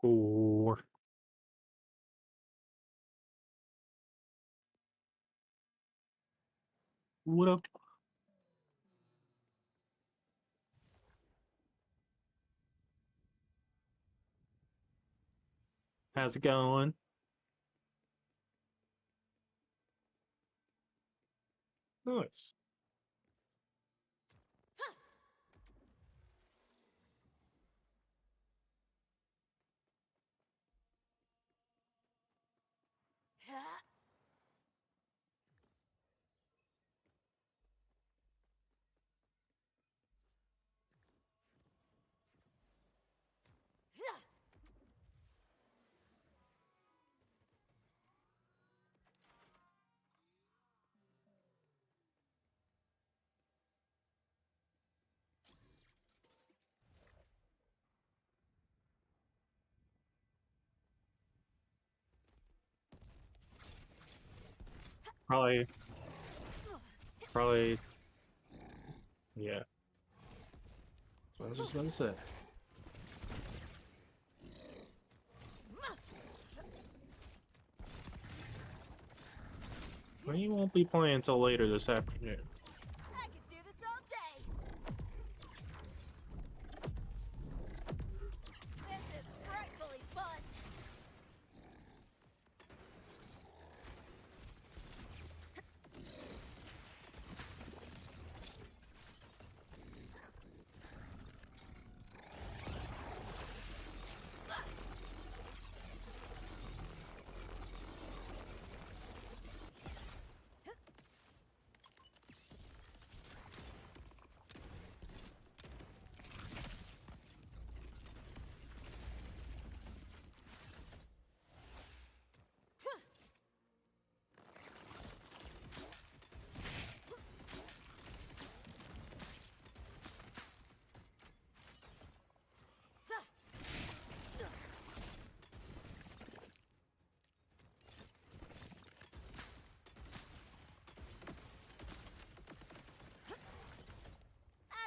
Or what up? How's it going? Nice. Probably, probably, yeah. So I was just about to say. We won't be playing until later this afternoon. I could do this all day. This is frightfully fun.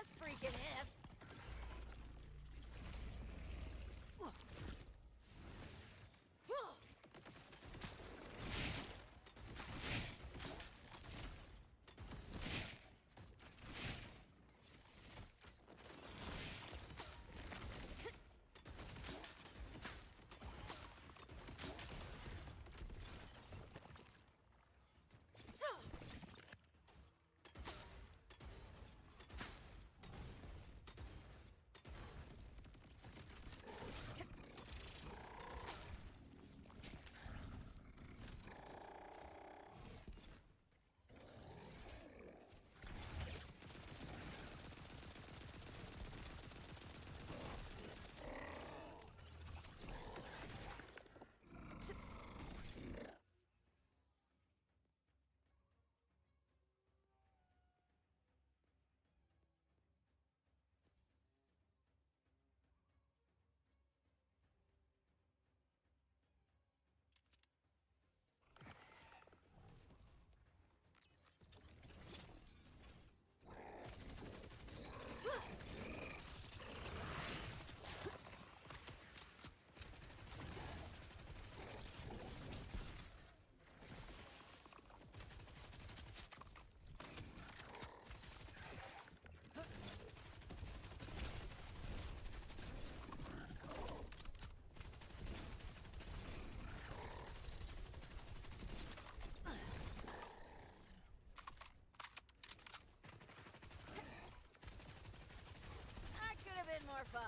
As freaking if. That could have been more fun.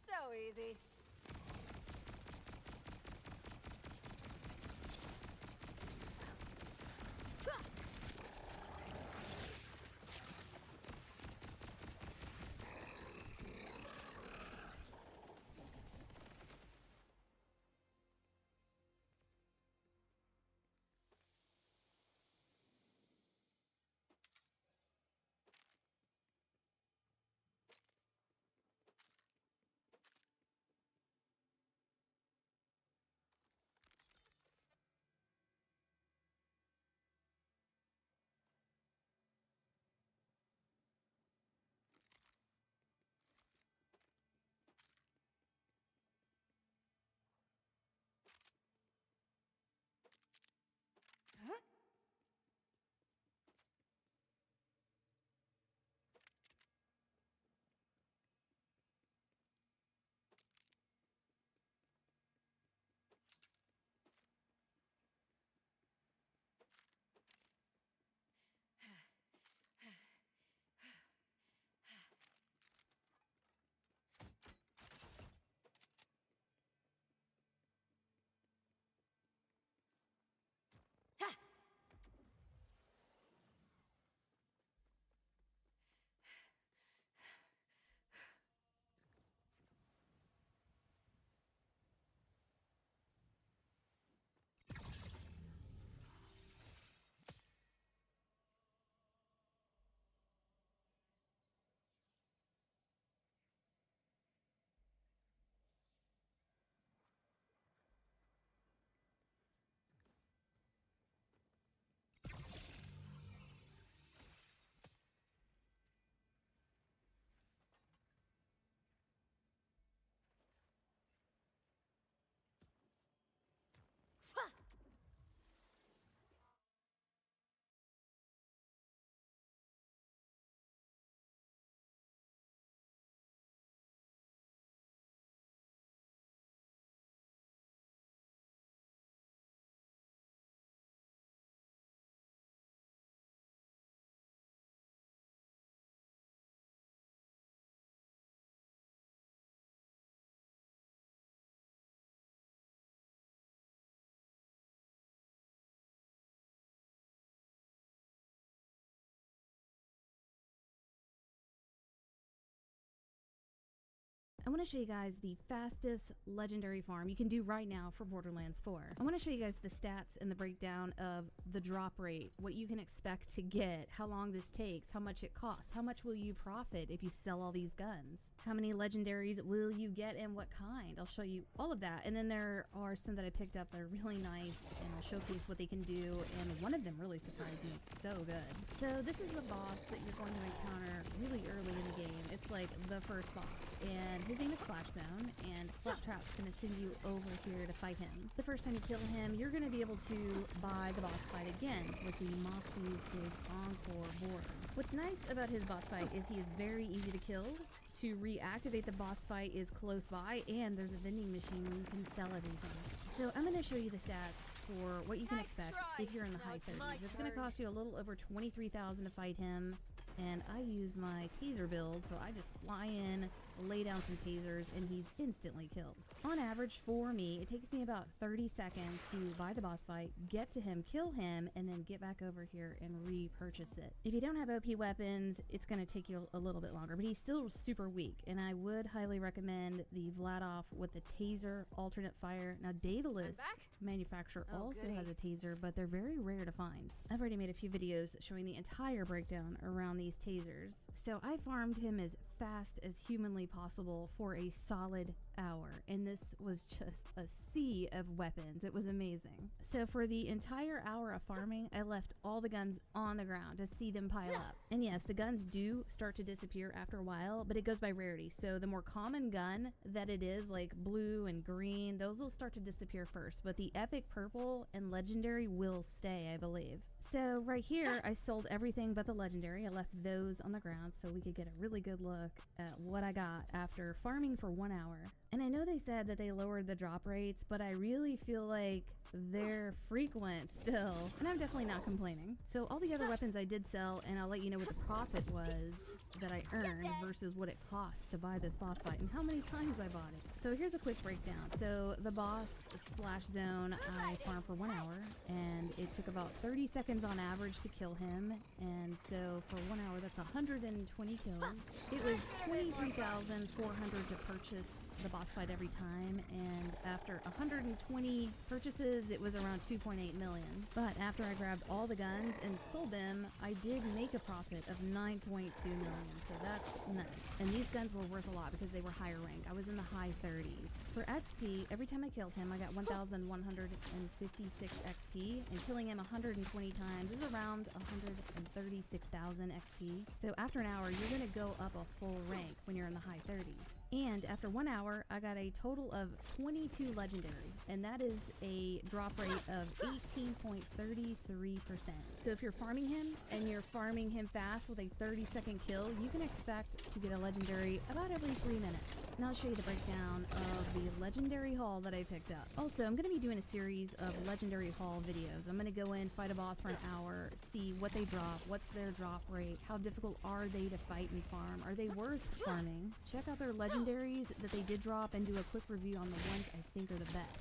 So easy. I want to show you guys the fastest legendary farm you can do right now for Borderlands 4. I want to show you guys the stats and the breakdown of the drop rate, what you can expect to get, how long this takes, how much it costs, how much will you profit if you sell all these guns, how many legendaries will you get and what kind. I'll show you all of that. And then there are some that I picked up that are really nice and I'll showcase what they can do. And one of them really surprised me. It's so good. So this is the boss that you're going to encounter really early in the game. It's like the first boss. And his name is Splash Zone, and Flaptrap's going to send you over here to fight him. The first time you kill him, you're going to be able to buy the boss fight again with the Moxie's Big Encore board. What's nice about his boss fight is he is very easy to kill. To reactivate the boss fight is close by, and there's a vending machine where you can sell everything. So I'm going to show you the stats for what you can expect if you're in the high 30s. It's going to cost you a little over 23,000 to fight him. And I use my taser build, so I just fly in, lay down some tasers, and he's instantly killed. On average, for me, it takes me about 30 seconds to buy the boss fight, get to him, kill him, and then get back over here and repurchase it. If you don't have OP weapons, it's going to take you a little bit longer, but he's still super weak, and I would highly recommend the Vladoff with the taser alternate fire. Now, Daedalus manufacturer also has a taser, but they're very rare to find. I've already made a few videos showing the entire breakdown around these tasers. So I farmed him as fast as humanly possible for a solid hour, and this was just a sea of weapons. It was amazing. So for the entire hour of farming, I left all the guns on the ground to see them pile up. And yes, the guns do start to disappear after a while, but it goes by rarity. So the more common gun that it is, like blue and green, those will start to disappear first, but the epic purple and legendary will stay, I believe. So right here, I sold everything but the legendary. I left those on the ground so we could get a really good look at what I got after farming for 1 hour. And I know they said that they lowered the drop rates, but I really feel like they're frequent still, and I'm definitely not complaining. So all the other weapons I did sell, and I'll let you know what the profit was that I earned versus what it cost to buy this boss fight and how many times I bought it. So here's a quick breakdown. So the boss Splash Zone, I farmed for 1 hour, and it took about 30 seconds on average to kill him, and so for 1 hour that's 120 kills. It was 23,400 to purchase the boss fight every time, and after 120 purchases it was around 2.8 million. But after I grabbed all the guns and sold them, I did make a profit of 9.2 million, so that's nice. And these guns were worth a lot because they were higher rank. I was in the high 30s. For XP, every time I killed him I got 1,156 XP, and killing him 120 times is around 136,000 XP. So after an hour you're going to go up a full rank when you're in the high 30s. And after 1 hour, I got a total of 22 legendary, and that is a drop rate of 18.33%. So if you're farming him, and you're farming him fast with a 30-second kill, you can expect to get a legendary about every 3 minutes. Now I'll show you the breakdown of the legendary haul that I picked up. Also, I'm going to be doing a series of legendary haul videos. I'm going to go in, fight a boss for an hour, see what they drop, what's their drop rate, how difficult are they to fight and farm, are they worth farming, check out their legendaries that they did drop, and do a quick review on the ones I think are the best.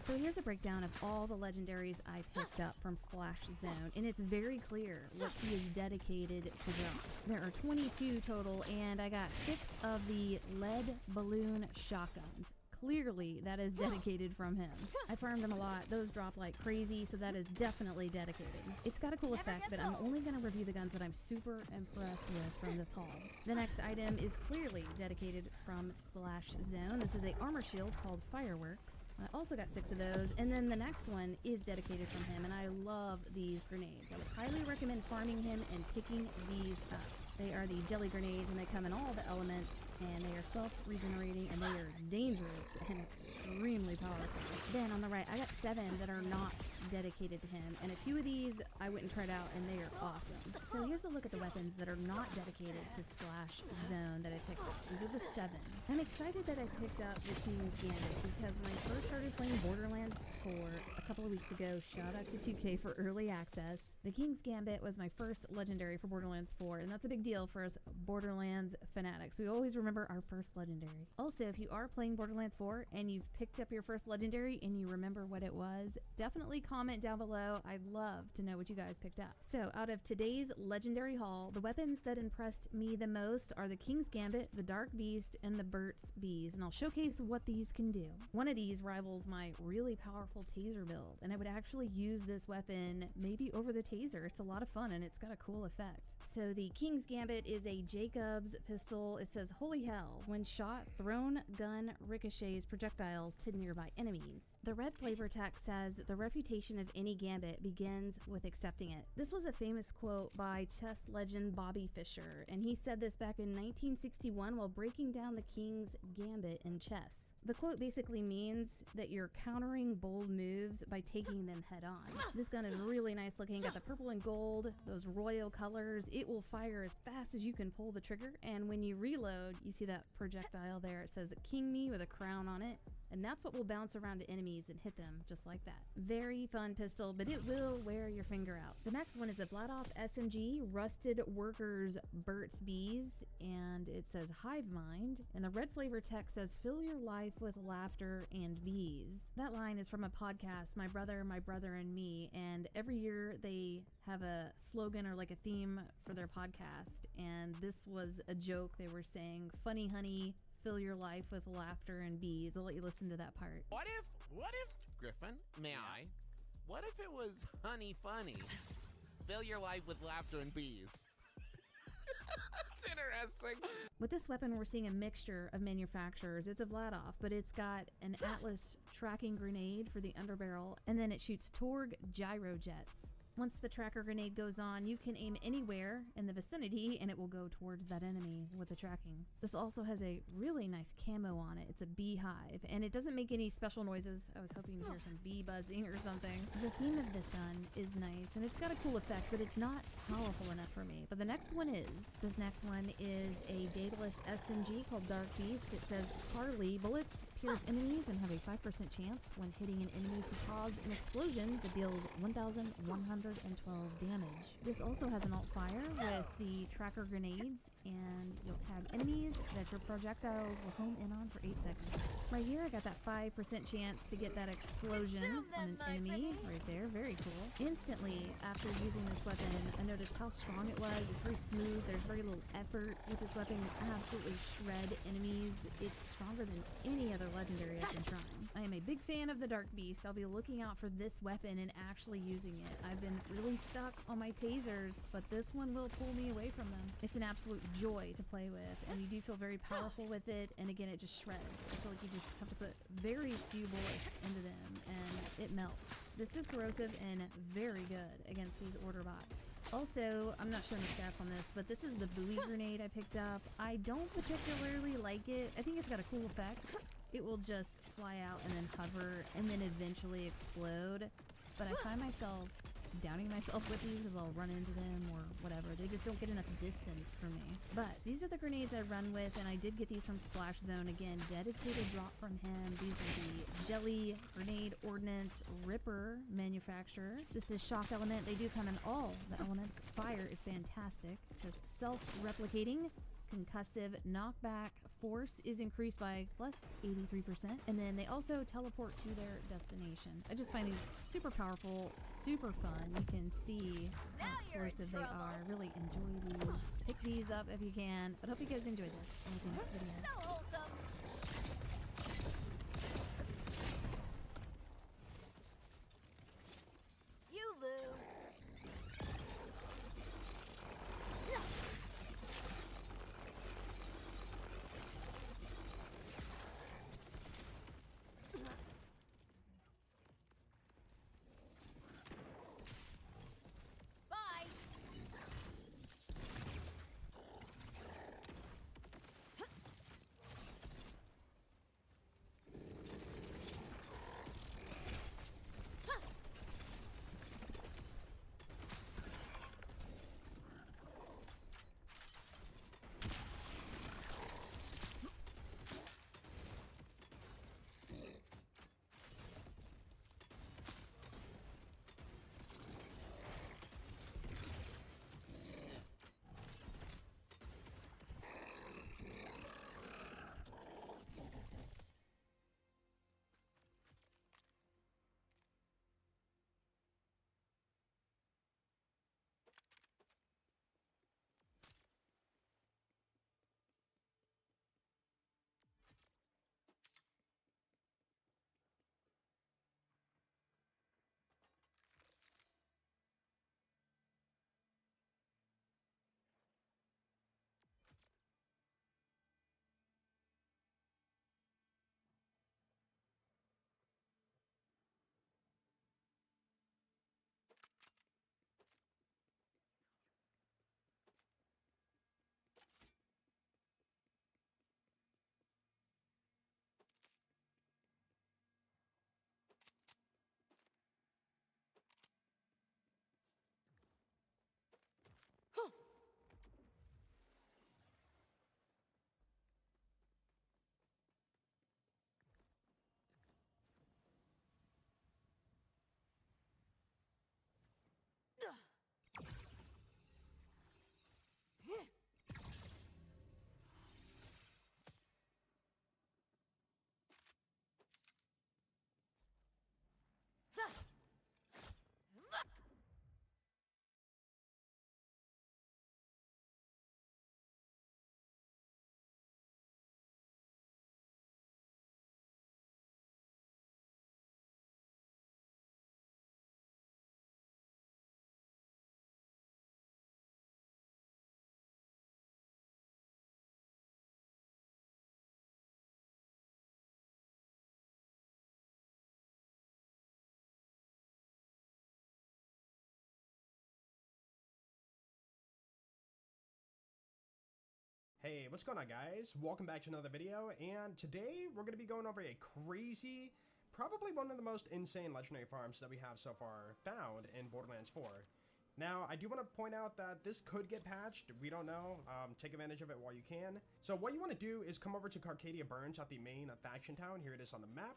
So here's a breakdown of all the legendaries I picked up from Splash Zone, and it's very clear what he is dedicated to drop. There are 22 total, and I got 6 of the lead balloon shotguns. Clearly, that is dedicated from him. I farmed them a lot. Those drop like crazy, so that is definitely dedicated. It's got a cool effect, but I'm only going to review the guns that I'm super impressed with from this haul. The next item is clearly dedicated from Splash Zone. This is a armor shield called Fireworks. I also got 6 of those, and then the next one is dedicated from him, and I love these grenades. I would highly recommend farming him and picking these up. They are the jelly grenades, and they come in all the elements, and they are self-regenerating, and they are dangerous and extremely powerful. Then on the right, I got 7 that are not dedicated to him, and a few of these I went and tried out, and they are awesome. So here's a look at the weapons that are not dedicated to Splash Zone that I picked up. These are the 7. I'm excited that I picked up the King's Gambit, because when I first started playing Borderlands 4 a couple of weeks ago, shout out to 2K for early access, the King's Gambit was my first legendary for Borderlands 4, and that's a big deal for us Borderlands fanatics. We always remember remember our first legendary. Also, if you are playing Borderlands 4 and you've picked up your first legendary and you remember what it was, definitely comment down below. I'd love to know what you guys picked up. So out of today's legendary haul, the weapons that impressed me the most are the King's Gambit, the Dark Beast, and the Burt's Bees, and I'll showcase what these can do. One of these rivals my really powerful taser build, and I would actually use this weapon maybe over the taser. It's a lot of fun and it's got a cool effect. So the King's Gambit is a Jacobs pistol. It says, holy hell, when shot, thrown gun ricochets projectiles to nearby enemies. The red flavor text says, the reputation of any gambit begins with accepting it. This was a famous quote by chess legend Bobby Fischer, and he said this back in 1961 while breaking down the King's Gambit in chess. The quote basically means that you're countering bold moves by taking them head on. This gun is really nice looking, got the purple and gold, those royal colors. It will fire as fast as you can pull the trigger, and when you reload, you see that projectile there. It says King Me with a crown on it. And that's what will bounce around to enemies and hit them just like that. Very fun pistol, but it will wear your finger out. The next one is a Bladoff SMG, Rusted Workers Burt's Bees, and it says Hive Mind. And the red flavor text says, fill your life with laughter and bees. That line is from a podcast, My Brother, and Me, and every year they have a slogan or like a theme for their podcast, and this was a joke they were saying, funny honey, fill your life with laughter and bees. I'll let you listen to that part. What if, Griffin, may I? What if it was honey funny? Fill your life with laughter and bees. It's interesting. With this weapon, we're seeing a mixture of manufacturers. It's a Vladoff, but it's got an Atlas tracking grenade for the underbarrel, and then it shoots Torg gyro jets. Once the tracker grenade goes on, you can aim anywhere in the vicinity and it will go towards that enemy with the tracking. This also has a really nice camo on it. It's a beehive and it doesn't make any special noises. I was hoping to hear some bee buzzing or something. The theme of this gun is nice and it's got a cool effect, but it's not powerful enough for me. But the next one is. This next one is a dataless SMG called Dark Beast. It says Harley bullets pierce enemies and have a 5% chance when hitting an enemy to cause an explosion that deals 1,112 damage. This also has an alt fire with the tracker grenades, and you'll tag enemies that your projectiles will home in on for 8 seconds. Right here I got that 5% chance to get that explosion on an enemy right there. Very cool. Instantly after using this weapon, I noticed how strong it was. It's very smooth. There's very little effort with this weapon. You absolutely shred enemies. It's stronger than any other legendary I've been trying. I am a big fan of the Dark Beast. I'll be looking out for this weapon and actually using it. I've been really stuck on my tasers, but this one will pull me away from them. It's an absolute joy to play with, and you do feel very powerful with it, and again, it just shreds. I feel like you just have to put very few bullets into them, and it melts. This is corrosive and very good against these order bots. Also, I'm not showing the stats on this, but this is the buoy grenade I picked up. I don't particularly like it. I think it's got a cool effect. It will just fly out and then hover and then eventually explode. But I find myself downing myself with these because I'll run into them or whatever. They just don't get enough distance for me. But these are the grenades I run with, and I did get these from Splash Zone. Again, dedicated drop from him. These are the Jelly Grenade Ordnance Ripper manufacturer. This is Shock Element. They do come in all the elements. Fire is fantastic. It says self-replicating. Concussive knockback force is increased by plus 83%, and then they also teleport to their destination. I just find these super powerful, super fun. You can see how explosive they are. Really enjoy these. Pick these up if you can. But I hope you guys enjoyed this. And we'll see you next video. So wholesome. You lose. Bye. Hey, what's going on, guys? Welcome back to another video, and today we're going to be going over a crazy, probably one of the most insane legendary farms that we have so far found in Borderlands 4. Now, I do want to point out that this could get patched. We don't know. Take advantage of it while you can. So what you want to do is come over to Carcadia Burns at the main faction town. Here it is on the map.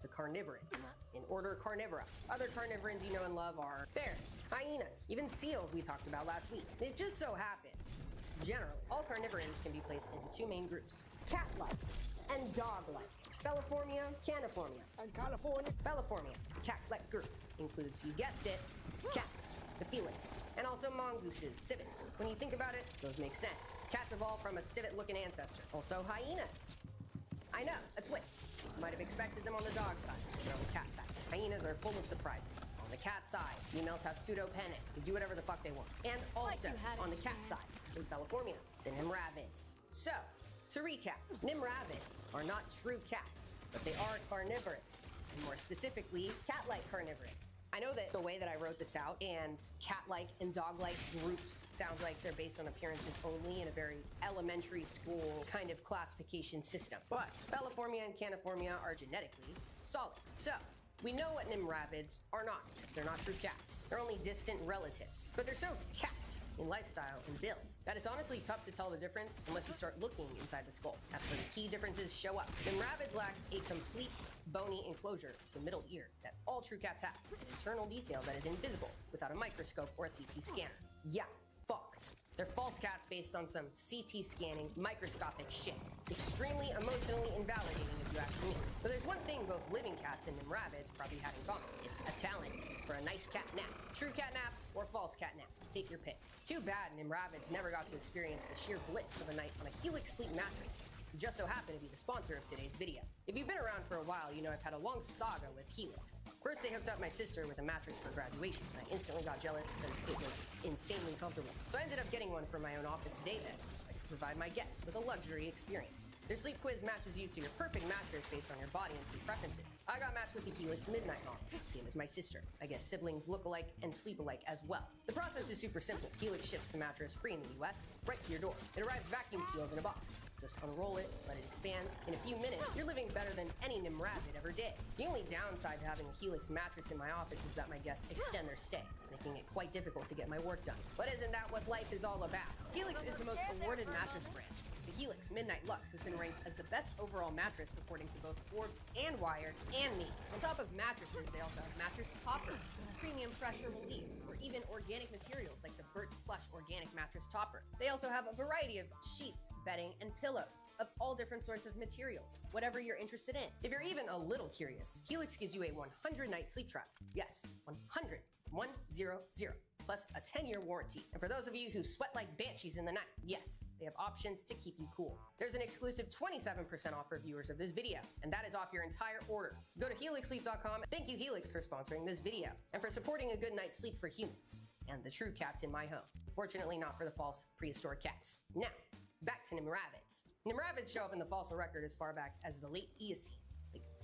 The carnivorans. In order carnivora. Other carnivorans you know and love are bears, hyenas, even seals we talked about last week. It just so happens, generally, all carnivorans can be placed into two main groups: cat-like and dog-like. Belliformia, Caniformia. And California. Belliformia, the cat-like group, includes, you guessed it, cats, the felix, and also mongooses, civets. When you think about it, those make sense. Cats evolved from a civet-looking ancestor. Also hyenas. I know, a twist. You might have expected them on the dog side, but on the cat side. Hyenas are full of surprises. On the cat side, females have pseudo-panic. They do whatever the fuck they want. And also, you had a on the cat chance. side, is Belliformia, the Nimravids. So, to recap, Nimravids are not true cats, but they are carnivorous. And more specifically, cat-like carnivorous. I know that the way that I wrote this out and cat-like and dog-like groups sound like they're based on appearances only in a very elementary school kind of classification system. But Belliformia and Caniformia are genetically solid. So, we know what Nimravids are not. They're not true cats. They're only distant relatives. But they're so cat in lifestyle and build that it's honestly tough to tell the difference unless you start looking inside the skull. That's where the key differences show up. Nimravids lack a complete bony enclosure, the middle ear, that all true cats have. An internal detail that is invisible without a microscope or a CT scanner. Yeah, fucked. They're false cats based on some CT scanning, microscopic shit. Extremely emotionally invalidating if you ask me. But there's one thing both living cats and Nimravids probably had in common. It's a talent for a nice cat nap. True cat nap or false cat nap. Take your pick. Too bad Nimravids never got to experience the sheer bliss of a night on a Helix sleep mattress. You just so happen to be the sponsor of today's video. If you've been around for a while, you know I've had a long saga with Helix. First, they hooked up my sister with a mattress for graduation, and I instantly got jealous because it was insanely comfortable. So I ended up getting one for my own office daybed, so I could provide my guests with a luxury experience. Their sleep quiz matches you to your perfect mattress based on your body and sleep preferences. I got matched with the Helix Midnight model, same as my sister. I guess siblings look alike and sleep alike as well. The process is super simple. Helix ships the mattress free in the US, right to your door. It arrives vacuum sealed in a box. Just unroll it, let it expand. In a few minutes, you're living better than any Nimravid ever did. The only downside to having a Helix mattress in my office is that my guests extend their stay, making it quite difficult to get my work done. But isn't that what life is all about? Helix is the most awarded mattress brand. The Helix Midnight Lux has been ranked as the best overall mattress according to both Forbes and Wired and me. On top of mattresses, they also have mattress toppers, premium pressure relief, or even organic materials like the Birch Plush Organic Mattress Topper. They also have a variety of sheets, bedding, and pillows of all different sorts of materials, whatever you're interested in. If you're even a little curious, Helix gives you a 100-night sleep trial. Yes, 100. 100. Plus a 10-year warranty. And for those of you who sweat like banshees in the night, yes, they have options to keep you cool. There's an exclusive 27% off for viewers of this video, and that is off your entire order. Go to helixsleep.com. Thank you, Helix, for sponsoring this video and for supporting a good night's sleep for humans and the true cats in my home. Fortunately, not for the false prehistoric cats. Now, back to Nimravids. Nimravids show up in the fossil record as far back as the late Eocene.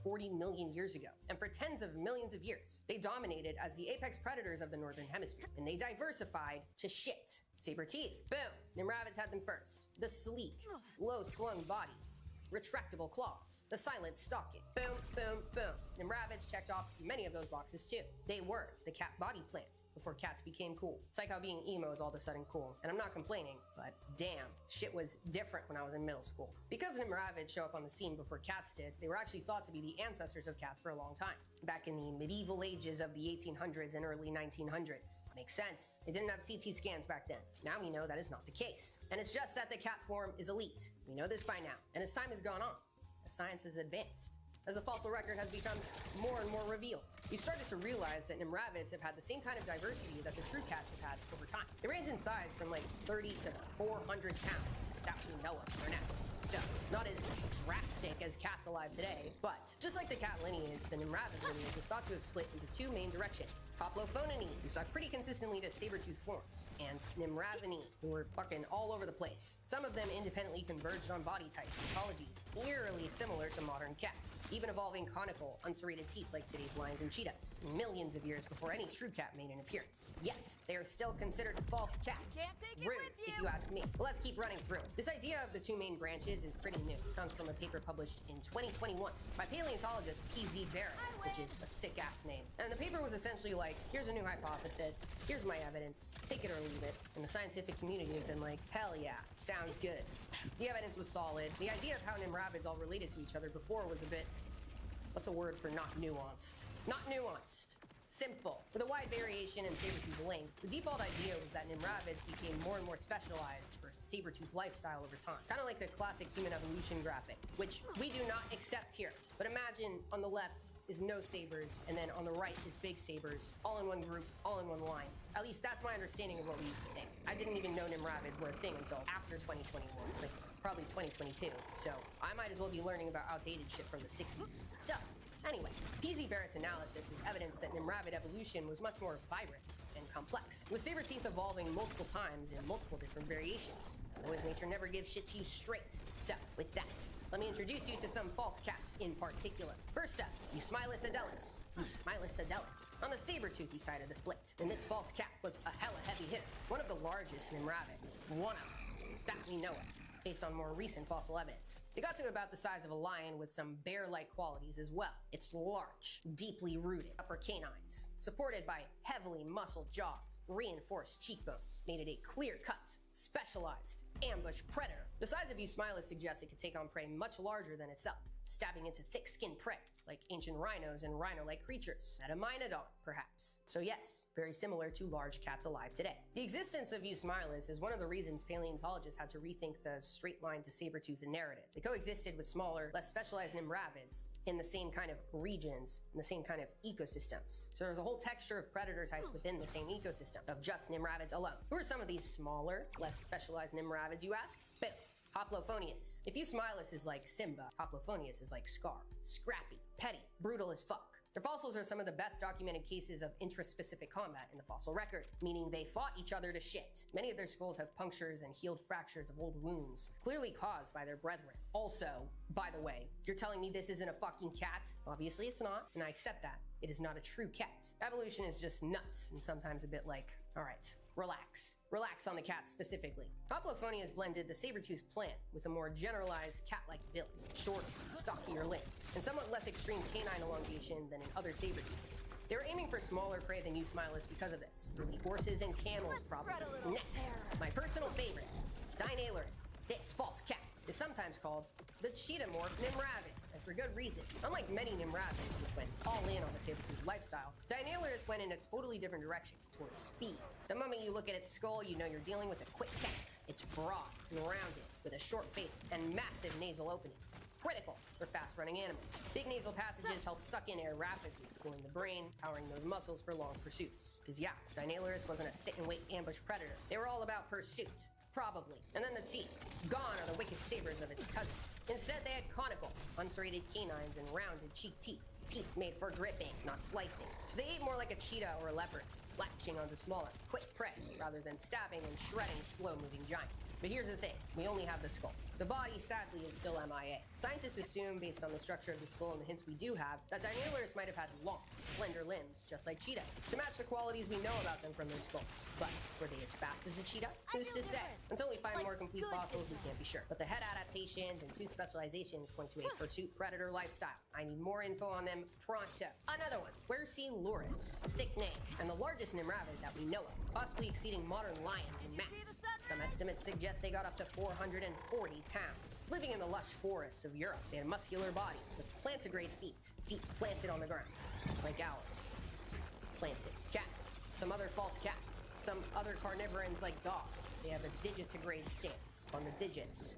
40 million years ago. And for tens of millions of years, they dominated as the apex predators of the Northern Hemisphere. And they diversified to shit. Saber teeth. Boom. Nimravids had them first. The sleek, low-slung bodies. Retractable claws. The silent stalking. Boom, boom, boom. Nimravids checked off many of those boxes too. They were the cat body plan before cats became cool. It's like how being emo is all of a sudden cool. And I'm not complaining, but damn, shit was different when I was in middle school. Because Nimravids show up on the scene before cats did, they were actually thought to be the ancestors of cats for a long time. Back in the medieval ages of the 1800s and early 1900s. Makes sense. They didn't have CT scans back then. Now we know that is not the case. And it's just that the cat form is elite. We know this by now. And as time has gone on, as science has advanced, as the fossil record has become more and more revealed, we've started to realize that Nimravids have had the same kind of diversity that the true cats have had over time. They range in size from like 30 to 400 pounds that we know of for now. So, not as drastic as cats alive today, but just like the cat lineage, the Nimravid lineage is thought to have split into two main directions. Hoplophonini, who saw pretty consistently to saber-tooth forms, and Nimravini, who were fucking all over the place. Some of them independently converged on body types and ecologies, eerily similar to modern cats, even evolving conical, unserrated teeth like today's lions and cheetahs, millions of years before any true cat made an appearance. Yet, they are still considered false cats. Can't take it Rude, with if you. you ask me. But let's keep running through. This idea of the two main branches is pretty new. It comes from a paper published in 2021 by paleontologist P.Z. Barrett, which is a sick-ass name. And the paper was essentially like, here's a new hypothesis, here's my evidence, take it or leave it. And the scientific community has been like, hell yeah, sounds good. The evidence was solid. The idea of how Nimravids all related to each other before was a bit, what's a word for not nuanced? Not nuanced. Simple. With a wide variation in saber-tooth length, the default idea was that Nimravids became more and more specialized for saber-tooth lifestyle over time. Kind of like the classic human evolution graphic, which we do not accept here. But imagine on the left is no sabers, and then on the right is big sabers, all in one group, all in one line. At least that's my understanding of what we used to think. I didn't even know Nimravids were a thing until after 2021, like probably 2022. So I might as well be learning about outdated shit from the 60s. So, anyway, P.Z. Barrett's analysis is evidence that Nimravid evolution was much more vibrant and complex, with saber teeth evolving multiple times in multiple different variations. Otherwise, nature never gives shit to you straight. So, with that, let me introduce you to some false cats in particular. First up, Eusmilus adelis. Eusmilus adelis, on the saber-toothy side of the split. And this false cat was a hella heavy hitter, one of the largest Nimravids. One of, that we know of, based on more recent fossil evidence. It got to about the size of a lion with some bear-like qualities as well. It's large, deeply rooted upper canines, supported by heavily muscled jaws, reinforced cheekbones, made it a clear-cut, specialized ambush predator. The size of Eusmilus suggests it could take on prey much larger than itself, stabbing into thick-skinned prey, like ancient rhinos and rhino-like creatures, Metaminodon, perhaps. So yes, very similar to large cats alive today. The existence of Eusmilus is one of the reasons paleontologists had to rethink the straight line to saber-tooth narrative. They coexisted with smaller, less specialized Nimravids in the same kind of regions, in the same kind of ecosystems. So there's a whole texture of predator types within the same ecosystem of just Nimravids alone. Who are some of these smaller, less specialized Nimravids, you ask? Bill. Hoplophonius. If Eusmilus is like Simba, Hoplophonius is like Scar. Scrappy, petty, brutal as fuck. Their fossils are some of the best documented cases of intraspecific combat in the fossil record, meaning they fought each other to shit. Many of their skulls have punctures and healed fractures of old wounds, clearly caused by their brethren. Also, by the way, you're telling me this isn't a fucking cat? Obviously it's not, and I accept that. It is not a true cat. Evolution is just nuts, and sometimes a bit like, alright, relax. Relax on the cat specifically. Hoplophonius blended the saber-tooth plant with a more generalized cat-like build, shorter, stockier limbs, and somewhat less extreme canine elongation than in other saber-tooths. They were aiming for smaller prey than Eusmilus because of this. Really horses and camels, Let's probably. spread a little Next, terror. my personal favorite, Deinalurus. This false cat is sometimes called the cheetah-morph Nimravid, and for good reason. Unlike many Nimravids, which went all in on the saber-tooth lifestyle, Deinalurus went in a totally different direction, towards speed. The moment you look at its skull, you know you're dealing with a quick cat. It's broad and rounded, with a short face and massive nasal openings. Critical for fast-running animals. Big nasal passages help suck in air rapidly, cooling the brain, powering those muscles for long pursuits. Because yeah, Deinalurus wasn't a sit-and-wait ambush predator. They were all about pursuit. Probably. And then the teeth. Gone are the wicked sabers of its cousins. Instead, they had conical, unserrated canines and rounded cheek teeth. Teeth made for gripping, not slicing. So they ate more like a cheetah or a leopard, latching onto smaller, quick prey, rather than stabbing and shredding slow-moving giants. But here's the thing, we only have the skull. The body, sadly, is still MIA. Scientists assume, based on the structure of the skull and the hints we do have, that Deinalurus might have had long, slender limbs, just like cheetahs, to match the qualities we know about them from their skulls. But were they as fast as a cheetah? I Who's feel to say? different. Until we find Like, more complete good fossils, we different. can't be sure. But the head adaptations and tooth specializations point to a pursuit predator lifestyle. I need more info on them pronto. Another one, Quercylurus. Sick name, and the largest Nimravid that we know of, possibly exceeding modern lions in Did you see mass. the sunrise? Some estimates suggest they got up to 440 pounds. Living in the lush forests of Europe, they had muscular bodies with plantigrade feet. Feet planted on the ground, like ours. Planted. Cats. Some other false cats. Some other carnivorans like dogs. They have a digitigrade stance on the digits.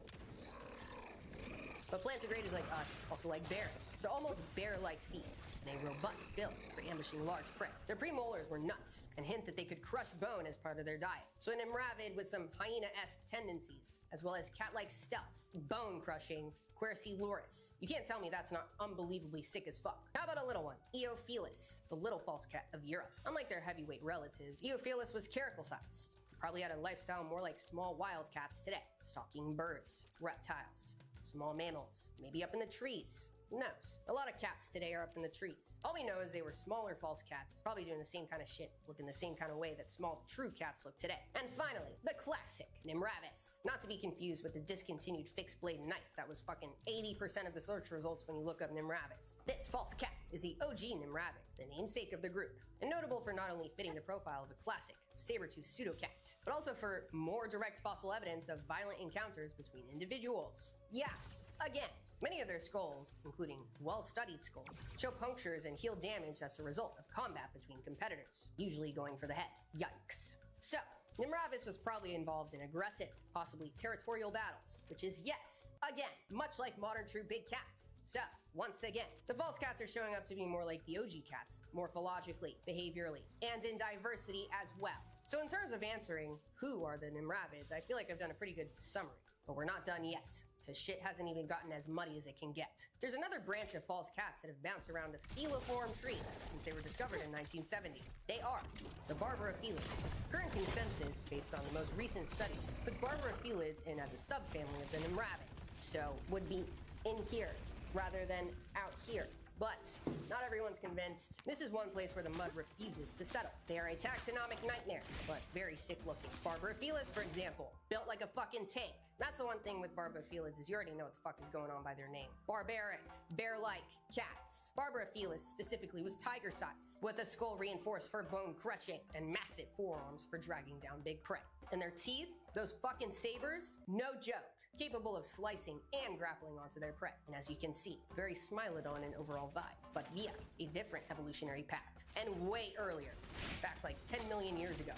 But plantigrades like us also like bears, so almost bear-like feet and a robust build for ambushing large prey. Their premolars were nuts and hint that they could crush bone as part of their diet. So an Nimravid with some hyena-esque tendencies, as well as cat-like stealth, bone-crushing, Quercy-loris. You can't tell me that's not unbelievably sick as fuck. How about a little one? Eophilus, the little false cat of Europe. Unlike their heavyweight relatives, Eophilus was caracal-sized. Probably had a lifestyle more like small wildcats today, stalking birds, reptiles, small mammals, maybe up in the trees. Who knows? A lot of cats today are up in the trees. All we know is they were smaller false cats, probably doing the same kind of shit, looking the same kind of way that small true cats look today. And finally, the classic Nimravis. Not to be confused with the discontinued fixed blade knife that was fucking 80% of the search results when you look up Nimravis. This false cat is the OG Nimravid, the namesake of the group, and notable for not only fitting the profile of a classic saber-tooth pseudocat, but also for more direct fossil evidence of violent encounters between individuals. Yeah, again. Many of their skulls, including well-studied skulls, show punctures and heel damage that's a result of combat between competitors, usually going for the head. Yikes. So, Nimravis was probably involved in aggressive, possibly territorial battles, which is, yes, again, much like modern true big cats. So, once again, the false cats are showing up to be more like the OG cats, morphologically, behaviorally, and in diversity as well. So in terms of answering who are the Nimravids, I feel like I've done a pretty good summary, but we're not done yet. Because shit hasn't even gotten as muddy as it can get. There's another branch of false cats that have bounced around a feliform tree since they were discovered in 1970. They are the Barbarophilids. Current consensus, based on the most recent studies, puts Barbarophilids in as a subfamily of the Nimravids, so would be in here rather than out here. But not everyone's convinced. This is one place where the mud refuses to settle. They are a taxonomic nightmare, but very sick looking. Barbarophilids, for example, built like a fucking tank. That's the one thing with Barbarophilids is you already know what the fuck is going on by their name. Barbaric, bear-like cats. Barbarophilus specifically was tiger-sized, with a skull reinforced for bone crushing and massive forearms for dragging down big prey. And their teeth, those fucking sabers, no joke, capable of slicing and grappling onto their prey. And as you can see, very Smilodon in overall vibe, but via a different evolutionary path. And way earlier, back like 10 million years ago,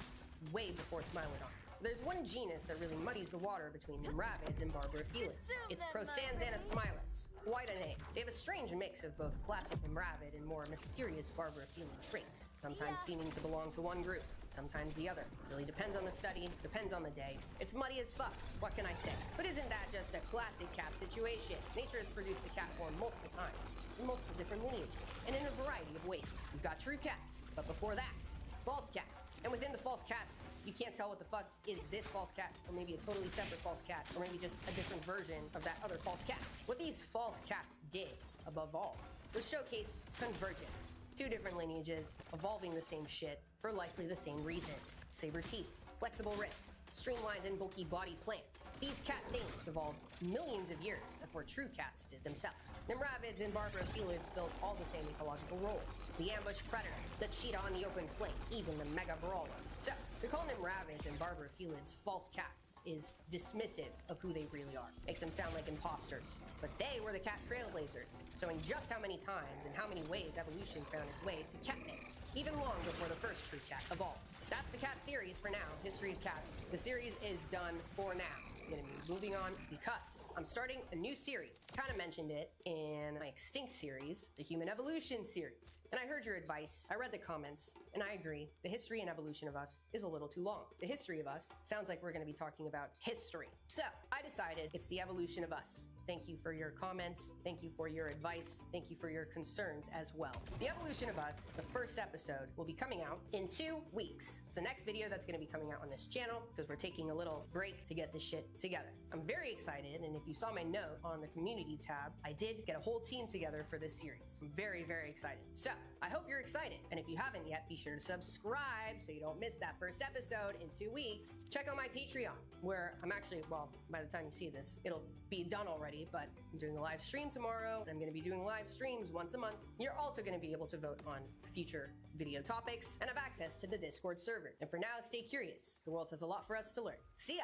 way before Smilodon. There's one genus that really muddies the water between Nimravids and Barbarophilids. It's Prosanzana smilus. Quite a name. They have a strange mix of both classic Nimravid and more mysterious Barbarophilian traits, sometimes seeming to belong to one group, sometimes the other. Really depends on the study, depends on the day. It's muddy as fuck, what can I say? But isn't that just a classic cat situation? Nature has produced the cat form multiple times, in multiple different lineages, and in a variety of ways. We've got true cats, but before that, false cats. And within the false cats, you can't tell what the fuck is this false cat, or maybe a totally separate false cat, or maybe just a different version of that other false cat. What these false cats did, above all, was showcase convergence. Two different lineages, evolving the same shit for likely the same reasons. Saber teeth, flexible wrists, streamlined and bulky body plants. These cat things evolved millions of years before true cats did themselves. Nimravids and Barbarophilids filled all the same ecological roles. The ambush predator, the cheetah on the open plain, even the mega brawler. So, to call Nimravids and Barbarophilids false cats is dismissive of who they really are. Makes them sound like imposters. But they were the cat trailblazers, showing just how many times and how many ways evolution found its way to catness, even long before the first true cat evolved. That's the cat series for now, History of Cats. The series is done for now. I'm gonna be moving on because I'm starting a new series. Kind of mentioned it in my Extinct series, the Human Evolution series. And I heard your advice, I read the comments, and I agree. The history and evolution of us is a little too long. The history of us sounds like we're gonna be talking about history. So I decided it's the evolution of us. Thank you for your comments. Thank you for your advice. Thank you for your concerns as well. The Evolution of Us, the first episode, will be coming out in 2 weeks. It's the next video that's going to be coming out on this channel because we're taking a little break to get this shit together. I'm very excited, and if you saw my note on the community tab, I did get a whole team together for this series. I'm very, very excited. So, I hope you're excited, and if you haven't yet, be sure to subscribe so you don't miss that first episode in 2 weeks. Check out my Patreon, where I'm actually, well, by the time you see this, it'll be done already, but I'm doing a live stream tomorrow, and I'm going to be doing live streams once a month. You're also going to be able to vote on future video topics and have access to the Discord server. And for now, stay curious. The world has a lot for us to learn. See ya!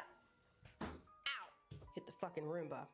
Ow! Hit the fucking Roomba.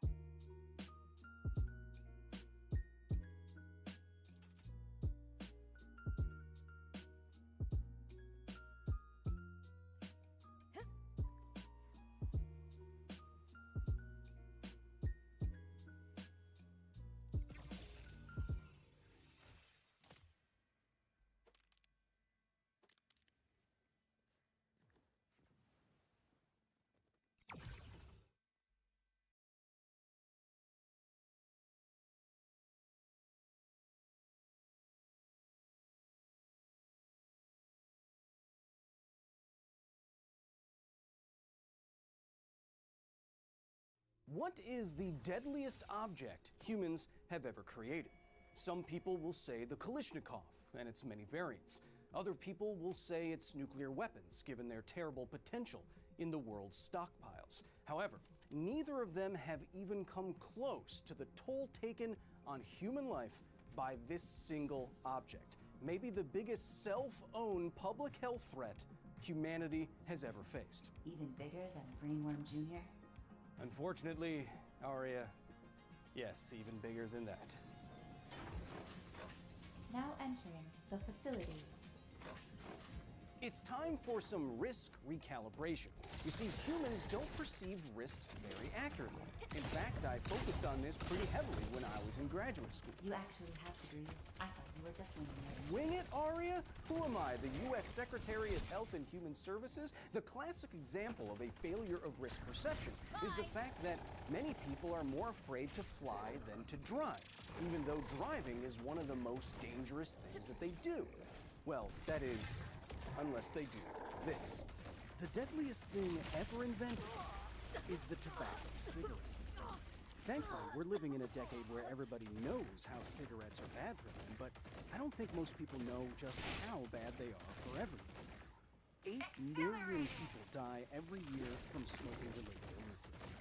What is the deadliest object humans have ever created? Some people will say the Kalashnikov and its many variants. Other people will say it's nuclear weapons, given their terrible potential in the world's stockpiles. However, neither of them have even come close to the toll taken on human life by this single object. Maybe the biggest self-owned public health threat humanity has ever faced. Even bigger than Greenworm Jr.? Unfortunately, Arya, yes, even bigger than that. Now entering the facility. It's time for some risk recalibration. You see, humans don't perceive risks very accurately. In fact, I focused on this pretty heavily when I was in graduate school. You actually have degrees. I thought you were just winging it. Wing it, Arya? Who am I, the U.S. Secretary of Health and Human Services? The classic example of a failure of risk perception is the fact that many people are more afraid to fly than to drive, even though driving is one of the most dangerous things that they do. Well, that is, unless they do this. The deadliest thing ever invented is the tobacco cigarette. Thankfully, we're living in a decade where everybody knows how cigarettes are bad for them, but I don't think most people know just how bad they are for everyone. 8 million people die every year from smoking-related illnesses.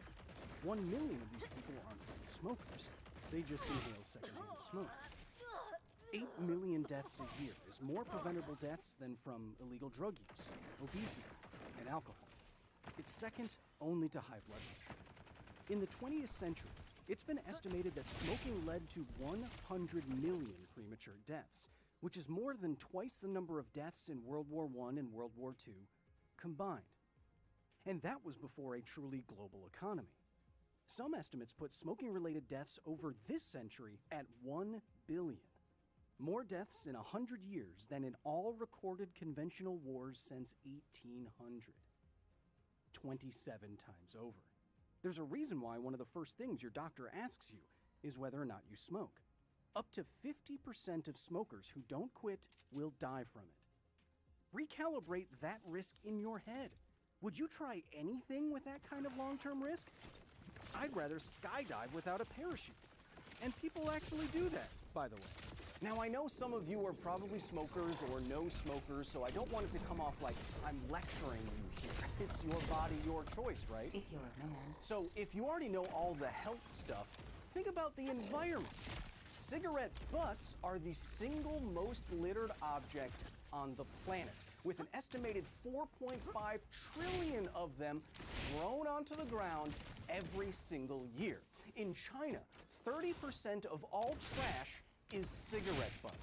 1 million of these people aren't even smokers. They just inhale secondhand smoke. 8 million deaths a year is more preventable deaths than from illegal drug use, obesity, and alcohol. It's second only to high blood pressure. In the 20th century, it's been estimated that smoking led to 100 million premature deaths, which is more than twice the number of deaths in World War I and World War II combined. And that was before a truly global economy. Some estimates put smoking-related deaths over this century at 1 billion. More deaths in 100 years than in all recorded conventional wars since 1800. 27 times over. There's a reason why one of the first things your doctor asks you is whether or not you smoke. Up to 50% of smokers who don't quit will die from it. Recalibrate that risk in your head. Would you try anything with that kind of long-term risk? I'd rather skydive without a parachute. And people actually do that, by the way. Now, I know some of you are probably smokers or no smokers, so I don't want it to come off like I'm lecturing you here. It's your body, your choice, right? If you're a man. So if you already know all the health stuff, think about the environment. Cigarette butts are the single most littered object on the planet, with an estimated 4.5 trillion of them thrown onto the ground every single year. In China, 30% of all trash is cigarette butt.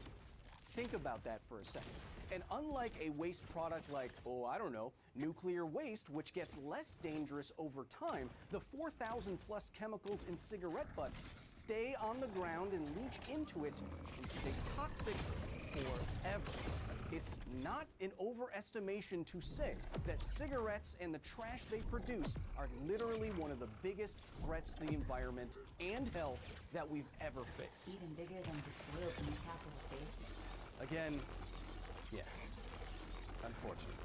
Think about that for a second. And unlike a waste product like, oh, I don't know, nuclear waste, which gets less dangerous over time, the 4,000 plus chemicals in cigarette butts stay on the ground and leach into it and stay toxic forever. It's not an overestimation to say that cigarettes and the trash they produce are literally one of the biggest threats to the environment and health that we've ever faced. Even bigger than this globe in the capital basin. Again, yes, unfortunately.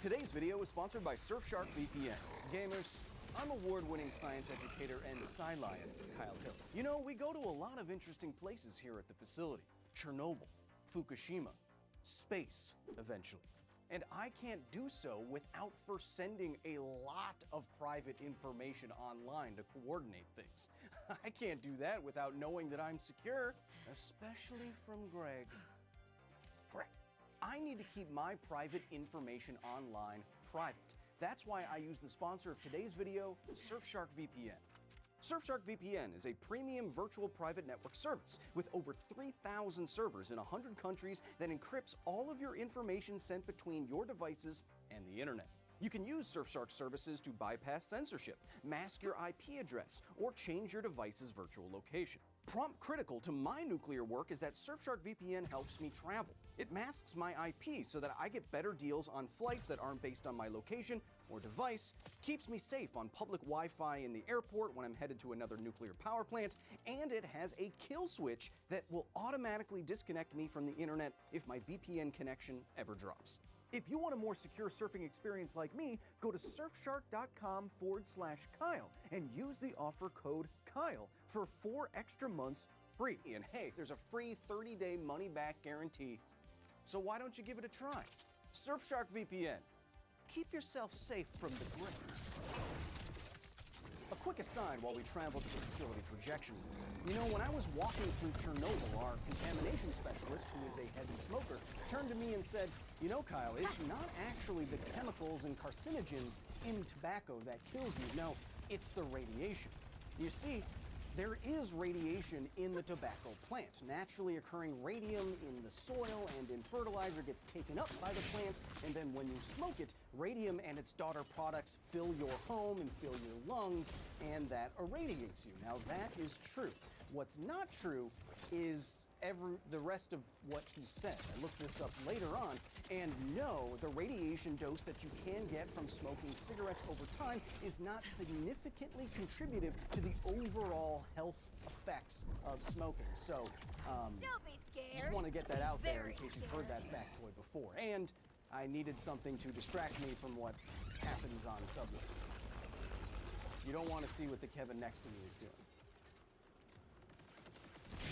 Today's video is sponsored by Surfshark VPN. Gamers, I'm award-winning science educator and sci-lion Kyle Hill. You know, we go to a lot of interesting places here at the facility. Chernobyl, Fukushima, space, eventually. And I can't do so without first sending a lot of private information online to coordinate things. I can't do that without knowing that I'm secure, especially from Greg. Greg, I need to keep my private information online private. That's why I use the sponsor of today's video, Surfshark VPN. Surfshark VPN is a premium virtual private network service with over 3,000 servers in 100 countries that encrypts all of your information sent between your devices and the internet. You can use Surfshark services to bypass censorship, mask your IP address, or change your device's virtual location. Prompt critical to my nuclear work is that Surfshark VPN helps me travel. It masks my IP so that I get better deals on flights that aren't based on my location or device, keeps me safe on public Wi-Fi in the airport when I'm headed to another nuclear power plant, and it has a kill switch that will automatically disconnect me from the internet if my VPN connection ever drops. If you want a more secure surfing experience like me, go to surfshark.com/Kyle and use the offer code Kyle for 4 extra months free. And hey, there's a free 30-day money-back guarantee. So why don't you give it a try? Surfshark VPN. Keep yourself safe from the grips. A quick aside while we travel to the facility projection room. You know, when I was walking through Chernobyl, our contamination specialist, who is a heavy smoker, turned to me and said, you know, Kyle, it's not actually the chemicals and carcinogens in tobacco that kills you. No, it's the radiation. You see, there is radiation in the tobacco plant. Naturally occurring radium in the soil and in fertilizer gets taken up by the plant, and then when you smoke it, radium and its daughter products fill your home and fill your lungs, and that irradiates you. Now, that is true. What's not true is the rest of what he said. I looked this up later on, and no, the radiation dose that you can get from smoking cigarettes over time is not significantly contributive to the overall health effects of smoking. So, Don't be scared. just want to get that out there in Very case you've heard that factoid before. And I needed something to distract me from what happens on subways. You don't want to see what the Kevin next to me is doing.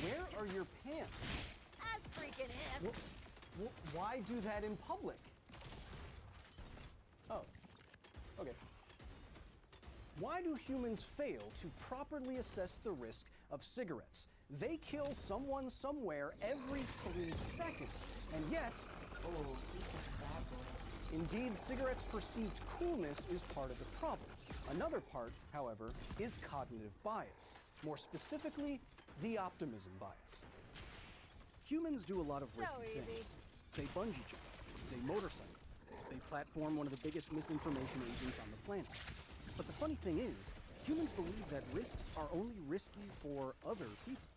Where are your pants? As freaking if. Why do that in public? Oh, okay. Why do humans fail to properly assess the risk of cigarettes? They kill someone somewhere every 3 seconds, and yet, Oh, he's such a bad boy. indeed, cigarettes' perceived coolness is part of the problem. Another part, however, is cognitive bias. More specifically, the optimism bias. Humans do a lot of So risky easy. things. They bungee jump, they motorcycle, they platform one of the biggest misinformation agents on the planet. But the funny thing is, humans believe that risks are only risky for other people.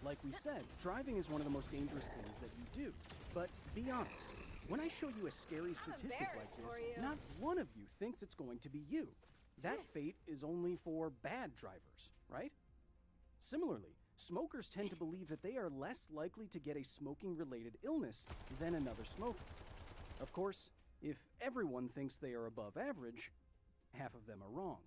Like we said, driving is one of the most dangerous things that you do. But be honest, when I show you a scary statistic like embarrassed this, for you. not one of you thinks it's going to be you. That fate is only for bad drivers, right? Similarly, smokers tend to believe that they are less likely to get a smoking-related illness than another smoker. Of course, if everyone thinks they are above average, half of them are wrong.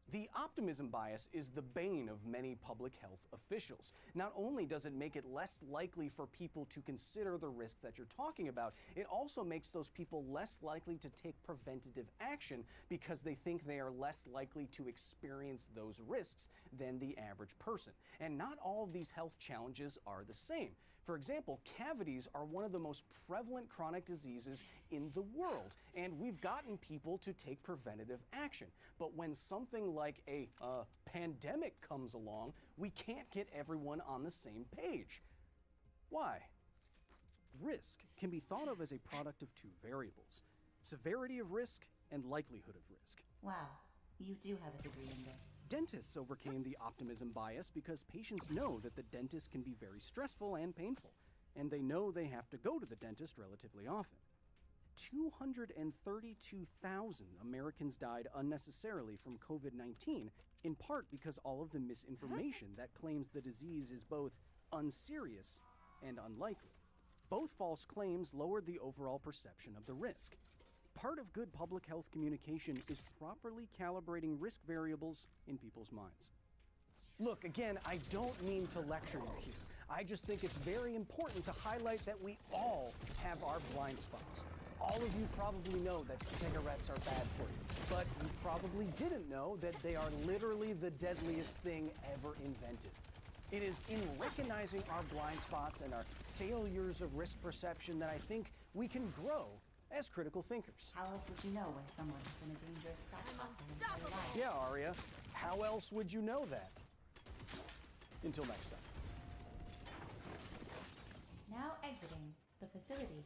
The optimism bias is the bane of many public health officials. Not only does it make it less likely for people to consider the risk that you're talking about, it also makes those people less likely to take preventative action because they think they are less likely to experience those risks than the average person. And not all of these health challenges are the same. For example, cavities are one of the most prevalent chronic diseases in the world, and we've gotten people to take preventative action. But when something like a pandemic comes along, we can't get everyone on the same page. Why? Risk can be thought of as a product of 2 variables: severity of risk and likelihood of risk. Wow, you do have a degree in this. Dentists overcame the optimism bias because patients know that the dentist can be very stressful and painful, and they know they have to go to the dentist relatively often. 232,000 Americans died unnecessarily from COVID-19, in part because all of the misinformation that claims the disease is both unserious and unlikely. Both false claims lowered the overall perception of the risk. Part of good public health communication is properly calibrating risk variables in people's minds. Look, again, I don't mean to lecture you here. I just think it's very important to highlight that we all have our blind spots. All of you probably know that cigarettes are bad for you, but you probably didn't know that they are literally the deadliest thing ever invented. It is in recognizing our blind spots and our failures of risk perception that I think we can grow as critical thinkers. How else would you know when someone has been a dangerous crackpot their entire life? Yeah, Arya, how else would you know that? Until next time. Now exiting the facility.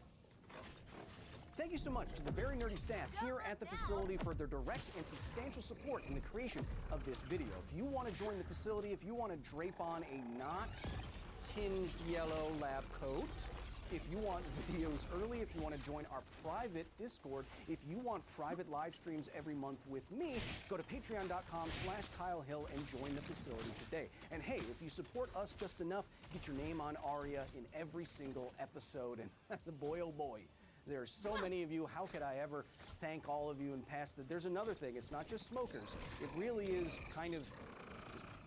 Thank you so much to the very nerdy staff here at the facility for their direct and substantial support in the creation of this video. If you want to join the facility, if you want to drape on a not tinged yellow lab coat, if you want videos early, if you want to join our private Discord, if you want private live streams every month with me, go to patreon.com/Kyle Hill and join the facility today. And hey, if you support us just enough, get your name on Aria in every single episode. And boy, oh boy, There's so many of you. How could I ever thank all of you and pass that? There's another thing. It's not just smokers. It really is kind of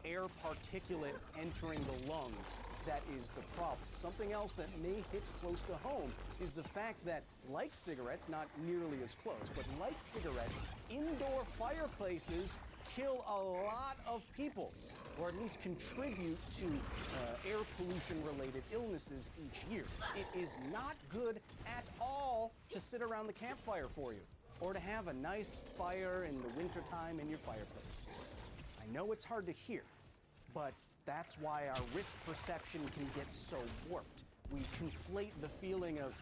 air particulate entering the lungs that is the problem. Something else that may hit close to home is the fact that, like cigarettes, not nearly as close, but like cigarettes, indoor fireplaces kill a lot of people, or at least contribute to air pollution-related illnesses each year. It is not good at all to sit around the campfire for you, or to have a nice fire in the wintertime in your fireplace. I know it's hard to hear, but that's why our risk perception can get so warped. We conflate the feeling of,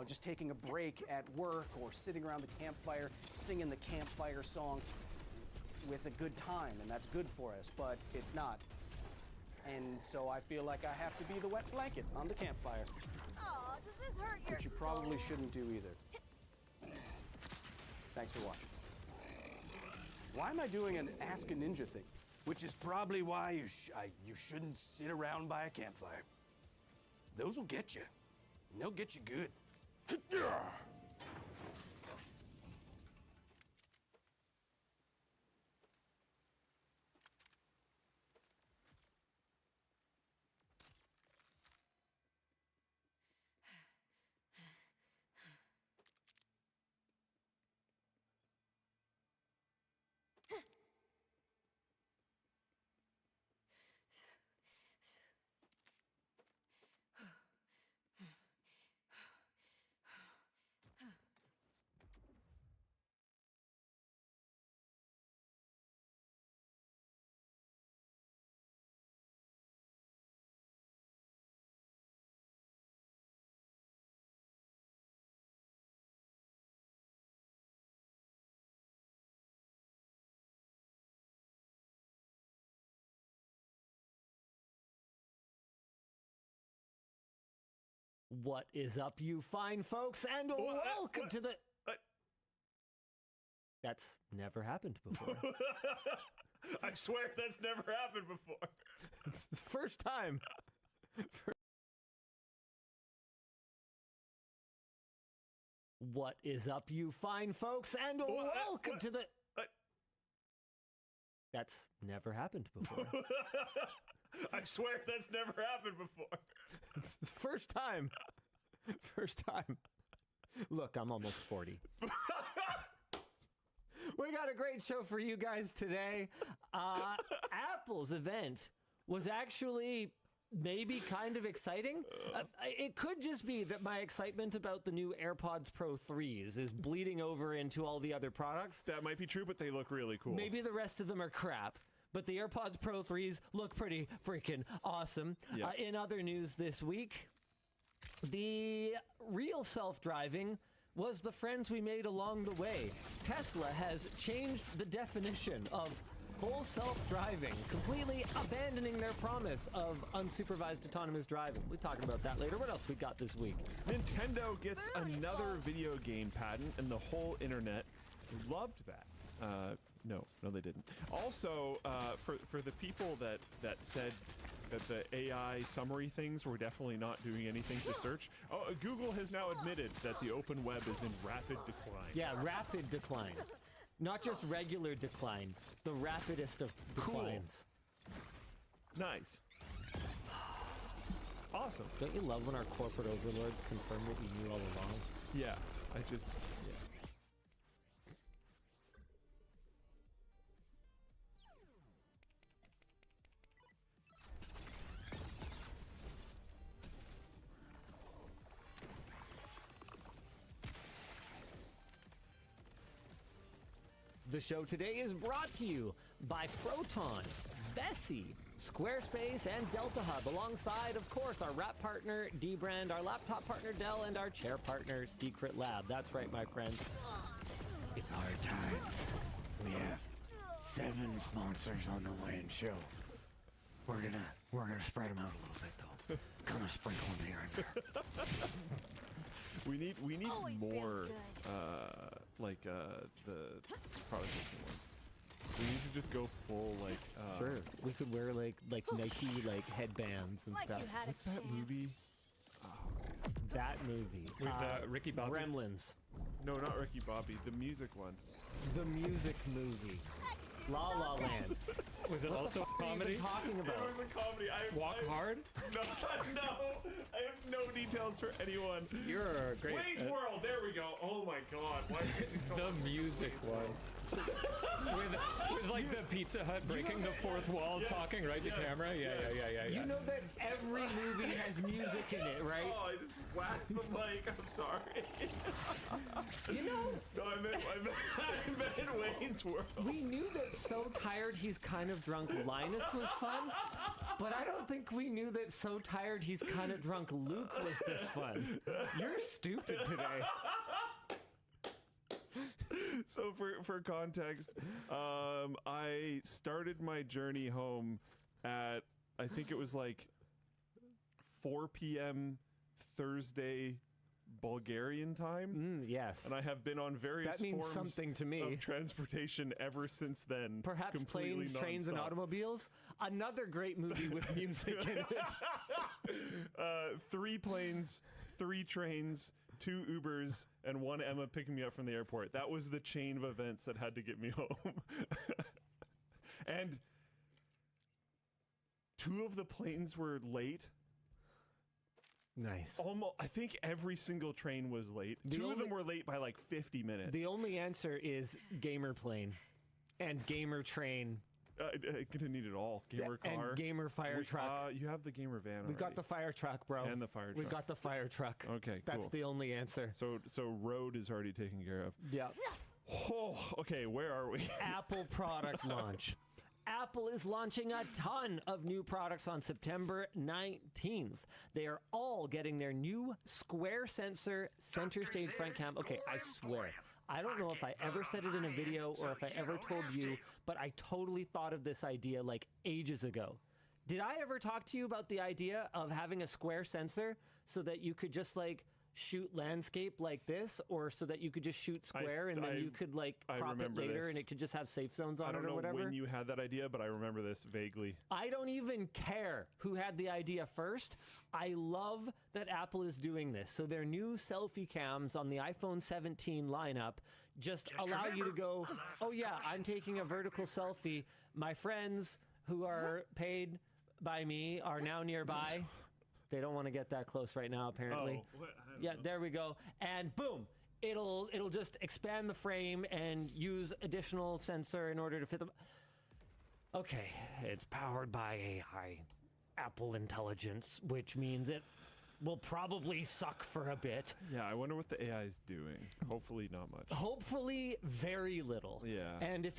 just taking a break at work or sitting around the campfire, singing the campfire song with a good time, and that's good for us, but it's not. And so I feel like I have to be the wet blanket on the campfire, Aw, does this hurt your which you probably soul? shouldn't do either. Thanks for watching. Why am I doing an Ask a Ninja thing? Which is probably why you shouldn't sit around by a campfire. Those will get you. And they'll get you good. What is up, you fine folks, and welcome to the... That's never happened before. I swear that's never happened before. It's the first time. What is up, you fine folks, and welcome to the... That's never happened before. I swear that's never happened before. It's the first time. First time. Look, I'm almost 40. We got a great show for you guys today. Apple's event was actually maybe kind of exciting. It could just be that my excitement about the new AirPods Pro 3s is bleeding over into all the other products. That might be true, but they look really cool. Maybe the rest of them are crap. But the AirPods Pro 3s look pretty freaking awesome. Yeah. In other news this week, the real self-driving was the friends we made along the way. Tesla has changed the definition of full self-driving, completely abandoning their promise of unsupervised autonomous driving. We'll talk about that later. What else we got this week? Nintendo gets another video game patent, and the whole internet loved that. No, they didn't. Also, for the people that said that the AI summary things were definitely not doing anything to search, Google has now admitted that the open web is in rapid decline. Yeah, rapid decline. Not just regular decline, the rapidest of declines. Cool. Nice. Awesome. Don't you love when our corporate overlords confirm what we knew all along? Yeah, yeah. The show today is brought to you by Proton, Bessie, Squarespace, and Delta Hub, alongside, of course, our wrap partner, D-Brand, our laptop partner, Dell, and our chair partner, Secret Lab. That's right, my friends. It's hard times. We have 7 sponsors on the way and show. We're gonna spread them out a little bit though. Kind of sprinkle them here and there. We need Always more feels the product listing ones. We need to just go full Sure, we could wear like Nike headbands and Like stuff. you had What's a that chance. movie? that movie. With Ricky Bobby? Gremlins. No, not Ricky Bobby. The music one. The music movie. La La Land. Was it What also the fuck a are you comedy? even talking about? It was a comedy. Walk Hard? No, I have no details for anyone. You're a great. Wayne's World. There we go. Oh my God. Why is it so The music one. with like the Pizza Hut breaking the fourth wall, Yes, talking right to yes, camera. Yeah. You know that every movie has music in it, right? Oh, I just whacked the mic. I'm sorry. You know, No, I meant Wayne's World. we knew that So Tired He's Kind of Drunk Linus was fun, but I don't think we knew that So Tired He's Kind of Drunk Luke was this fun. You're stupid today. So for context, I started my journey home at, I think it was like 4 p.m. Thursday Bulgarian time. Yes. And I have been on various That means forms something to me. of transportation ever since then. Perhaps completely Planes, Trains, and nonstop. Automobiles. Another great movie with music in it. 3 planes, 3 trains, 2 Ubers, and 1 Emma picking me up from the airport. That was the chain of events that had to get me home. And 2 of the planes were late. Nice. Almost, I think every single train was late. The 2 of them only- were late by like 50 minutes. The only answer is Gamer Plane and Gamer Train I'm gonna need it all. Gamer car. and Gamer Fire Truck. You have the gamer van. We got the fire truck, bro. And the fire We truck. got the fire truck. Okay, That's cool. the only answer. So road is already taken care of. Yeah. Oh, okay. Where are we? Apple product launch. Apple is launching a ton of new products on September 19th. They are all getting their new square sensor center stage front cam. Okay, I swear. I don't know if I ever said it in a video or if I ever told you, but I totally thought of this idea like ages ago. Did I ever talk to you about the idea of having a square sensor so that you could just like shoot landscape like this, or so that you could just shoot square and then you could like I crop it remember later this. and it could just have safe zones on I don't it or know whatever? when you had that idea, but I remember this vaguely. I don't even care who had the idea first. I love that Apple is doing this. So their new selfie cams on the iPhone 17 lineup just allow you to go, oh yeah, I'm taking a vertical selfie. My friends who are paid by me are now nearby. They don't want to get that close right now, apparently. Yeah, there we go. And boom, it'll just expand the frame and use additional sensor in order to fit them. Okay, it's powered by AI, Apple Intelligence, which means it will probably suck for a bit. Yeah, I wonder what the AI is doing. Hopefully not much. Hopefully very little. Yeah. And if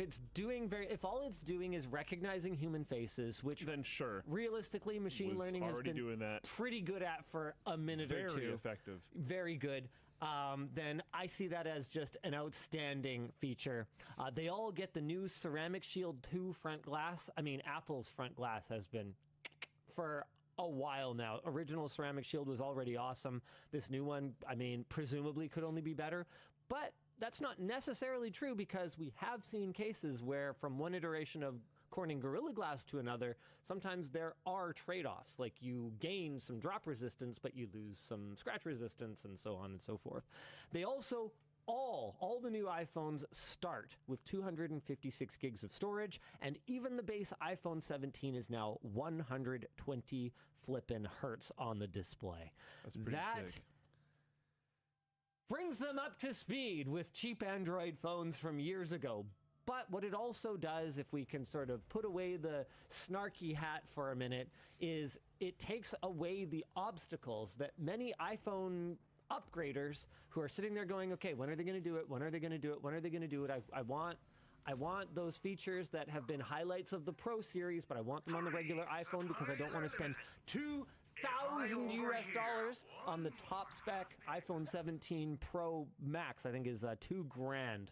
all it's doing is recognizing human faces, which Then sure. realistically machine Was learning has already been doing that. pretty good at for a minute or two. Very effective. Very good. Then I see that as just an outstanding feature. They all get the new Ceramic Shield 2 front glass. I mean, Apple's front glass has been for a while now. Original Ceramic Shield was already awesome. This new one, I mean, presumably could only be better. But that's not necessarily true, because we have seen cases where from one iteration of Corning Gorilla Glass to another, sometimes there are trade-offs. Like you gain some drop resistance, but you lose some scratch resistance, and so on and so forth. They also all the new iPhones start with 256 gigs of storage, and even the base iPhone 17 is now 120 flippin' hertz on the display. That's pretty That sick. brings them up to speed with cheap Android phones from years ago. But what it also does, if we can sort of put away the snarky hat for a minute, is it takes away the obstacles that many iPhone upgraders who are sitting there going, okay, when are they going to do it? When are they going to do it? When are they going to do it? I want those features that have been highlights of the Pro series, but I want them on the regular iPhone because I don't want to spend $2,000 US on the top spec iPhone 17 Pro Max. I think is $2,000.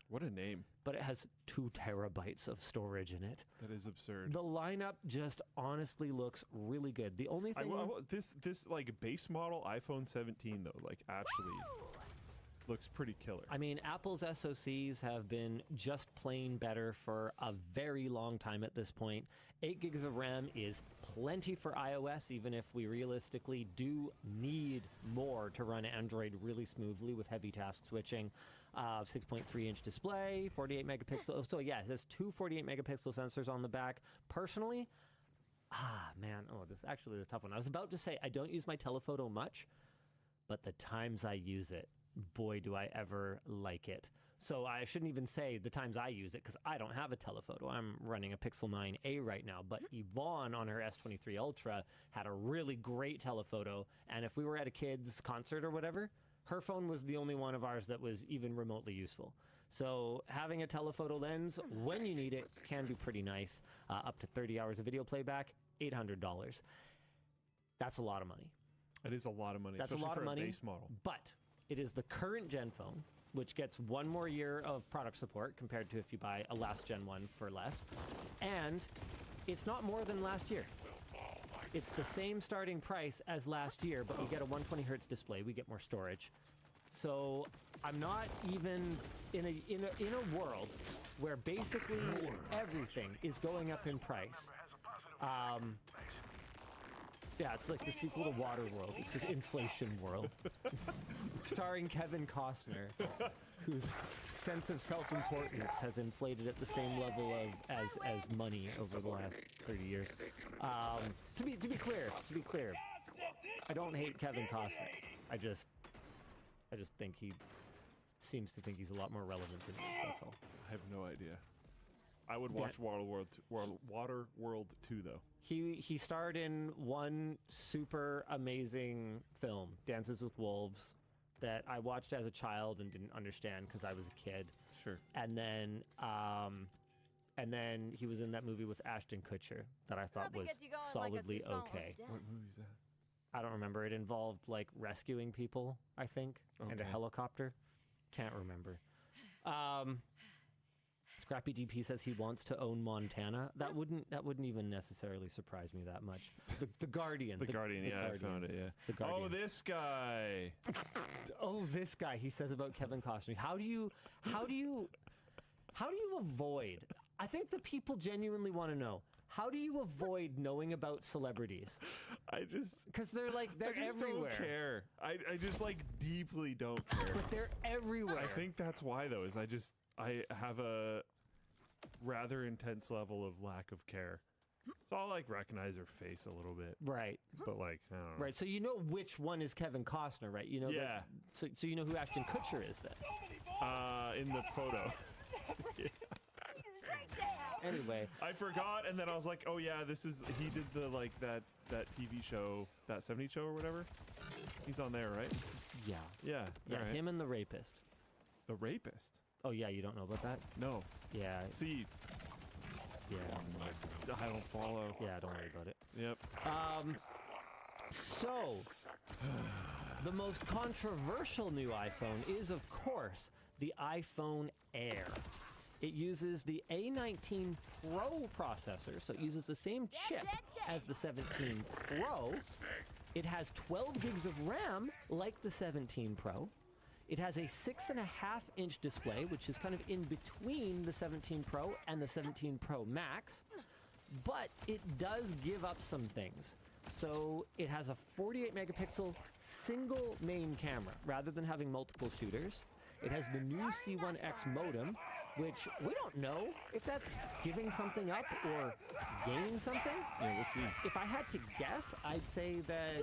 What a name. But it has 2 terabytes of storage in it. That is absurd. The lineup just honestly looks really good. The only thing this like base model iPhone 17 though, like actually looks pretty killer. I mean, Apple's SoCs have been just plain better for a very long time at this point. 8 gigs of RAM is plenty for iOS, even if we realistically do need more to run Android really smoothly with heavy task switching. 6.3-inch display, 48 megapixel. So yeah, it has two 48 megapixel sensors on the back. Personally, this actually is a tough one. I was about to say I don't use my telephoto much, but the times I use it, boy, do I ever like it. So I shouldn't even say the times I use it because I don't have a telephoto. I'm running a Pixel 9a right now, but Yvonne on her S23 Ultra had a really great telephoto, and if we were at a kid's concert or whatever, her phone was the only one of ours that was even remotely useful. So having a telephoto lens when you need it can be pretty nice. Up to 30 hours of video playback, $800. That's a lot of money. It is a lot of money. That's a especially lot for of money. A base model. But it is the current gen phone, which gets one more year of product support compared to if you buy a last gen one for less. And it's not more than last year. It's the same starting price as last year, but we get a 120 hertz display. We get more storage. So I'm not even in a world where basically everything is going up in price. Yeah, it's like the sequel to Waterworld. It's just Inflation World. It's starring Kevin Costner, whose sense of self-importance has inflated at the same level as money over the last 30 years. To be clear, I don't hate Kevin Costner. I just think he seems to think he's a lot more relevant than he is, that's all. I have no idea. I would watch Waterworld 2, though. He starred in one super amazing film, Dances with Wolves, that I watched as a child and didn't understand because I was a kid. Sure. And then he was in that movie with Ashton Kutcher that I thought was solidly okay. What movie is that? I don't remember. It involved like rescuing people, I think, and a Okay. helicopter. Can't remember. Scrappy DP says he wants to own Montana. That wouldn't even necessarily surprise me that much. The Guardian. The Guardian, yeah, I found it, yeah. The Guardian. Oh, this guy. Oh, this guy. He says about Kevin Costner. How do you avoid? I think the people genuinely want to know. How do you avoid knowing about celebrities? Because they're everywhere. Don't care. I just like deeply don't care. But they're everywhere. I think that's why though. I have a rather intense level of lack of care. So I'll like recognize her face a little bit. Right. But like, I don't know. Right. So you know which one is Kevin Costner, right? You know. Yeah. So you know who Ashton Kutcher is then. In the photo. Yeah. Anyway, I forgot, and then I was like, "Oh yeah, he did the like that TV show, that 70s show or whatever. He's on there, right?" Yeah. Yeah. Yeah. Right. Him and the Rapist. The Rapist. Oh yeah, you don't know about that? No. Yeah. See. Yeah. I don't follow. Yeah, don't worry about it. Yep. So the most controversial new iPhone is, of course, the iPhone Air. It uses the A19 Pro processor, so it uses the same chip as the 17 Pro. It has 12 gigs of RAM, like the 17 Pro. It has a 6.5-inch display, which is kind of in between the 17 Pro and the 17 Pro Max, but it does give up some things. So it has a 48 megapixel single main camera, rather than having multiple shooters. It has the new C1X modem, which we don't know if that's giving something up or gaining something. Yeah, we'll see. If I had to guess, I'd say that,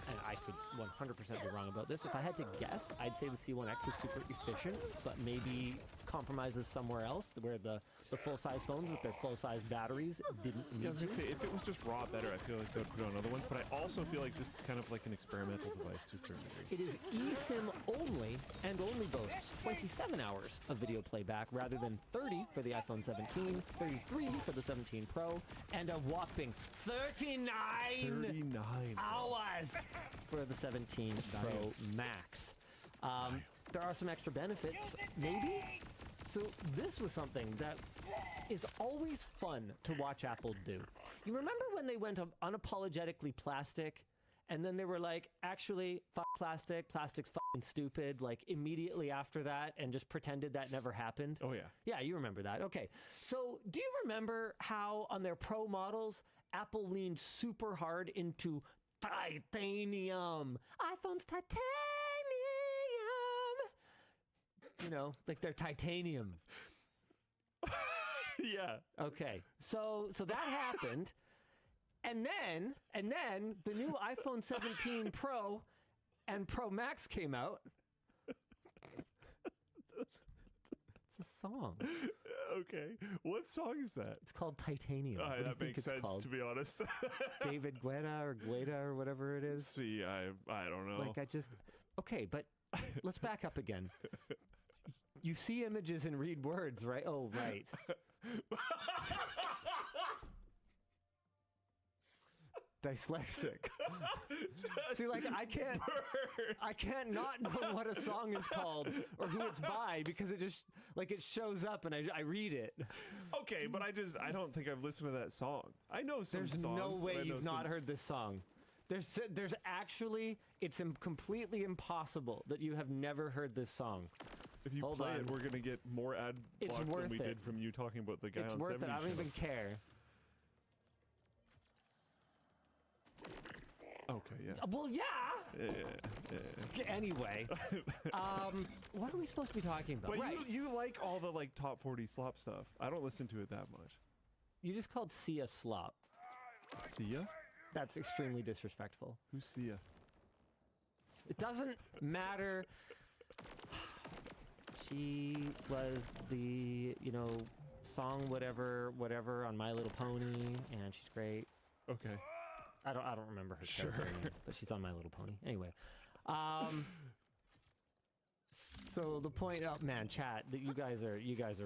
and I could 100% be wrong about this, if I had to guess, I'd say the C1X is super efficient, but maybe compromises somewhere else, where the full-size phones with their full-size batteries didn't need I was to. gonna say, if it was just raw better, I feel like they would put it on other ones, but I also feel like this is kind of like an experimental device to a certain degree. It is eSIM only and only boasts 27 hours of video playback rather than 30 for the iPhone 17, 33 for the 17 Pro, and a whopping 39 hours for the 17 Pro Max. There are some extra benefits, maybe? So this was something that is always fun to watch Apple do. You remember when they went unapologetically plastic And then they were like, actually, fuck plastic. Plastic's fucking stupid. Like immediately after that, and just pretended that never happened. Oh, yeah. Yeah, you remember that. Okay. So do you remember how on their Pro models, Apple leaned super hard into titanium? iPhone's titanium. You know, like they're titanium. Yeah. Okay. So that happened. And then the new iPhone 17 Pro and Pro Max came out. It's a song. Okay. What song is that? It's called Titanium. What do you that think makes it's sense, called? to be honest. David Guetta or whatever it is. See, I don't know. Like okay, but let's back up again. You see images and read words, right? Oh, right. Dyslexic. See, like I can't not know what a song is called or who it's by because it just like it shows up and I read it. Okay, but I don't think I've listened to that song. I know some There's songs. no way I know you've not heard this song. There's actually it's completely impossible that you have never heard this song. If you Hold play on. it, we're gonna get more ad It's block worth than we it. did from you talking about the guy It's on worth it. 70 I don't show. even care. Okay, yeah. Well, yeah. Yeah. Anyway, what are we supposed to be talking about? But Right. you like all the like top 40 slop stuff. I don't listen to it that much. You just called Sia slop. Sia? That's extremely disrespectful. Who's Sia? It doesn't matter. She was the, song whatever on My Little Pony, and she's great. Okay. I don't remember her character name, but she's on My Little Pony. Anyway, so the point, oh man, chat, that you guys are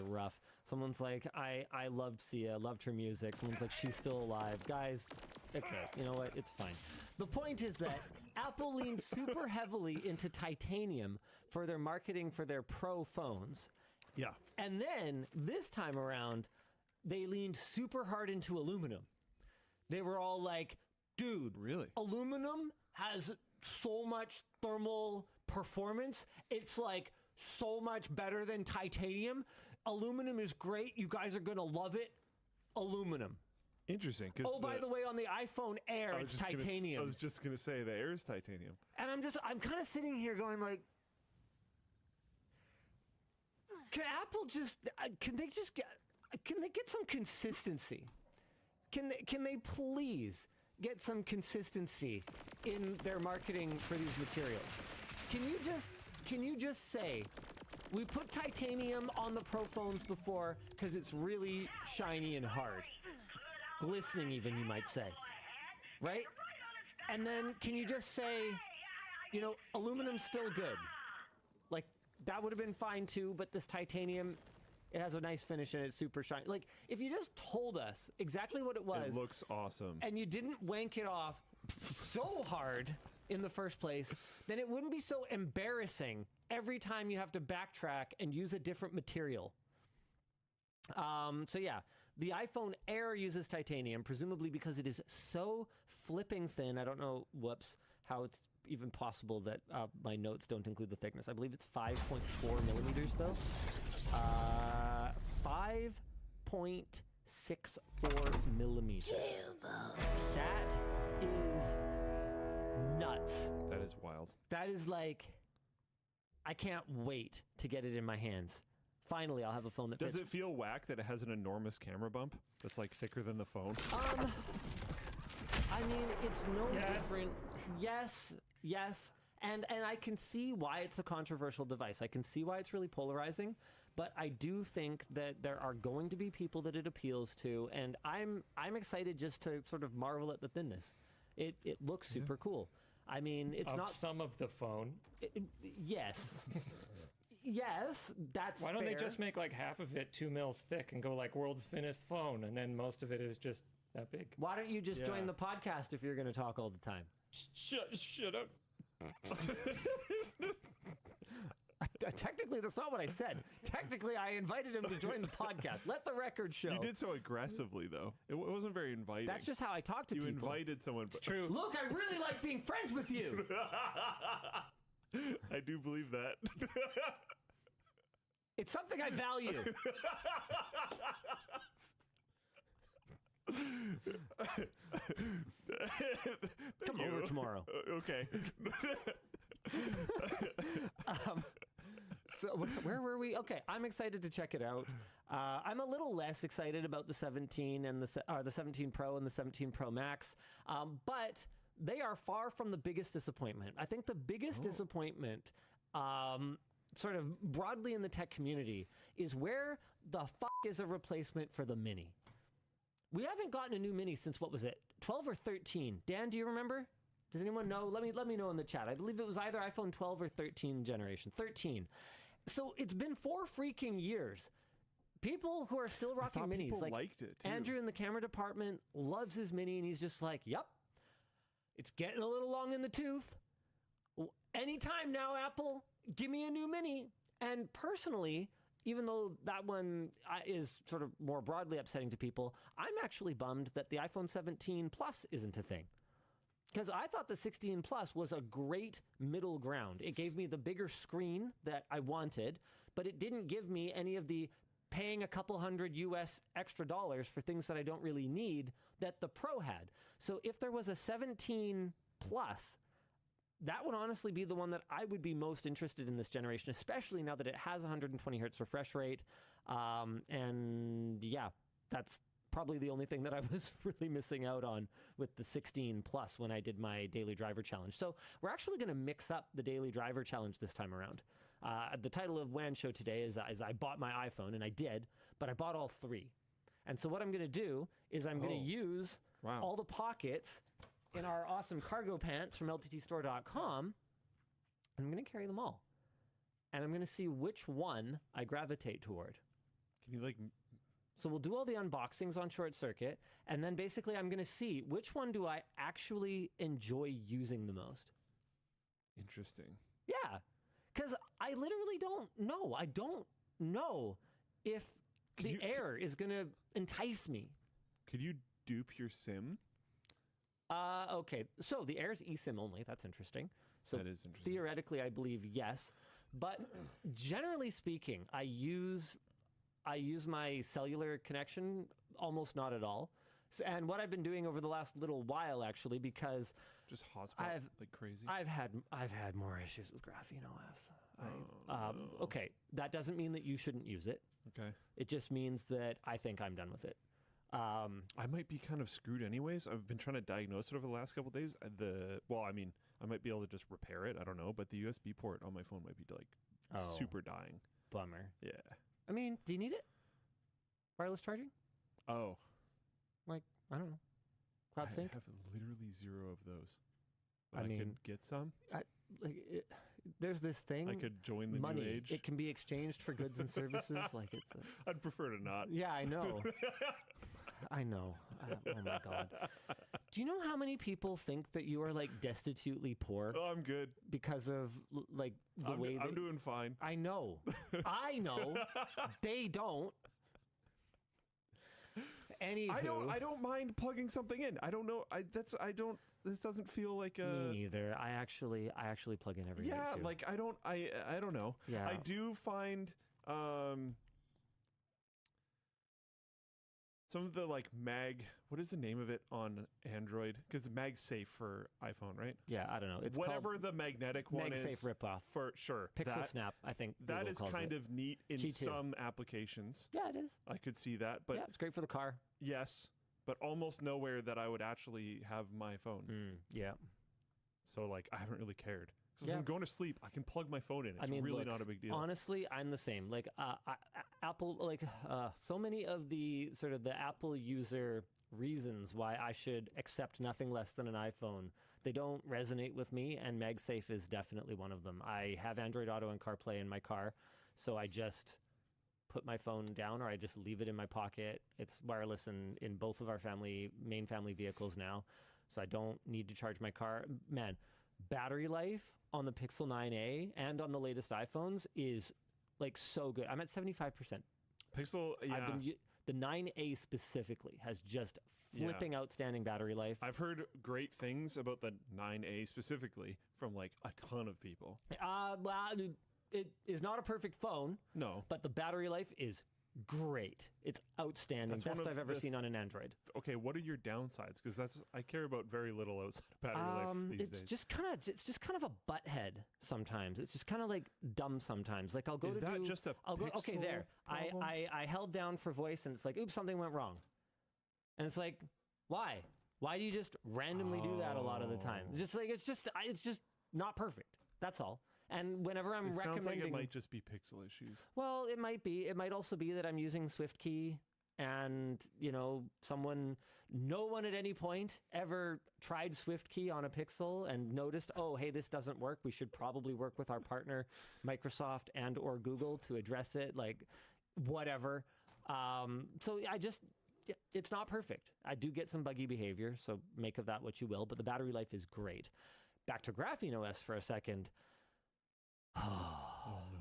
rough. Someone's like, I loved Sia, loved her music. Someone's like, she's still alive. Guys, okay, you know what? It's fine. The point is that Apple leaned super heavily into titanium for their marketing for their Pro phones. Yeah. And then this time around, they leaned super hard into aluminum. They were all like, dude, really? Aluminum has so much thermal performance. It's like so much better than titanium. Aluminum is great. You guys are going to love it. Aluminum. Interesting. Oh, by the way, on the iPhone Air, it's titanium. I was just going to say the Air is titanium. And I'm kind of sitting here going like, can Apple just, can they get some consistency? Can they please get some consistency in their marketing for these materials? Can you just say, we put titanium on the Pro phones before because it's really shiny and hard. Glistening even, you might say. Right? And then can you just say, aluminum's still good. Like, that would have been fine too, but this titanium, it has a nice finish and it's super shiny. Like, if you just told us exactly what it was. It looks awesome. And you didn't wank it off so hard in the first place, then it wouldn't be so embarrassing every time you have to backtrack and use a different material. So yeah, the iPhone Air uses titanium, presumably because it is so flipping thin. I don't know, how it's even possible that my notes don't include the thickness. I believe it's 5.4 millimeters though. 5.64 millimeters. That is nuts. That is wild. That is like, I can't wait to get it in my hands. Finally, I'll have a phone that fits. Does it feel whack that it has an enormous camera bump that's like thicker than the phone? I mean, it's no different. Yes. And I can see why it's a controversial device. I can see why it's really polarizing, but I do think that there are going to be people that it appeals to, and I'm excited just to sort of marvel at the thinness. It looks super cool. I mean, it's not some of the phone. Yes. Yes, that's Why don't fair. they just make like half of it 2 mils thick and go like world's thinnest phone, and then most of it is just that big? Why don't you just join the podcast if you're going to talk all the time? Shut up. Technically, that's not what I said. Technically, I invited him to join the podcast. Let the record show. You did so aggressively, though. It wasn't very inviting. That's just how I talk to people. You invited someone. It's true. Look, I really like being friends with you. I do believe that. It's something I value. Come over tomorrow. Okay. So where were we? Okay, I'm excited to check it out. I'm a little less excited about the 17 and the 17 Pro and the 17 Pro Max, but they are far from the biggest disappointment. I think the biggest disappointment, sort of broadly in the tech community, is where the fuck is a replacement for the Mini? We haven't gotten a new Mini since, what was it, 12 or 13? Dan, do you remember? Does anyone know? Let me know in the chat. I believe it was either iPhone 12 or 13 generation. 13. So it's been 4 freaking years. People who are still rocking minis, people like liked it too. Andrew in the camera department loves his Mini, and he's just like, "Yep, it's getting a little long in the tooth. Anytime now, Apple, give me a new Mini." And personally, even though that one is sort of more broadly upsetting to people, I'm actually bummed that the iPhone 17 Plus isn't a thing. Because I thought the 16 Plus was a great middle ground. It gave me the bigger screen that I wanted, but it didn't give me any of the paying a couple $100 US extra dollars for things that I don't really need that the Pro had. So if there was a 17 Plus, that would honestly be the one that I would be most interested in this generation, especially now that it has 120 hertz refresh rate. And yeah, that's probably the only thing that I was really missing out on with the 16 Plus when I did my daily driver challenge. So we're actually going to mix up the daily driver challenge this time around. The title of WAN Show today is I bought my iPhone, and I did, but I bought all 3. And so what I'm going to do is I'm going to use all the pockets in our awesome cargo pants from lttstore.com, and I'm going to carry them all. And I'm going to see which one I gravitate toward. Can you, like... So we'll do all the unboxings on Short Circuit, and then basically I'm going to see which one do I actually enjoy using the most. Interesting. Yeah, because I literally don't know. I don't know if the Air is going to entice me. Could you dupe your SIM? Okay, so the Air is eSIM only. That's interesting. So that is interesting. Theoretically, I believe yes. But generally speaking, I use my cellular connection almost not at all. So, and what I've been doing over the last little while, actually, because just hotspot like crazy. I've had more issues with Graphene OS. Okay, that doesn't mean that you shouldn't use it. Okay. It just means that I think I'm done with it. I might be kind of screwed anyways. I've been trying to diagnose it over the last couple of days. I might be able to just repair it. I don't know, but the USB port on my phone might be like super dying. Bummer. Yeah. I mean, do you need it? Wireless charging? Oh. Like, I don't know. Cloud Sync? I have literally 0 of those. I mean, could get some. There's this thing. I could join the money. new age. It can be exchanged for goods and services. Like it's. I'd prefer to not. Yeah, I know. I know. Oh my God. Do you know how many people think that you are like destitutely poor? Oh, I'm good. Because of like the way I'm doing fine. I know. I know. They don't. Anywho, I don't mind plugging something in. I don't know. This doesn't feel like a. Me neither. I actually plug in every day. Yeah, too. like I don't know. Yeah. I do find some of the like what is the name of it on Android? Because MagSafe for iPhone, right? Yeah, I don't know. It's whatever called the magnetic one is. MagSafe ripoff. For sure. Pixel Snap, I think. That Google is calls kind it. of neat in G2. some applications. Yeah, it is. I could see that, but yeah, it's great for the car. Yes, but almost nowhere that I would actually have my phone. Yeah. So like, I haven't really cared. Yeah. When I'm going to sleep, I can plug my phone in. It's really not a big deal. Honestly, I'm the same. Like Apple, like so many of the sort of the Apple user reasons why I should accept nothing less than an iPhone, they don't resonate with me, and MagSafe is definitely one of them. I have Android Auto and CarPlay in my car, so I just put my phone down or I just leave it in my pocket. It's wireless in both of our main family vehicles now, so I don't need to charge my car. Man, battery life on the Pixel 9a and on the latest iPhones is like so good. I'm at 75%. Pixel, yeah. The 9a specifically has just flipping outstanding battery life. I've heard great things about the 9a specifically from like a ton of people. Well, it is not a perfect phone. No. But the battery life is great. It's outstanding. That's Best I've ever seen on an Android. Okay, what are your downsides? Because I care about very little outside of battery life these days. It's just kind of a butthead sometimes. It's just kind of like dumb sometimes. Like I'll go Is to that do, just a I'll go, okay, Pixel there. problem? I held down for voice and it's like, oops, something went wrong. And it's like, why? Why do you just randomly do that a lot of the time? Just like it's just not perfect. That's all. And whenever I'm recommending, sounds like it might just be pixel issues. Well, it might be. It might also be that I'm using SwiftKey, and no one at any point ever tried SwiftKey on a Pixel and noticed, oh, hey, this doesn't work. We should probably work with our partner, Microsoft and or Google, to address it. Like, whatever. So it's not perfect. I do get some buggy behavior, so make of that what you will. But the battery life is great. Back to Graphene OS for a second. Oh no!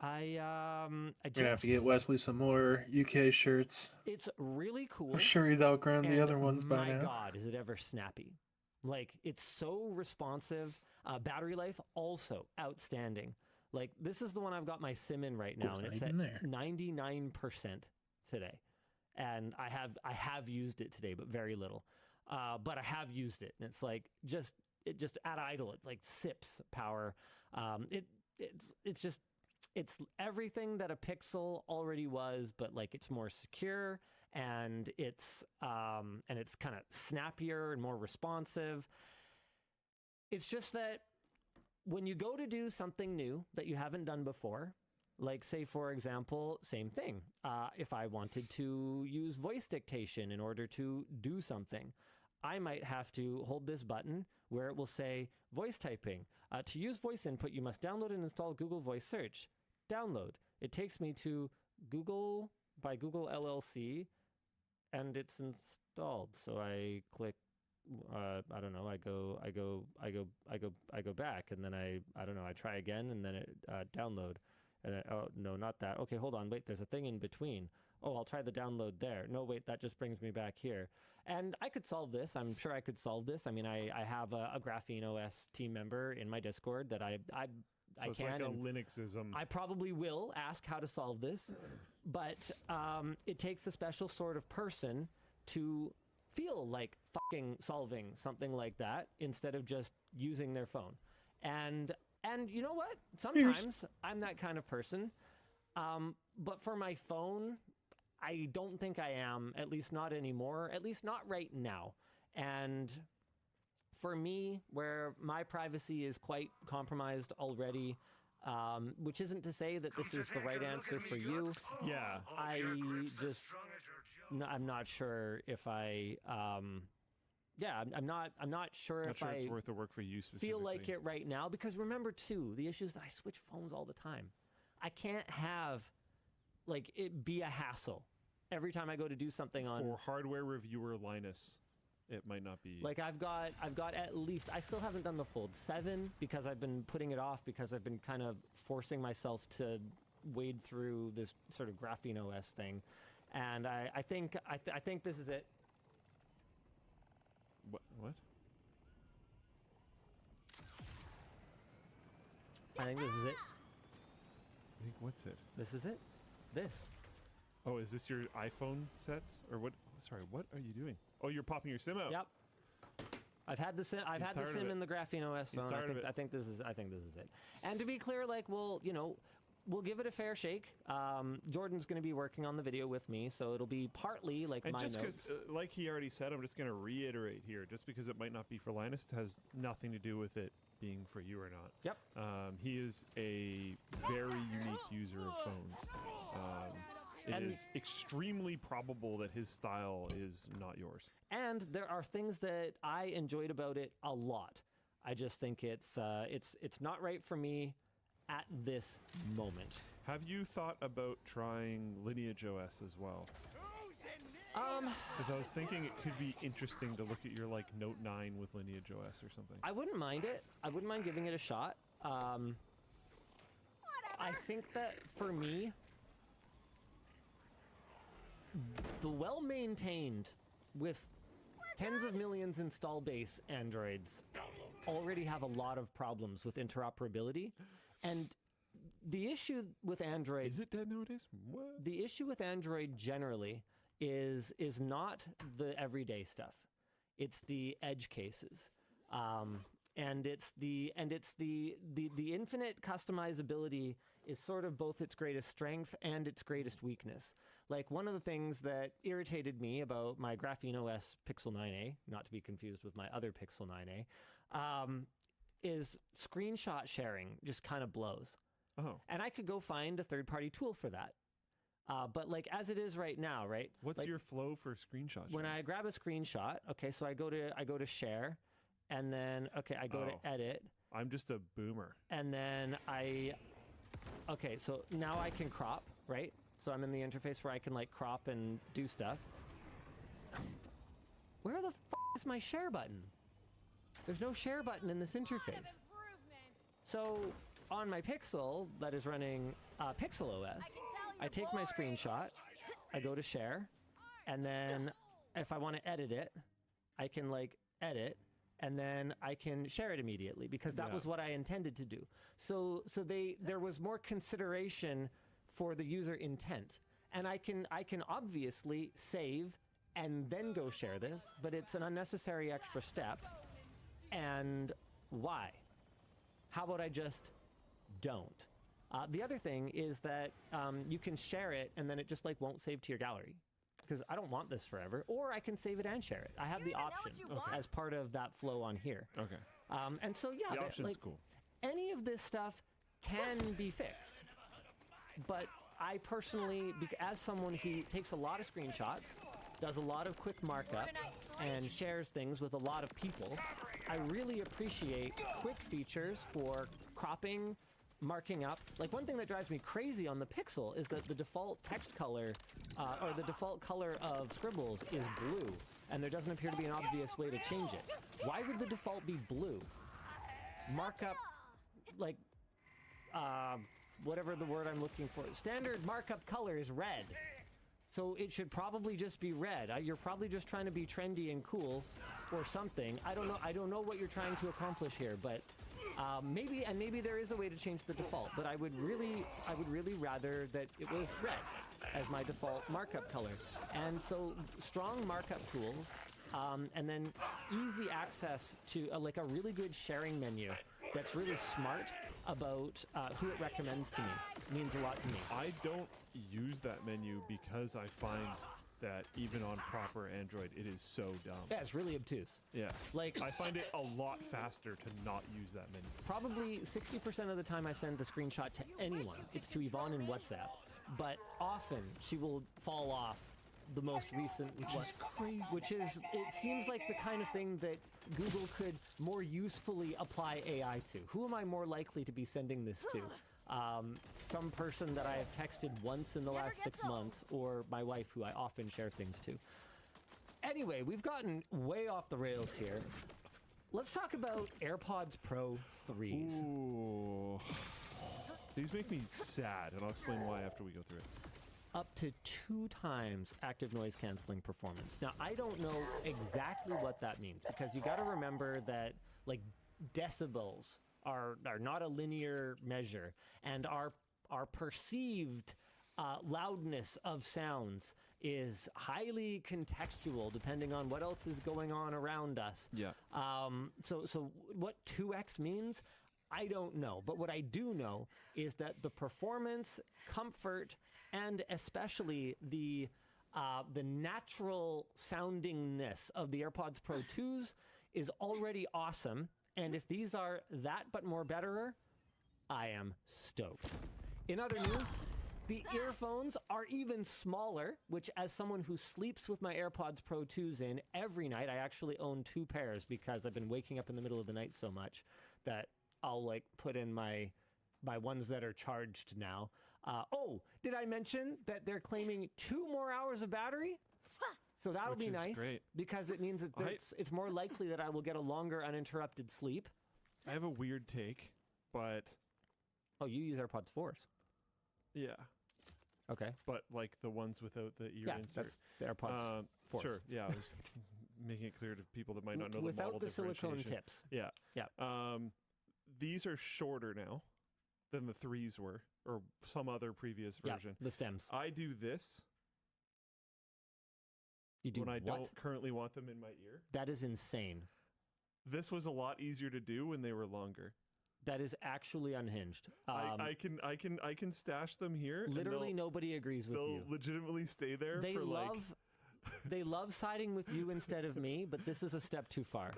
We're gonna have to get Wesley some more UK shirts. It's really cool. I'm sure he's outgrown the other ones by now. My God, is it ever snappy? Like, it's so responsive. Battery life also outstanding. Like, this is the one I've got my sim in right now, and it's at 99% today. And I have used it today, but very little. But I have used it, and it's like it just at idle, it like sips power. It's everything that a Pixel already was, but like it's more secure and it's kind of snappier and more responsive. It's just that when you go to do something new that you haven't done before, like say for example, same thing. If I wanted to use voice dictation in order to do something, I might have to hold this button where it will say voice typing. To use voice input, you must download and install Google Voice Search. Download. It takes me to Google by Google LLC, and it's installed. So I click. I don't know. I go back, and then I don't know. I try again, and then it download. And oh no, not that. Okay, hold on. Wait, there's a thing in between. Oh, I'll try the download there. No, wait, that just brings me back here. And I could solve this. I'm sure I could solve this. I mean, I have a Graphene OS team member in my Discord that I So it's like a Linuxism. I probably will ask how to solve this, but it takes a special sort of person to feel like fucking solving something like that instead of just using their phone. And you know what? Sometimes I'm that kind of person. But for my phone, I don't think I am, at least not anymore, at least not right now. And for me, where my privacy is quite compromised already, which isn't to say that this is the right answer for you. Yeah. I'm not sure if I'm not sure if it's worth the work for you specifically. Feel like it right now, because remember too, the issue is that I switch phones all the time. I can't have like it be a hassle every time I go to do something on. For hardware reviewer Linus, it might not be. Like I've got at least, I still haven't done the Fold 7 because I've been putting it off because I've been kind of forcing myself to wade through this sort of Graphene OS thing, and I think this is it. What? I think this is it. I think what's it? This is it. This. Oh, is this your iPhone sets or what? Sorry, what are you doing? Oh, you're popping your SIM out. Yep. I've had the SIM. I've had the SIM in the Graphene OS phone. I think this is it. And to be clear, like, we'll give it a fair shake. Jordan's going to be working on the video with me, so it'll be partly like and my just notes. because, like he already said, I'm just going to reiterate here. Just because it might not be for Linus has nothing to do with it being for you or not. Yep. He is a very unique user of phones. It is extremely probable that his style is not yours. And there are things that I enjoyed about it a lot. I just think it's not right for me at this moment. Have you thought about trying Lineage OS as well? Because I was thinking it could be interesting to look at your like Note 9 with Lineage OS or something. I wouldn't mind it. I wouldn't mind giving it a shot. I think that for me, the well-maintained with tens of millions install base Androids already have a lot of problems with interoperability. And the issue with Android... Is it dead nowadays? What? The issue with Android generally is not the everyday stuff. It's the edge cases. And it's the infinite customizability is sort of both its greatest strength and its greatest weakness. Like one of the things that irritated me about my Graphene OS Pixel 9a, not to be confused with my other Pixel 9a, is screenshot sharing just kind of blows. Oh. And I could go find a third-party tool for that. But like as it is right now, right? What's like, your flow for screenshot sharing? When I grab a screenshot, okay, so I go to share, and then I go to edit. I'm just a boomer. And then so now I can crop, right? So I'm in the interface where I can like crop and do stuff. Where the is my share button? There's no share button in this interface. So on my Pixel that is running Pixel OS, I take my screenshot, I go to share, and then if I want to edit it, I can like edit, and then I can share it immediately because that was what I intended to do. So there was more consideration for the user intent, and I can obviously save and then go share this, but it's an unnecessary extra step. And why? How about I just don't? The other thing is that you can share it and then it just like won't save to your gallery because I don't want this forever. Or I can save it and share it. I have the option as part of that flow on here. Okay. And so yeah, the option's like, cool. Any of this stuff can be fixed, but I personally, as someone who takes a lot of screenshots, does a lot of quick markup, and shares things with a lot of people, I really appreciate quick features for cropping, marking up. Like one thing that drives me crazy on the Pixel is that the default text color, or the default color of scribbles is blue, and there doesn't appear to be an obvious way to change it. Why would the default be blue? Markup, like, whatever the word I'm looking for. Standard markup color is red. So it should probably just be red. You're probably just trying to be trendy and cool or something. I don't know. I don't know what you're trying to accomplish here, but maybe there is a way to change the default, but I would really rather that it was red as my default markup color. And so strong markup tools, and then easy access to like a really good sharing menu that's really smart about who it recommends to me means a lot to me. I don't use that menu because I find that even on proper Android, it is so dumb. Yeah, it's really obtuse. Yeah. Like, I find it a lot faster to not use that menu. Probably 60% of the time I send the screenshot to anyone, it's to Yvonne in WhatsApp. But often she will fall off the most recent, which is, it seems like the kind of thing that Google could more usefully apply AI to. Who am I more likely to be sending this to? Some person that I have texted once in the last 6 months, or my wife, who I often share things to. Anyway, we've gotten way off the rails here. Let's talk about AirPods Pro 3s. Ooh. These make me sad, and I'll explain why after we go through it. Up to 2 times active noise canceling performance. Now, I don't know exactly what that means, because you got to remember that like decibels are not a linear measure, and our perceived loudness of sounds is highly contextual depending on what else is going on around us. Yeah. So what 2x means, I don't know. But what I do know is that the performance, comfort, and especially the natural soundingness of the AirPods Pro 2s is already awesome. And if these are that but more betterer, I am stoked. In other news, the earphones are even smaller, which as someone who sleeps with my AirPods Pro 2s in every night, I actually own 2 pairs because I've been waking up in the middle of the night so much that I'll like put in my ones that are charged now. Oh, did I mention that they're claiming 2 more hours of battery? So that'll Which be is nice great. because it means that it's more likely that I will get a longer uninterrupted sleep. I have a weird take, but Oh, you use AirPods 4s. yeah. Okay. But like the ones without the ear insert. That's the AirPods 4s. Sure. Yeah, I was making it clear to people that might not know the Without model the silicone differentiation. tips. Yeah. Yeah. These are shorter now than the 3s were, or some other previous version. The stems. I do this You do when I what? don't currently want them in my ear. That is insane. This was a lot easier to do when they were longer. That is actually unhinged. I can stash them here. and Literally nobody agrees with they'll you. legitimately stay there They for love like. they love siding with you instead of me, but this is a step too far.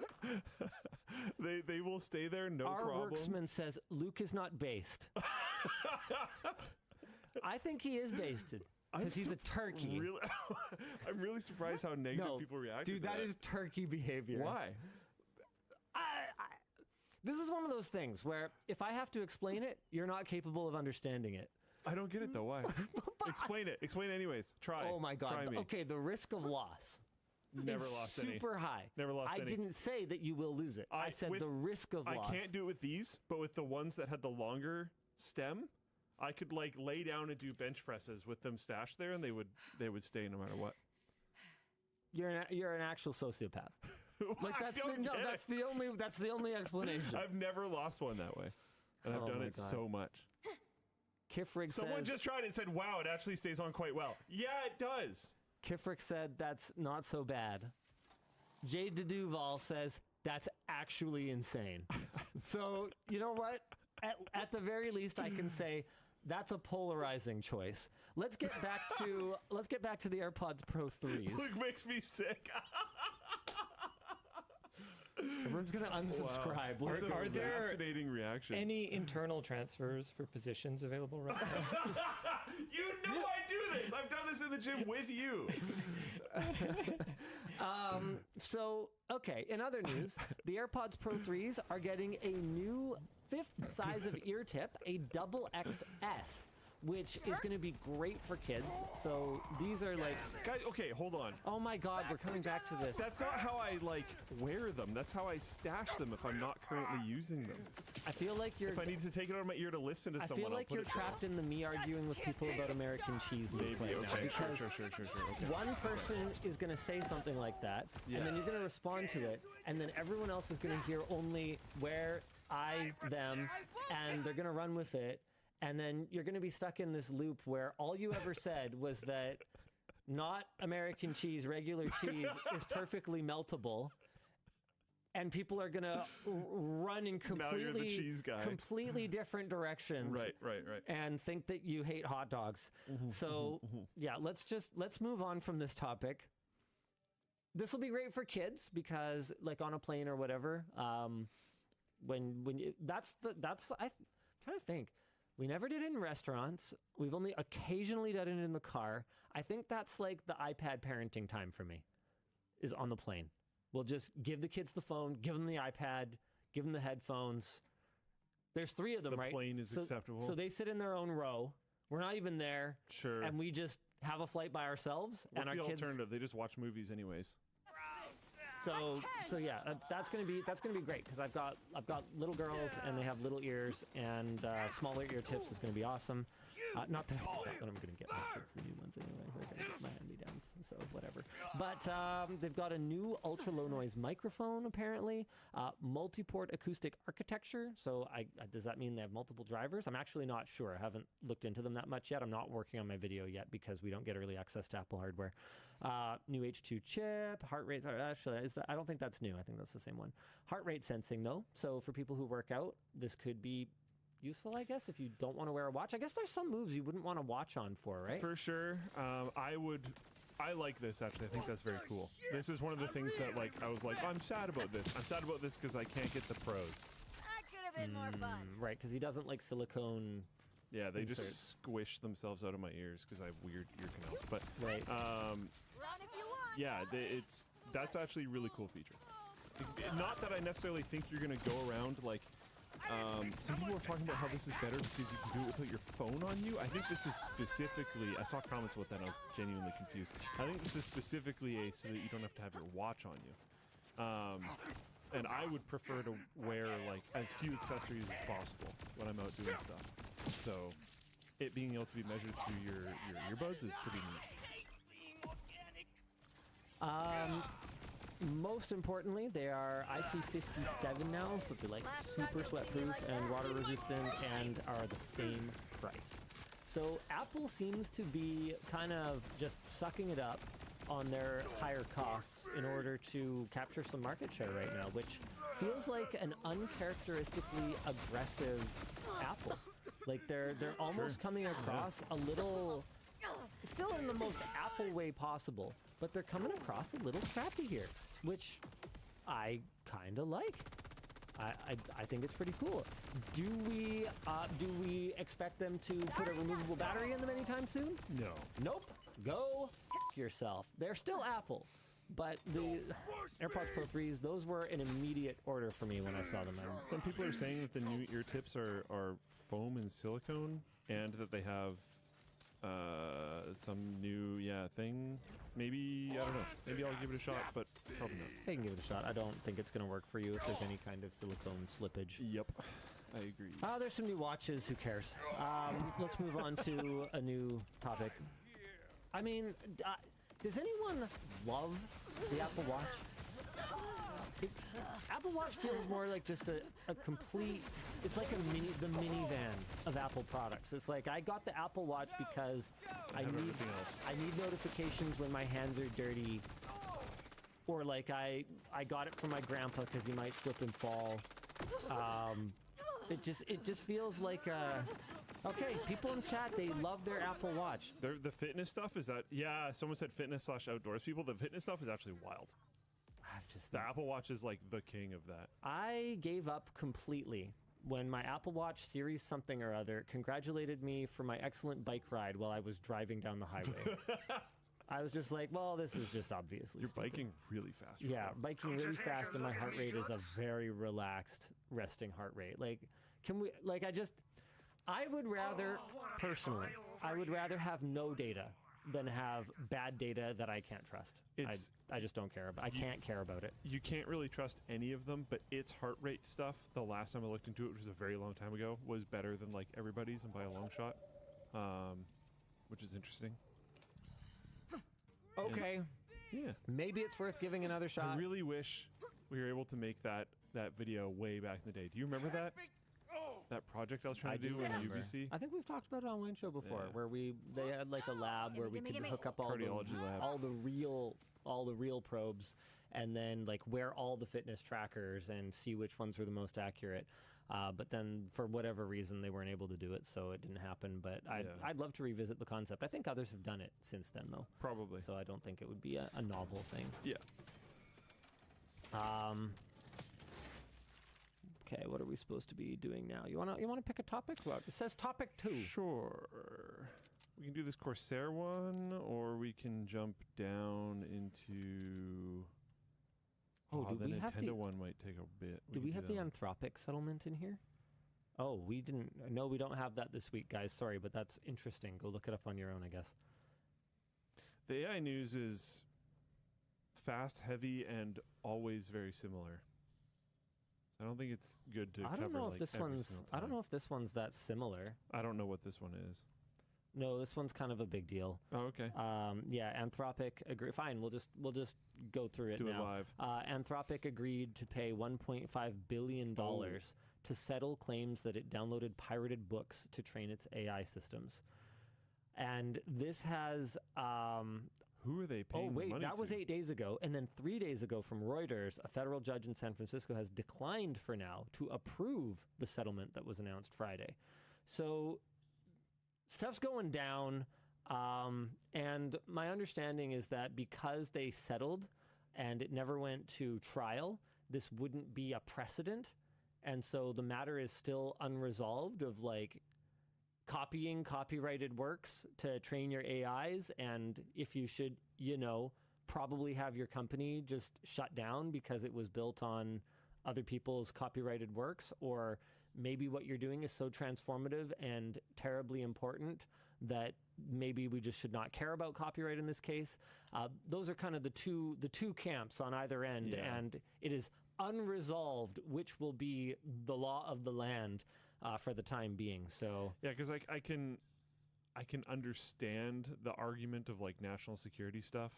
They will stay there, no Our problem. worksman says Luke is not based. I think he is basted because he's a turkey. Really, I'm really surprised how negative people react. Dude, to that is turkey behavior. Why? This is one of those things where if I have to explain it, you're not capable of understanding it. I don't get it though. Why? Explain it. Explain it anyways. Try. Oh my God. Try me. Okay, the risk of loss Never is lost any. super high. Never lost I any. didn't say that you will lose it. I said the risk of loss. I can't do it with these, but with the ones that had the longer stem, I could like lay down and do bench presses with them stashed there, and they would stay no matter what. You're an actual sociopath. Like that's the only explanation. I've never lost one that way, and I've done it so much. Kifrig Someone says, just tried it and said, "Wow, it actually stays on quite well." Yeah, it does. Kifrick said that's not so bad. Jade de Duval says that's actually insane. So you know what? At the very least, I can say that's a polarizing choice. Let's get back to the AirPods Pro 3s. Luke makes me sick. Everyone's gonna unsubscribe. Wow. Are there fascinating reaction? any internal transfers for positions available right now? You know I do this. I've done this in the gym with you. Okay, in other news, the AirPods Pro 3s are getting a new 5th size of ear tip, a double XS, which is going to be great for kids. So these are like... Guys, okay, hold on. Oh my God, we're coming back to this. That's not how I, like, wear them. That's how I stash them if I'm not currently using them. I feel like you're... If I need to take it out of my ear to listen to someone, I feel like you're trapped in the me arguing with people about American cheese loop right now. Because Sure. Okay. one person is going to say something like that, and then you're going to respond to it, and then everyone else is going to hear only where, I, them, and they're going to run with it. And then you're going to be stuck in this loop where all you ever said was that not American cheese, regular cheese is perfectly meltable. And people are going to run in completely different directions. Right. And think that you hate hot dogs. So, yeah, let's move on from this topic. This will be great for kids because, like, on a plane or whatever, I'm trying to think. We never did it in restaurants. We've only occasionally done it in the car. I think that's like the iPad parenting time for me, is on the plane. We'll just give the kids the phone, give them the iPad, give them the headphones. There's 3 of them, right? The plane is acceptable. So they sit in their own row. We're not even there. Sure. And we just have a flight by ourselves. What's and the our kids... alternative? They just watch movies anyways. So yeah, that's gonna be great because I've got little girls and they have little ears, and smaller ear tips is gonna be awesome. Not that I'm gonna get my kids the new ones anyways. They're gonna get my hand-me-downs, so whatever. But they've got a new ultra low noise microphone apparently, multi-port acoustic architecture. So does that mean they have multiple drivers? I'm actually not sure. I haven't looked into them that much yet. I'm not working on my video yet because we don't get early access to Apple hardware. New H2 chip, heart rate. Actually, I don't think that's new. I think that's the same one. Heart rate sensing though. So for people who work out, this could be useful, I guess, if you don't want to wear a watch. I guess there's some moves you wouldn't want a watch on for, right? For sure. I like this, actually. I think that's very cool. This is one of the things that, like, I was like, I'm sad about this. I'm sad about this because I can't get the pros. That could have been more fun. Right, because he doesn't like silicone. Yeah, they inserts. just squish themselves out of my ears because I have weird ear canals. But, right. Yeah, that's actually a really cool feature. Not that I necessarily think you're going to go around, like, Some people are talking about how this is better because you can do it without your phone on you. I think this is specifically, I saw comments about that and I was genuinely confused. I think this is specifically so that you don't have to have your watch on you. And I would prefer to wear like as few accessories as possible when I'm out doing stuff. So it being able to be measured through your earbuds is pretty neat. Most importantly, they are IP57 now, so they're like super sweat-proof and water-resistant and are the same price. So Apple seems to be kind of just sucking it up on their higher costs in order to capture some market share right now, which feels like an uncharacteristically aggressive Apple. Like they're almost coming across a little, still in the most Apple way possible, but they're coming across a little scrappy here, which I kind of like. I think it's pretty cool. Do we expect them to put a removable battery in them anytime soon? No. Nope. Go f yourself. They're still Apple, but the AirPods Pro 3s, those were an immediate order for me when I saw them. Some people are saying that the new ear tips are foam and silicone, and that they have some new thing. Maybe, I don't know. Maybe I'll give it a shot, but probably not. I can give it a shot. I don't think it's going to work for you if there's any kind of silicone slippage. Yep, I agree. There's some new watches. Who cares? Let's move on to a new topic. I mean, does anyone love the Apple Watch? Apple Watch feels more like just a complete, it's like the minivan of Apple products. It's like I got the Apple Watch because I need notifications when my hands are dirty, or like I got it for my grandpa because he might slip and fall. It just feels like okay, people in chat, they love their Apple Watch. The fitness stuff is that, someone said fitness/outdoors people. The fitness stuff is actually wild. The Apple Watch is like the king of that. I gave up completely when my Apple Watch Series something or other congratulated me for my excellent bike ride while I was driving down the highway. I was just like, well, this is just obviously You're stupid. biking really fast. Yeah, biking really fast, and my heart rate is a very relaxed, resting heart rate. Like, can we, like, I would rather, personally, I would rather have no data than have bad data that I can't trust. I just don't care about. I can't care about it. You can't really trust any of them, but its heart rate stuff, the last time I looked into it, which was a very long time ago, was better than like everybody's and by a long shot, which is interesting. Okay. And, yeah. Maybe it's worth giving another shot. I really wish we were able to make that video way back in the day. Do you remember that? That project I was trying to do in UBC? I think we've talked about it on Online Show before, where they had like a lab where we could hook up all the real probes, and then like wear all the fitness trackers and see which ones were the most accurate. But then for whatever reason they weren't able to do it, so it didn't happen. But I'd love to revisit the concept. I think others have done it since then, though. Probably. So I don't think it would be a novel thing. Yeah. Okay, what are we supposed to be doing now? You wanna pick a topic? Well, it says topic 2. Sure. We can do this Corsair one, or we can jump down into. Do the we have Nintendo one might take a bit. Do we have the Anthropic settlement in here? Oh, we didn't. No, we don't have that this week, guys. Sorry, but that's interesting. Go look it up on your own, I guess. The AI news is fast, heavy, and always very similar. I don't think it's good to cover like every single time. I don't know if this one's that similar. I don't know what this one is. No, this one's kind of a big deal. Oh, okay. Anthropic agree. Fine, we'll just go through it now. Do it live. Anthropic agreed to pay $1.5 billion to settle claims that it downloaded pirated books to train its AI systems. And this has who are they paying money that was 8 days ago. And then 3 days ago from Reuters, a federal judge in San Francisco has declined for now to approve the settlement that was announced Friday. So stuff's going down. And my understanding is that because they settled and it never went to trial, this wouldn't be a precedent. And so the matter is still unresolved of like copying copyrighted works to train your AIs, and if you should, probably have your company just shut down because it was built on other people's copyrighted works, or maybe what you're doing is so transformative and terribly important that maybe we just should not care about copyright in this case. Those are kind of the two camps on either end, and it is unresolved which will be the law of the land for the time being. So yeah, because I can understand the argument of like national security stuff.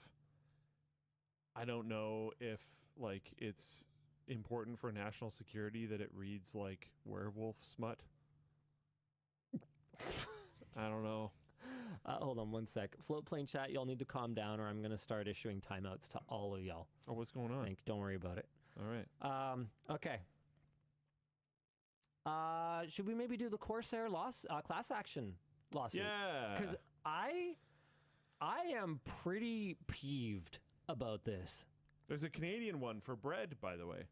I don't know if like it's important for national security that it reads like werewolf smut. I don't know. Hold on one sec. Floatplane chat, y'all need to calm down or I'm going to start issuing timeouts to all of y'all. Oh, what's going on? Don't worry about it. All right. Okay. Should we maybe do the Corsair class action lawsuit? Yeah. Because I am pretty peeved about this. There's a Canadian one for bread, by the way.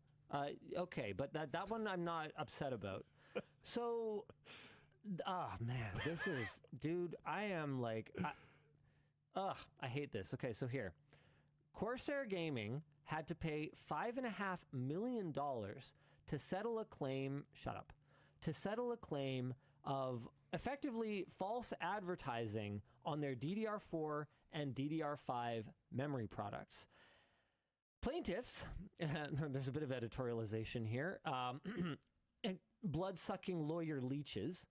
Okay, but that one I'm not upset about. So, man, this is, dude, I am like, I hate this. Okay, so here. Corsair Gaming had to pay $5.5 million to settle a claim, to settle a claim of effectively false advertising on their DDR4 and DDR5 memory products. Plaintiffs, there's a bit of editorialization here, blood-sucking lawyer leeches,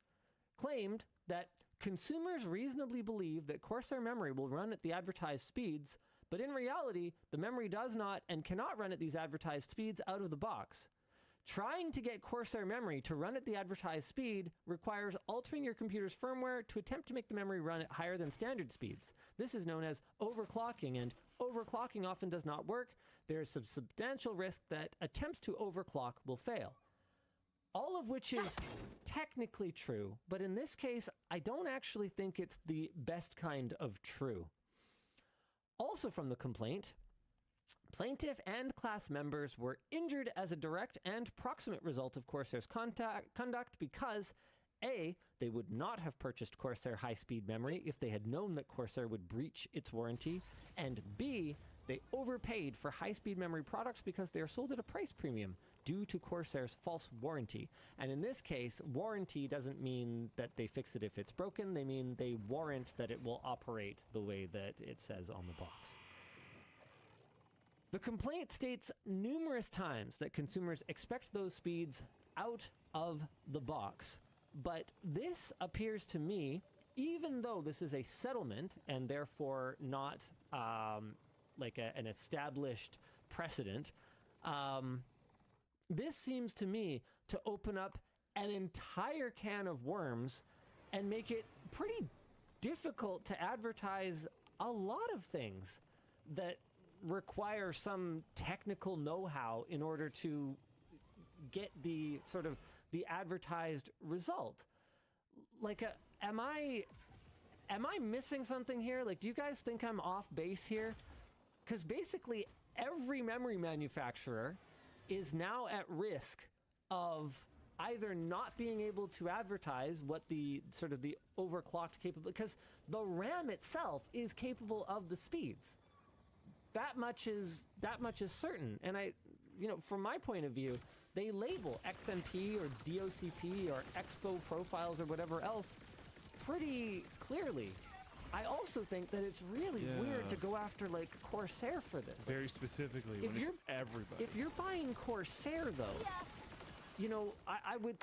claimed that consumers reasonably believe that Corsair memory will run at the advertised speeds, but in reality, the memory does not and cannot run at these advertised speeds out of the box. Trying to get Corsair memory to run at the advertised speed requires altering your computer's firmware to attempt to make the memory run at higher than standard speeds. This is known as overclocking, and overclocking often does not work. There is a substantial risk that attempts to overclock will fail. All of which is technically true, but in this case, I don't actually think it's the best kind of true. Also from the complaint, plaintiff and class members were injured as a direct and proximate result of Corsair's conduct because A, they would not have purchased Corsair high-speed memory if they had known that Corsair would breach its warranty, and B, they overpaid for high-speed memory products because they are sold at a price premium due to Corsair's false warranty. And in this case, warranty doesn't mean that they fix it if it's broken. They mean they warrant that it will operate the way that it says on the box. The complaint states numerous times that consumers expect those speeds out of the box. But this appears to me, even though this is a settlement and therefore not like an established precedent, this seems to me to open up an entire can of worms and make it pretty difficult to advertise a lot of things that require some technical know-how in order to get the sort of the advertised result. Like, am I missing something here? Like, do you guys think I'm off base here? Because basically every memory manufacturer is now at risk of either not being able to advertise what the sort of the overclocked capable, because the RAM itself is capable of the speeds. That much is certain. And from my point of view, they label XMP or DOCP or Expo profiles or whatever else pretty clearly. I also think that it's really weird to go after like Corsair for this. Very specifically, when it's everybody. If you're buying Corsair though, I would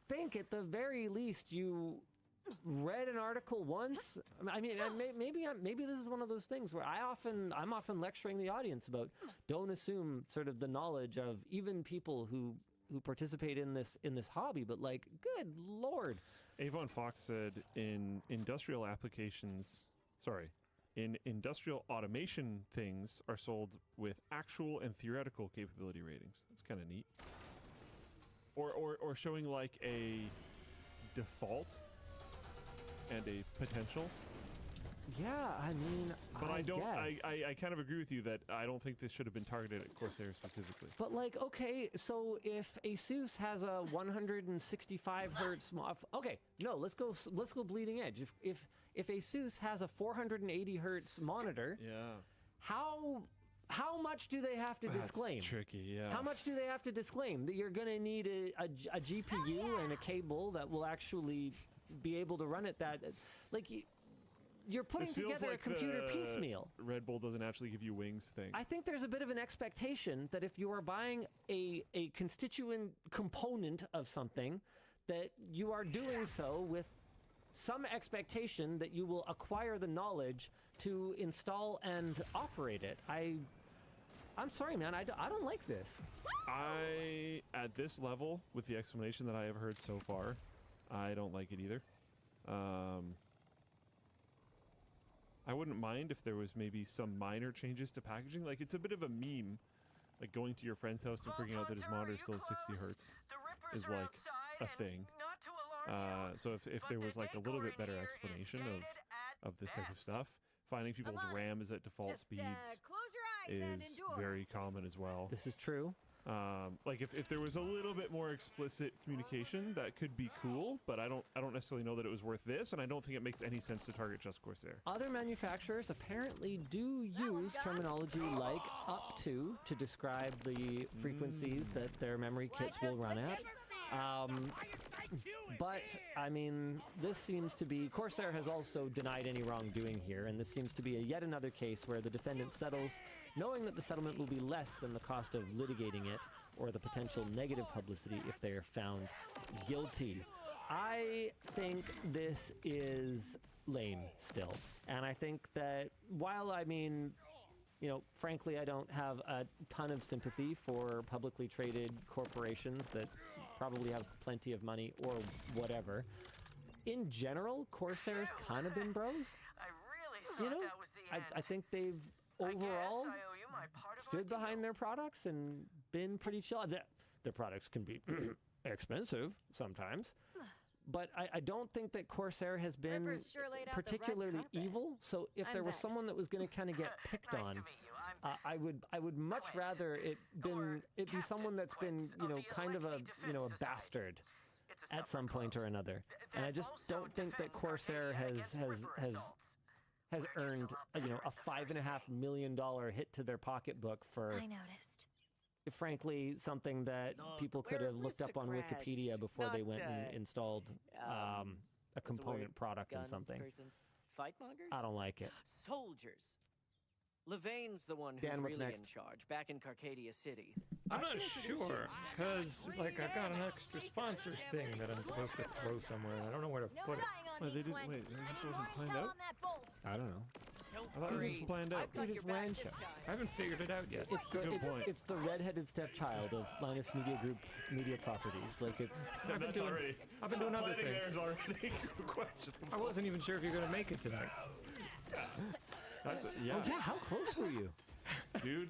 think at the very least you read an article once. I mean, maybe this is one of those things where I'm often lecturing the audience about don't assume sort of the knowledge of even people who participate in this hobby, but like, good Lord. Avon Fox said in industrial automation things are sold with actual and theoretical capability ratings. That's kind of neat. Or showing like a default and a potential. Yeah, I mean, but I don't. guess. I kind of agree with you that I don't think this should have been targeted at Corsair specifically. But like, okay, so if ASUS has a 165 hertz, let's go bleeding edge. If ASUS has a 480 hertz monitor, yeah, how how much do they have to disclaim? That's tricky, yeah. How much do they have to disclaim? That you're going to need a GPU and a cable that will actually be able to run it you're putting This feels together like a computer the piecemeal. Red Bull doesn't actually give you wings thing. I think there's a bit of an expectation that if you are buying a constituent component of something, that you are doing so with some expectation that you will acquire the knowledge to install and operate it. I'm sorry, man. I don't like this. At this level, with the explanation that I have heard so far, I don't like it either. I wouldn't mind if there was maybe some minor changes to packaging. Like, it's a bit of a meme, like going to your friend's house and figuring out that his monitor is still at 60 hertz is like a thing. So if there was like a little bit better explanation of this type of stuff, finding people's RAM is at default speeds is very common as well. This is true. Like if there was a little bit more explicit communication, that could be cool, but I don't necessarily know that it was worth this, and I don't think it makes any sense to target just Corsair. Other manufacturers apparently do use terminology like up to describe the frequencies that their memory kits will run at. But, I mean, this seems to be... Corsair has also denied any wrongdoing here, and this seems to be yet another case where the defendant settles, knowing that the settlement will be less than the cost of litigating it, or the potential negative publicity if they are found guilty. I think this is lame still, and I think that while, I mean... You know, frankly, I don't have a ton of sympathy for publicly traded corporations that probably have plenty of money or whatever. In general, Corsair's kind of been bros. I really thought that was the end. I think they've overall stood behind their products and been pretty chill. Their products can be expensive sometimes. But I don't think that Corsair has been particularly evil. So if there was someone that was going to kind of get picked on, I would much rather it be someone that's been kind of a bastard at some point or another. And I just don't think that Corsair has earned a $5.5 million hit to their pocketbook for. I noticed. Frankly, something that people could have looked up on Wikipedia before they went and installed a component product in something. Fightmongers? I don't like it. Soldiers. Levaine's the one who's Dan, what's really next? in charge, back in Carcadia City. I'm not sure, because, like, I've got an extra sponsors thing that I'm supposed to throw somewhere, and I don't know where to put it. Wait, this wasn't planned out? I don't know. I thought it was just planned out. It is Rancho. I haven't figured it out yet. It's the redheaded stepchild of Linus Media Group media properties. Like it's. I've been doing other things. There's already a question. I wasn't even sure if you're gonna make it tonight. Yeah. Oh yeah, how close were you, dude?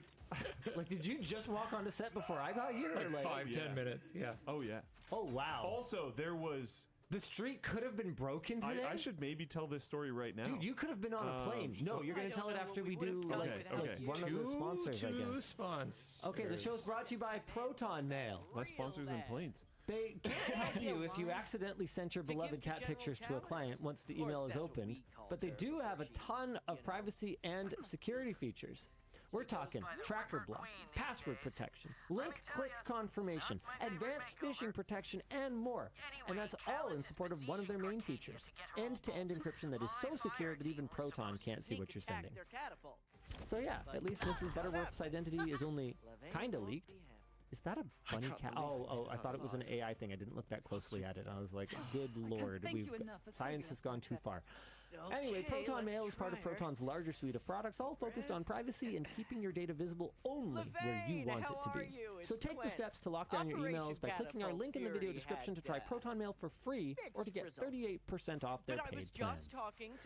Like, did you just walk onto set before I got here? Like 5-10 minutes. Yeah. Oh yeah. Oh wow. Also, there was. The street could have been broken today. I should maybe tell this story right now. Dude, you could have been on a plane. No, you're going to tell it after we do like one of the sponsors, I guess. Sponsors. Okay, the show's brought to you by Proton Mail. Less sponsors and planes. They can't help you if you accidentally sent your beloved cat pictures to a client once the email is opened, but they do have a ton of privacy and security features. We're talking tracker block, password protection, link click confirmation, advanced phishing protection, and more. And that's all in support of one of their main features, end-to-end encryption that is so secure that even Proton can't see what you're sending. So yeah, at least Mrs. Butterworth's identity is only kinda leaked. Is that a bunny cat? Oh, I thought it was an AI thing. I didn't look that closely at it. I was like, good lord, science has gone too far. Anyway, Proton Mail is part of Proton's larger suite of products, all focused on privacy and keeping your data visible only where you want it to be. So take the steps to lock down your emails by clicking our link in the video description to try Proton Mail for free or to get 38% off their paid plans.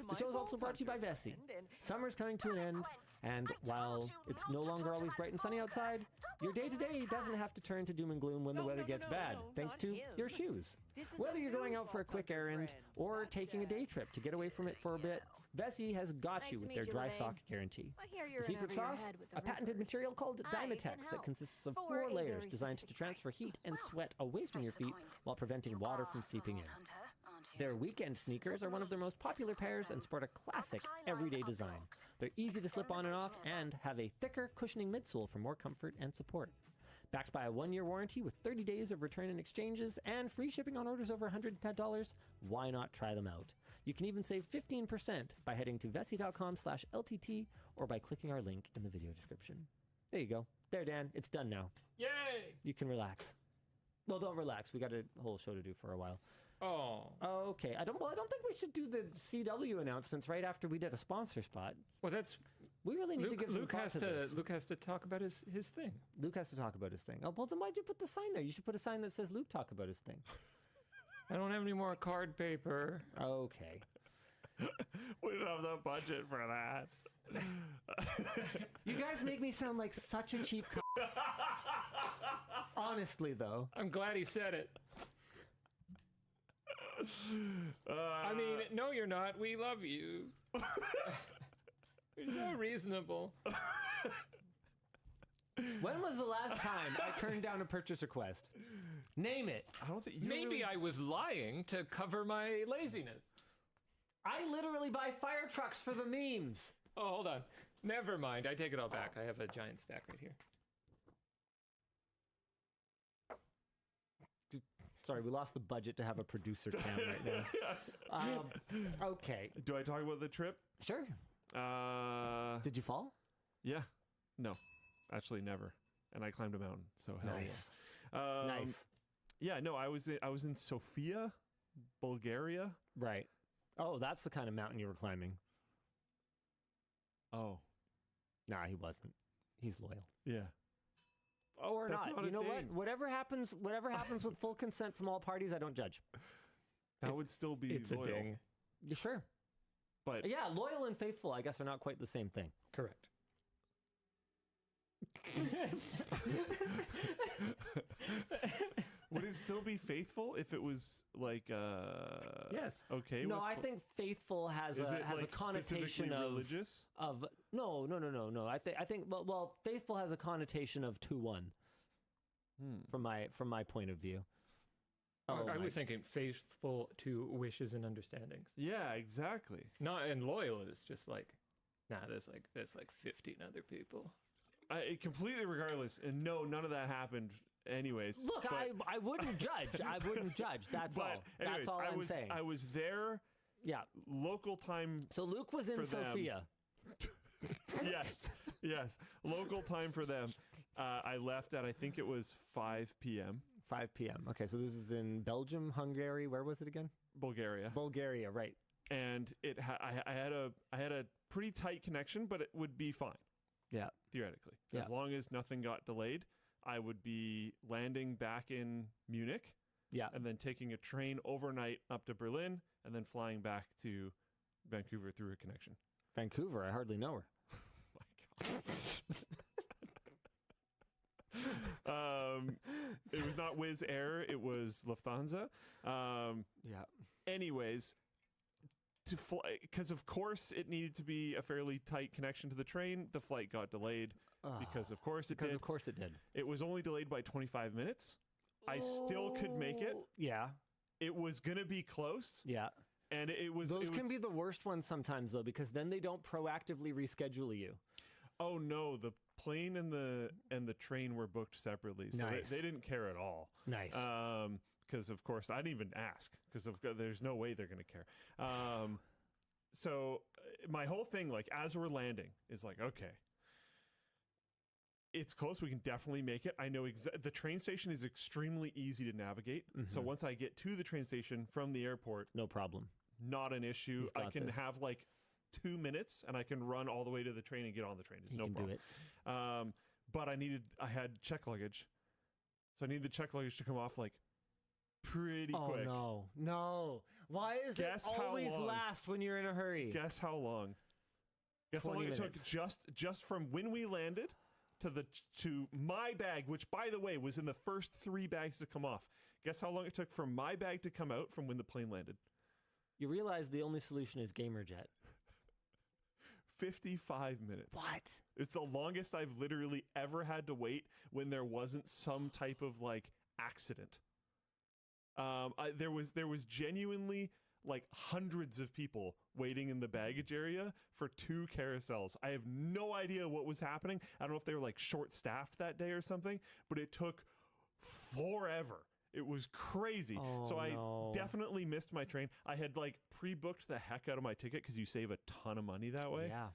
The show is also brought to you by Vessi. Summer's coming to an end, and while it's no longer always bright and sunny outside, your day-to-day doesn't have to turn to doom and gloom when the weather gets bad, thanks to your shoes. Whether you're going out for a quick errand or taking a day trip to get away from it for a bit, Vessi has got you with their dry sock guarantee. The secret sauce? A patented material called Dymatex that consists of 4 layers designed to transfer heat and sweat away from your feet while preventing water from seeping in. Their weekend sneakers are one of their most popular pairs and sport a classic everyday design. They're easy to slip on and off and have a thicker cushioning midsole for more comfort and support. Backed by a 1-year warranty with 30 days of return and exchanges and free shipping on orders over $110, why not try them out? You can even save 15% by heading to vessi.com/LTT or by clicking our link in the video description. There you go. There, Dan. It's done now. Yay! You can relax. Well, don't relax. We got a whole show to do for a while. Oh. Okay. I don't think we should do the CW announcements right after we did a sponsor spot. Well, that's... We really need to give some Luke thought has to this. Luke has to talk about his thing. Luke has to talk about his thing. Oh, well, then why'd you put the sign there? You should put a sign that says Luke talk about his thing. I don't have any more card paper. Okay. We don't have the budget for that. You guys make me sound like such a cheap Honestly, though. I'm glad he said it. I mean, no, you're not. We love you. You're so reasonable. When was the last time I turned down a purchase request? Name it. I don't think Maybe really... I was lying to cover my laziness. I literally buy fire trucks for the memes. Oh, hold on. Never mind. I take it all back. I have a giant stack right here. Sorry, we lost the budget to have a producer cam right now. Okay. Do I talk about the trip? Sure. Did you fall? Yeah. No. Actually, never. And I climbed a mountain. So hell Nice. Yeah. Nice. Yeah. No, I was in Sofia, Bulgaria. Right. Oh, that's the kind of mountain you were climbing. Oh. Nah, he wasn't. He's loyal. Yeah. Oh, or That's not. not You a know what? thing. Whatever happens with full consent from all parties, I don't judge. That would still be It's loyal. a ding. You sure? But Yeah, loyal and faithful, I guess, are not quite the same thing. Correct. would it still be faithful if it was like Yes. okay? No, with- I think faithful has Is a it, has like, a connotation specifically of religious? of no. I think well, faithful has a connotation of 2-1 from my point of view. I was thinking faithful to wishes and understandings. Yeah, exactly. Not and loyal is just like, nah. There's like 15 other people. Completely regardless, and no, none of that happened. Anyways, Look, but, I wouldn't judge. I wouldn't judge. That's but all. anyways, That's all I'm saying. I was there. Yeah. Local time. So Luke was in for them. Sofia. Yes. Local time for them. I left at I think it was 5 p.m. 5 p.m. Okay, so this is in Belgium, Hungary. Where was it again? Bulgaria. Bulgaria, right? And I had a pretty tight connection, but it would be fine. Yeah. Theoretically, Yeah. as long as nothing got delayed, I would be landing back in Munich. Yeah. And then taking a train overnight up to Berlin, and then flying back to Vancouver through a connection. Vancouver, I hardly know her. It was not Wizz Air, it was Lufthansa. Yeah. Anyways, to fly, because of course it needed to be a fairly tight connection to the train. The flight got delayed because of course it did. Because of course it did. It was only delayed by 25 minutes. I still could make it. Yeah. It was gonna be close. Yeah. And it was. Those can be the worst ones sometimes, though, because then they don't proactively reschedule you. Oh no, the plane and the train were booked separately, so Nice. they didn't care at all. Nice. Because of course I didn't even ask, because there's no way they're gonna care. So my whole thing, like as we're landing, is like, okay, it's close. We can definitely make it. I know the train station is extremely easy to navigate. So once I get to the train station from the airport, no problem. Not an issue. He's got I can this. have like 2 minutes and I can run all the way to the train and get on the train. It's no can do problem. it. But I had check luggage. So I need the check luggage to come off like pretty quick. Oh no. Why is Guess it how always long? last when you're in a hurry? Guess how long? Guess how 20 long it took minutes. just from when we landed to my bag, which by the way was in the first 3 bags to come off. Guess how long it took from my bag to come out from when the plane landed? You realize the only solution is GamerJet. 55 minutes. What? It's the longest I've literally ever had to wait when there wasn't some type of like accident. There was genuinely like hundreds of people waiting in the baggage area for 2 carousels. I have no idea what was happening. I don't know if they were like short-staffed that day or something, but it took forever. It was crazy. So I definitely missed my train. I had like pre-booked the heck out of my ticket because you save a ton of money that way. Yeah.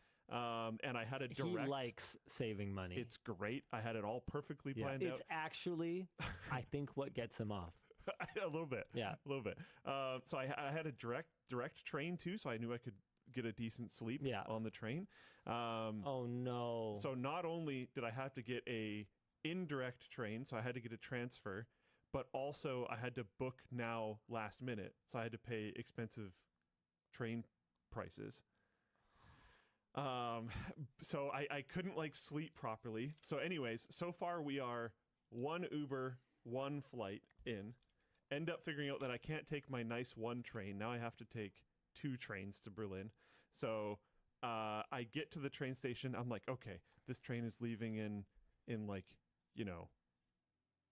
And I had a direct. He likes saving money. It's great. I had it all perfectly planned out. It's actually, I think, what gets him off. A little bit. Yeah. A little bit. So I had a direct train too, so I knew I could get a decent sleep on the train. Oh no. So not only did I have to get a indirect train, so I had to get a transfer, but also I had to book now last minute, so I had to pay expensive train prices. So I couldn't like sleep properly. So anyways, so far we are 1 Uber, 1 flight in. End up figuring out that I can't take my nice 1 train. Now I have to take 2 trains to Berlin. So I get to the train station. I'm like, okay, this train is leaving in like, you know,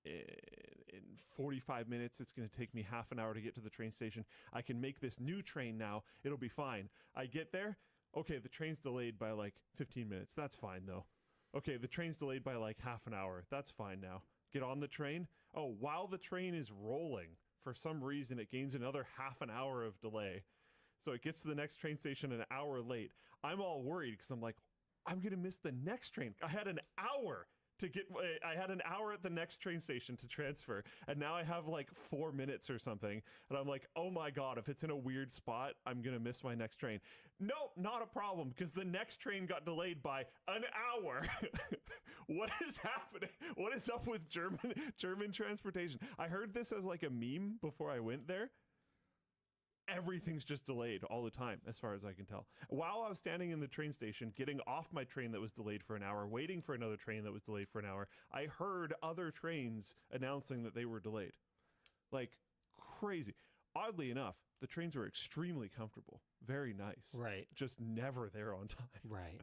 in 45 minutes. It's going to take me half an hour to get to the train station. I can make this new train now. It'll be fine. I get there. Okay, the train's delayed by like 15 minutes. That's fine though. Okay, the train's delayed by like half an hour. That's fine now. Get on the train. Oh, while the train is rolling, for some reason, it gains another half an hour of delay. So it gets to the next train station an hour late. I'm all worried because I'm like, I'm going to miss the next train. I had an hour at the next train station to transfer, and now I have like 4 minutes or something, and I'm like, oh my god, if it's in a weird spot, I'm gonna miss my next train. Nope, not a problem, because the next train got delayed by an hour. What is happening? What is up with German transportation? I heard this as like a meme before I went there. Everything's just delayed all the time, as far as I can tell. While I was standing in the train station, getting off my train that was delayed for an hour, waiting for another train that was delayed for an hour, I heard other trains announcing that they were delayed. Like, crazy. Oddly enough, the trains were extremely comfortable. Very nice. Right. Just never there on time. Right.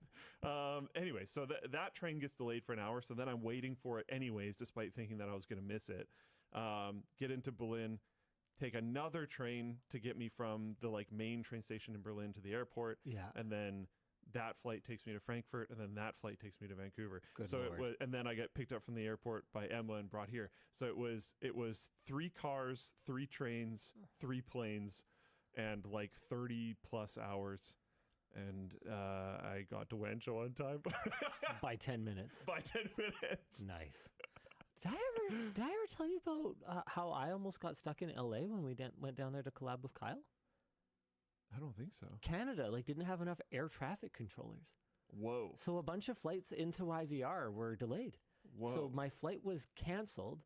Anyway, so that train gets delayed for an hour, so then I'm waiting for it anyways, despite thinking that I was going to miss it. Get into Berlin. Take another train to get me from the like main train station in Berlin to the airport. Yeah. And then that flight takes me to Frankfurt, and then that flight takes me to Vancouver. Good so Lord. it was, and then I got picked up from the airport by Emma and brought here. So it was 3 cars, 3 trains, 3 planes, and like 30 plus hours. And I got to Wancho on time. By 10 minutes. By 10 minutes. Nice. Did I ever tell you about how I almost got stuck in LA when we went down there to collab with Kyle? I don't think so. Canada didn't have enough air traffic controllers. Whoa. So a bunch of flights into IVR were delayed. Whoa. So my flight was canceled,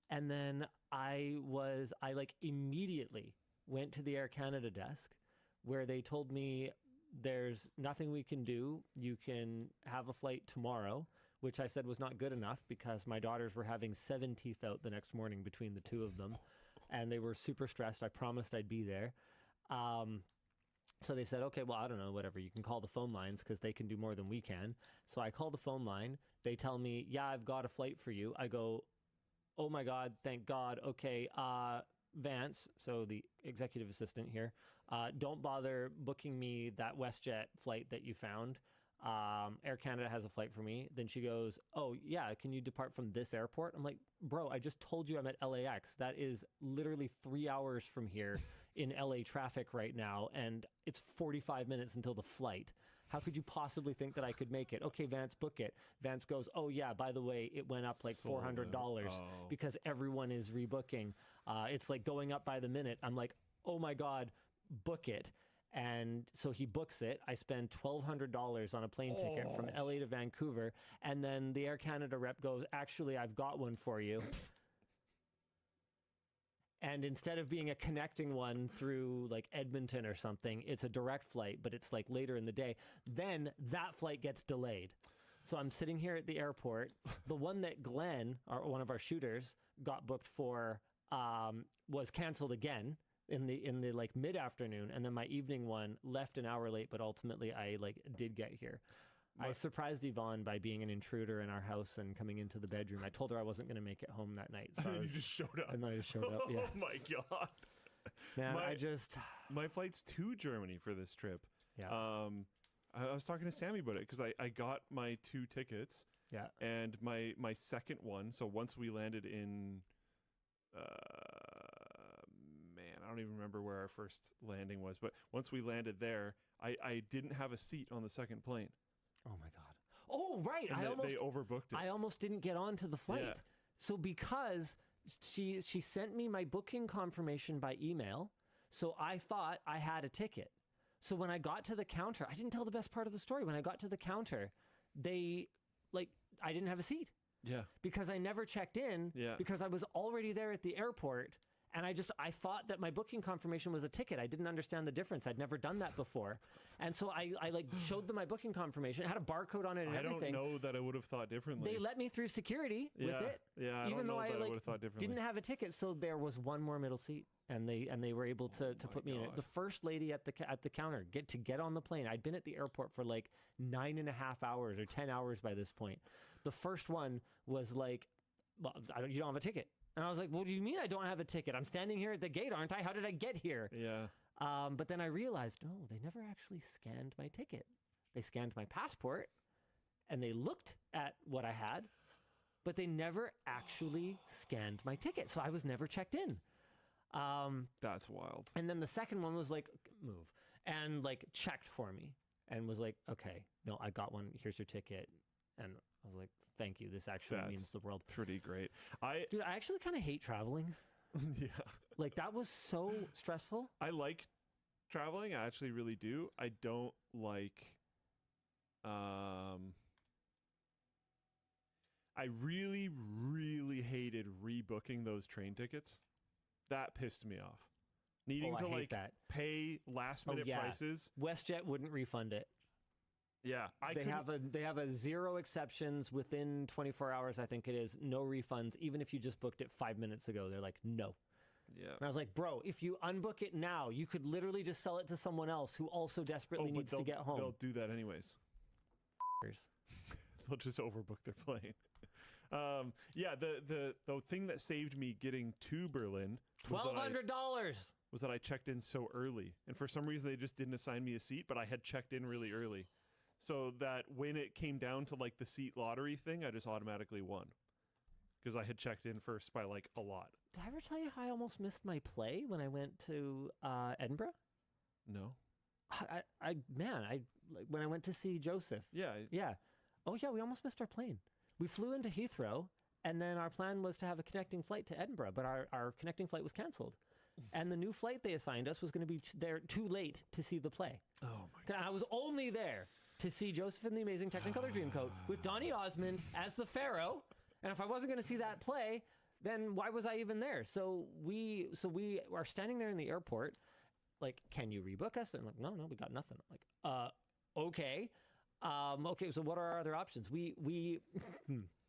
and then I like immediately went to the Air Canada desk where they told me there's nothing we can do. You can have a flight tomorrow, which I said was not good enough because my daughters were having 7 teeth out the next morning between the 2 of them, and they were super stressed. I promised I'd be there. So they said, okay, well, I don't know, whatever. You can call the phone lines because they can do more than we can. So I call the phone line. They tell me, yeah, I've got a flight for you. I go, oh my God, thank God. Okay, Vance, so the executive assistant here, don't bother booking me that WestJet flight that you found. Air Canada has a flight for me. Then she goes, oh yeah, can you depart from this airport? I'm like, bro, I just told you I'm at LAX. That is literally 3 hours from here in LA traffic right now, and it's 45 minutes until the flight. How could you possibly think that I could make it? Okay, Vance, book it. Vance goes, oh yeah, by the way, it went up like $400 because everyone is rebooking. It's like going up by the minute. I'm like, oh my God, book it. And so he books it. I spend $1,200 on a plane ticket from LA to Vancouver. And then the Air Canada rep goes, actually, I've got one for you. And instead of being a connecting one through like Edmonton or something, it's a direct flight, but it's like later in the day. Then that flight gets delayed. So I'm sitting here at the airport. The one that Glenn, one of our shooters, got booked for was canceled again in the like mid-afternoon, and then my evening one left an hour late, but ultimately I like did get here. I surprised Yvonne by being an intruder in our house and coming into the bedroom. I told her I wasn't going to make it home that night. So you just showed up. And I just showed up, yeah. Oh my God. Man, my flight's to Germany for this trip. Yeah. I was talking to Sammy about it because I got my 2 tickets. Yeah. And my second one, so once we landed in, man, I don't even remember where our first landing was, but once we landed there, I didn't have a seat on the second plane. Oh my God. Oh, right. And they overbooked it. I almost didn't get onto the flight. Yeah. So because she sent me my booking confirmation by email, so I thought I had a ticket. So when I got to the counter, I didn't tell the best part of the story. When I got to the counter, I didn't have a seat. Yeah. Because I never checked in. Yeah. Because I was already there at the airport. And I thought that my booking confirmation was a ticket. I didn't understand the difference. I'd never done that before. And so I showed them my booking confirmation. It had a barcode on it and everything. I don't know that I would have thought differently. They let me through security with it. Yeah, even though I would have thought differently. didn't have a ticket. So there was one more middle seat. And they were able to put me in it. The first lady at the counter get on the plane. I'd been at the airport for like 9.5 hours or 10 hours by this point. The first one was like, well, you don't have a ticket. And I was like, what do you mean I don't have a ticket? I'm standing here at the gate, aren't I? How did I get here? Yeah. But then I realized, no, they never actually scanned my ticket. They scanned my passport and they looked at what I had, but they never actually scanned my ticket. So I was never checked in. That's wild. And then the second one was like, move, and like checked for me and was like, okay, no, I got one. Here's your ticket. And I was like, thank you. This actually means the world. Pretty great. Dude, I actually kind of hate traveling. Yeah. Like that was so stressful. I like traveling. I actually really do. I don't like, I really, really hated rebooking those train tickets. That pissed me off. Needing to like pay last minute prices. WestJet wouldn't refund it. Yeah, they have a 0 exceptions within 24 hours. I think it is no refunds. Even if you just booked it 5 minutes ago, they're like no. Yeah, and I was like, bro, if you unbook it now, you could literally just sell it to someone else who also desperately needs to get home. They'll do that anyways. They'll just overbook their plane. Yeah, the thing that saved me getting to Berlin was $1,200 was that I checked in so early, and for some reason they just didn't assign me a seat, but I had checked in really early, so that when it came down to like the seat lottery thing, I just automatically won because I had checked in first by like a lot. Did I ever tell you how I almost missed my play when I went to Edinburgh? No. When I went to see Joseph. Yeah. Oh yeah, we almost missed our plane. We flew into Heathrow, and then our plan was to have a connecting flight to Edinburgh, but our connecting flight was canceled. And the new flight they assigned us was going to be there too late to see the play. Oh my God. I was only there to see Joseph and the Amazing Technicolor Dreamcoat with Donny Osmond as the Pharaoh. And if I wasn't going to see that play, then why was I even there? So we are standing there in the airport, like, can you rebook us? And I'm like, no, we got nothing. I'm like, okay. Okay, so what are our other options? We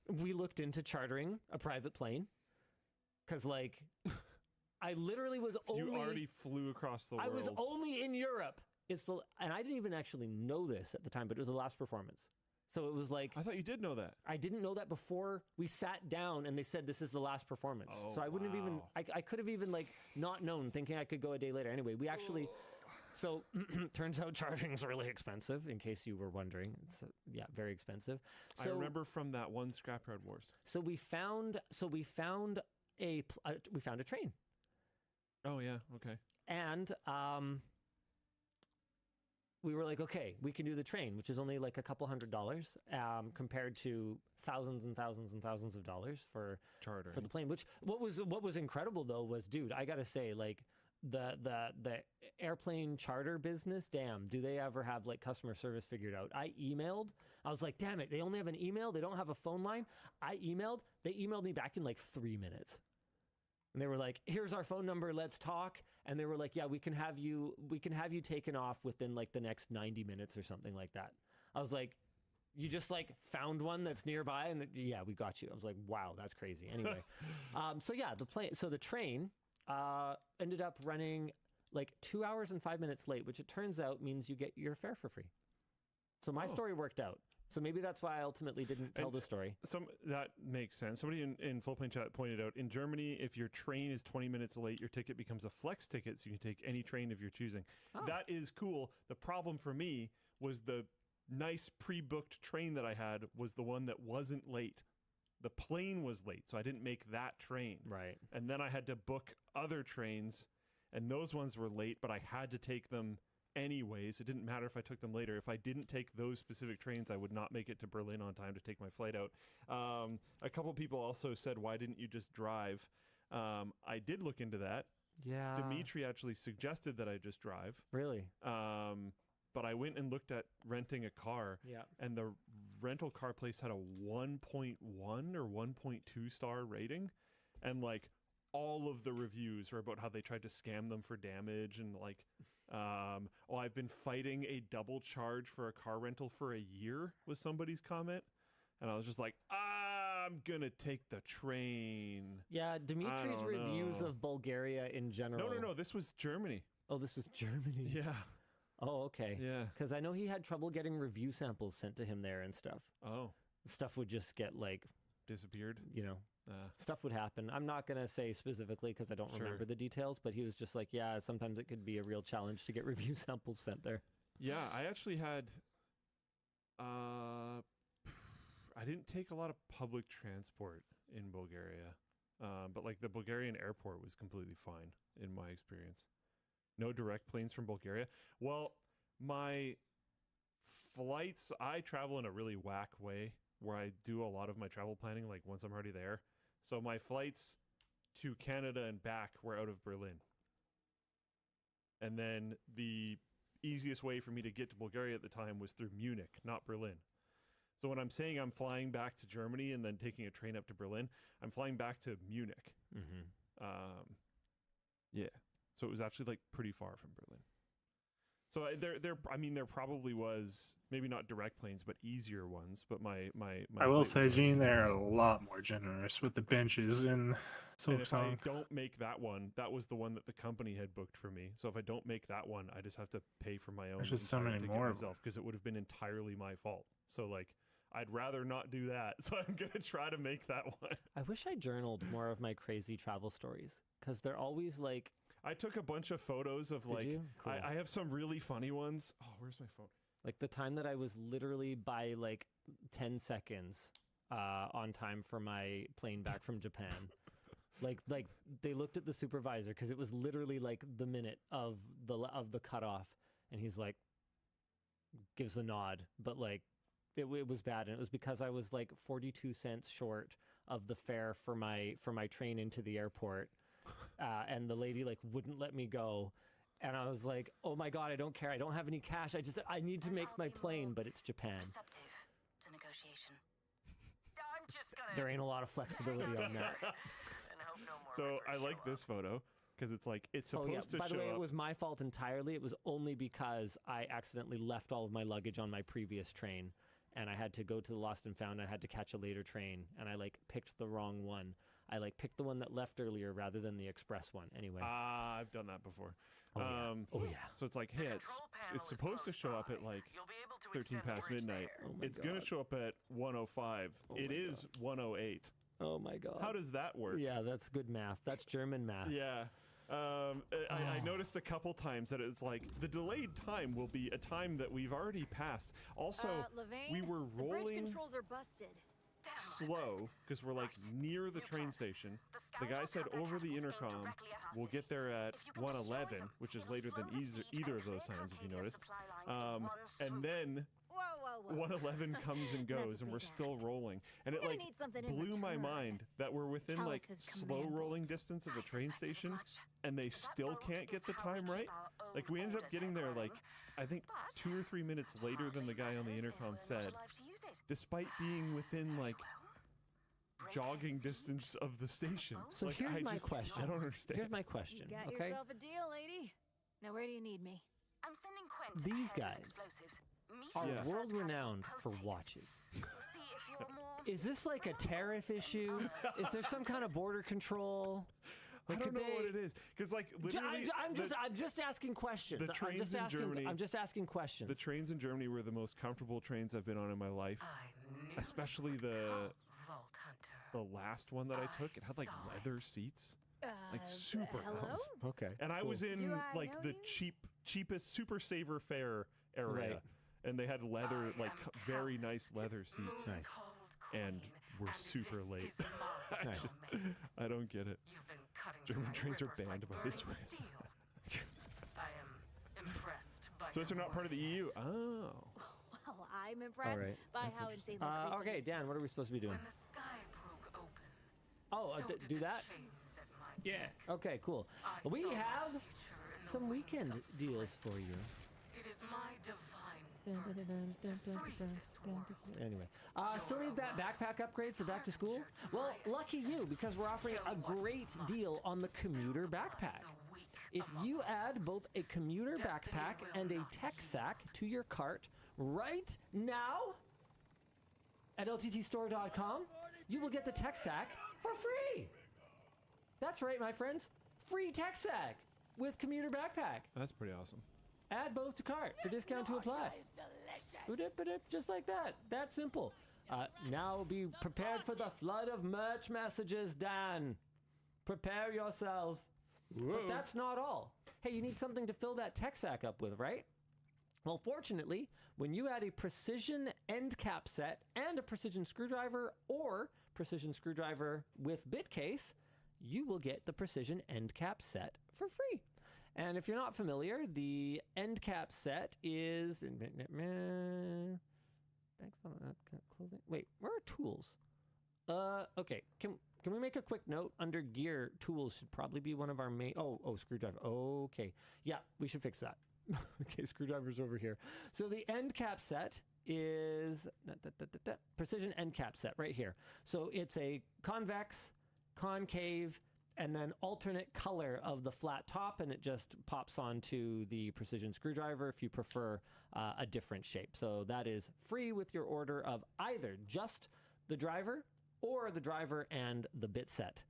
looked into chartering a private plane because, like, I literally was You already flew across the world. I was only in Europe. And I didn't even actually know this at the time, but it was the last performance. So it was like... I thought you did know that. I didn't know that before we sat down and they said this is the last performance. So I wouldn't have even... I could have even, like, not known, thinking I could go a day later. Anyway, we actually... So, turns out chartering's really expensive, in case you were wondering. It's, very expensive. So, I remember from that one Scrapyard Wars. So we found a train. Oh, yeah, okay. And we were like, okay, we can do the train, which is only like a couple $100 compared to thousands and thousands and thousands of dollars for the plane. Which what was incredible though was, dude, I gotta say, like the airplane charter business, damn, do they ever have like customer service figured out? I was like, damn it, they only have an email, they don't have a phone line. They emailed me back in like 3 minutes. And they were like, here's our phone number, let's talk. And they were like, yeah, we can have you taken off within like the next 90 minutes or something like that. I was like, you just like found one that's nearby? And yeah, we got you. I was like, wow, that's crazy. Anyway, the train ended up running like 2 hours and 5 minutes late, which it turns out means you get your fare for free. So my story worked out. So maybe that's why I ultimately didn't tell the story. That makes sense. Somebody in Full Plane Chat pointed out, in Germany, if your train is 20 minutes late, your ticket becomes a flex ticket, so you can take any train of your choosing. Oh. That is cool. The problem for me was the nice pre-booked train that I had was the one that wasn't late. The plane was late, so I didn't make that train. Right. And then I had to book other trains, and those ones were late, but I had to take them anyways. It didn't matter if I took them later. If I didn't take those specific trains, I would not make it to Berlin on time to take my flight out. A couple people also said, why didn't you just drive? I did look into that. Yeah. Dimitri actually suggested that I just drive. Really? But I went and looked at renting a car, and the rental car place had a 1.1 or 1.2 star rating, and like all of the reviews were about how they tried to scam them for damage, and like I've been fighting a double charge for a car rental for a year was somebody's comment, and I was just like, I'm gonna take the train. Yeah, Dimitri's reviews of Bulgaria in general. No, this was Germany. Oh, this was Germany. Yeah. Oh, okay. Yeah. Because I know he had trouble getting review samples sent to him there and stuff. Oh. Stuff would just get like disappeared. You know, stuff would happen. I'm not gonna say specifically because I don't remember the details, but he was just like, yeah, sometimes it could be a real challenge to get review samples sent there. Yeah, I actually had. I didn't take a lot of public transport in Bulgaria, but like the Bulgarian airport was completely fine in my experience. No direct planes from Bulgaria. Well, my flights, I travel in a really whack way where I do a lot of my travel planning like once I'm already there. So my flights to Canada and back were out of Berlin. And then the easiest way for me to get to Bulgaria at the time was through Munich, not Berlin. So when I'm saying I'm flying back to Germany and then taking a train up to Berlin, I'm flying back to Munich. Yeah. So it was actually like pretty far from Berlin. So there probably was maybe not direct planes, but easier ones. But my I will say, Gene, they're a lot more generous with the benches and so. And if I don't make that one, that was the one that the company had booked for me. So if I don't make that one, I just have to pay for my own. There's just so many more myself because it would have been entirely my fault. So like, I'd rather not do that. So I'm gonna try to make that one. I wish I journaled more of my crazy travel stories because they're always like. I took a bunch of photos of Did you? Cool. I have some really funny ones. Oh, where's my phone? Like the time that I was literally by like 10 seconds on time for my plane back from Japan. like they looked at the supervisor because it was literally like the minute of the cutoff, and he's like gives a nod, but like it was bad, and it was because I was like 42 cents short of the fare for my train into the airport. And the lady like wouldn't let me go, and I was like, oh my god, I don't care, I don't have any cash, I need to make my plane, but it's Japan. Receptive to negotiation. I'm just gonna. There ain't a lot of flexibility on that. So I like this photo because it's like it's supposed to show By the way, up. it was my fault entirely. It was only because I accidentally left all of my luggage on my previous train, and I had to go to the Lost and Found. I had to catch a later train, and I like picked the wrong one. I like picked the one that left earlier rather than the express one. Anyway. I've done that before. Oh yeah. So it's like, hey, it's supposed to show up at like 13 past midnight. It's going to show up at 1:05. It is 1:08. Oh my god. How does that work? Yeah, that's good math. That's German math. Yeah. I noticed a couple times that it's like the delayed time will be a time that we've already passed. Also, Levain, we were the bridge rolling controls are busted. slow because we're like near the train station. The guy said over the intercom, we'll get there at 1:11, which is later than either of those times, if you noticed. And then 1:11 comes and goes, and we're still rolling. And it like blew my mind that we're within like slow rolling distance of a train station, and they still can't get the time right. Like we ended up getting there like I think 2 or 3 minutes later than the guy on the intercom said, despite being within like jogging distance of the station. So like, here's my question. I don't understand. Here's my question. You got yourself a deal, lady. Now where do you need me? I'm sending Quint These guys are world renowned for watches. Is this like a tariff issue? Is there some kind of border control? I don't know what it is because like literally, I'm just asking questions. The trains in Germany. I'm just asking questions. The trains in Germany were the most comfortable trains I've been on in my life, especially the last one that I took. It had like leather seats, like super nice. Okay, and I was in like the cheapest super saver fare area, and they had leather, like very nice leather seats. Nice. And we're super late. I don't get it. German trains are banned by the Swiss. I am impressed by Swiss are not part of the EU. Oh. Well, I'm impressed by how insane that okay, Dan, what are we supposed to be doing? When the sky broke open. Oh, so did do the that? chains at my Yeah. Okay, cool. I We saw my have future in the some wings weekend of deals for you. It is my divine burden to free this world. Anyway, still need that backpack upgrades for back to school? Well, lucky you, because we're offering a great deal on the commuter backpack. If you add both a commuter backpack and a tech sack to your cart right now at lttstore.com, you will get the tech sack for free. That's right, my friends. Free tech sack with commuter backpack. That's pretty awesome. Add both to cart for discount to apply. Just like that. That simple. Now be prepared for the flood of merch messages, Dan. Prepare yourself. Whoa. But that's not all. Hey, you need something to fill that tech sack up with, right? Well, fortunately, when you add a precision end cap set and a precision screwdriver or precision screwdriver with bit case, you will get the precision end cap set for free. And if you're not familiar, the end cap set is... Wait, where are tools? Okay, can we make a quick note? Under gear, tools should probably be one of our main... Oh, screwdriver. Okay. Yeah, we should fix that. Okay, screwdriver's over here. So the end cap set is... Precision end cap set right here. So it's a convex, concave, and then alternate color of the flat top, and it just pops onto the precision screwdriver if you prefer a different shape. So that is free with your order of either just the driver or the driver and the bit set.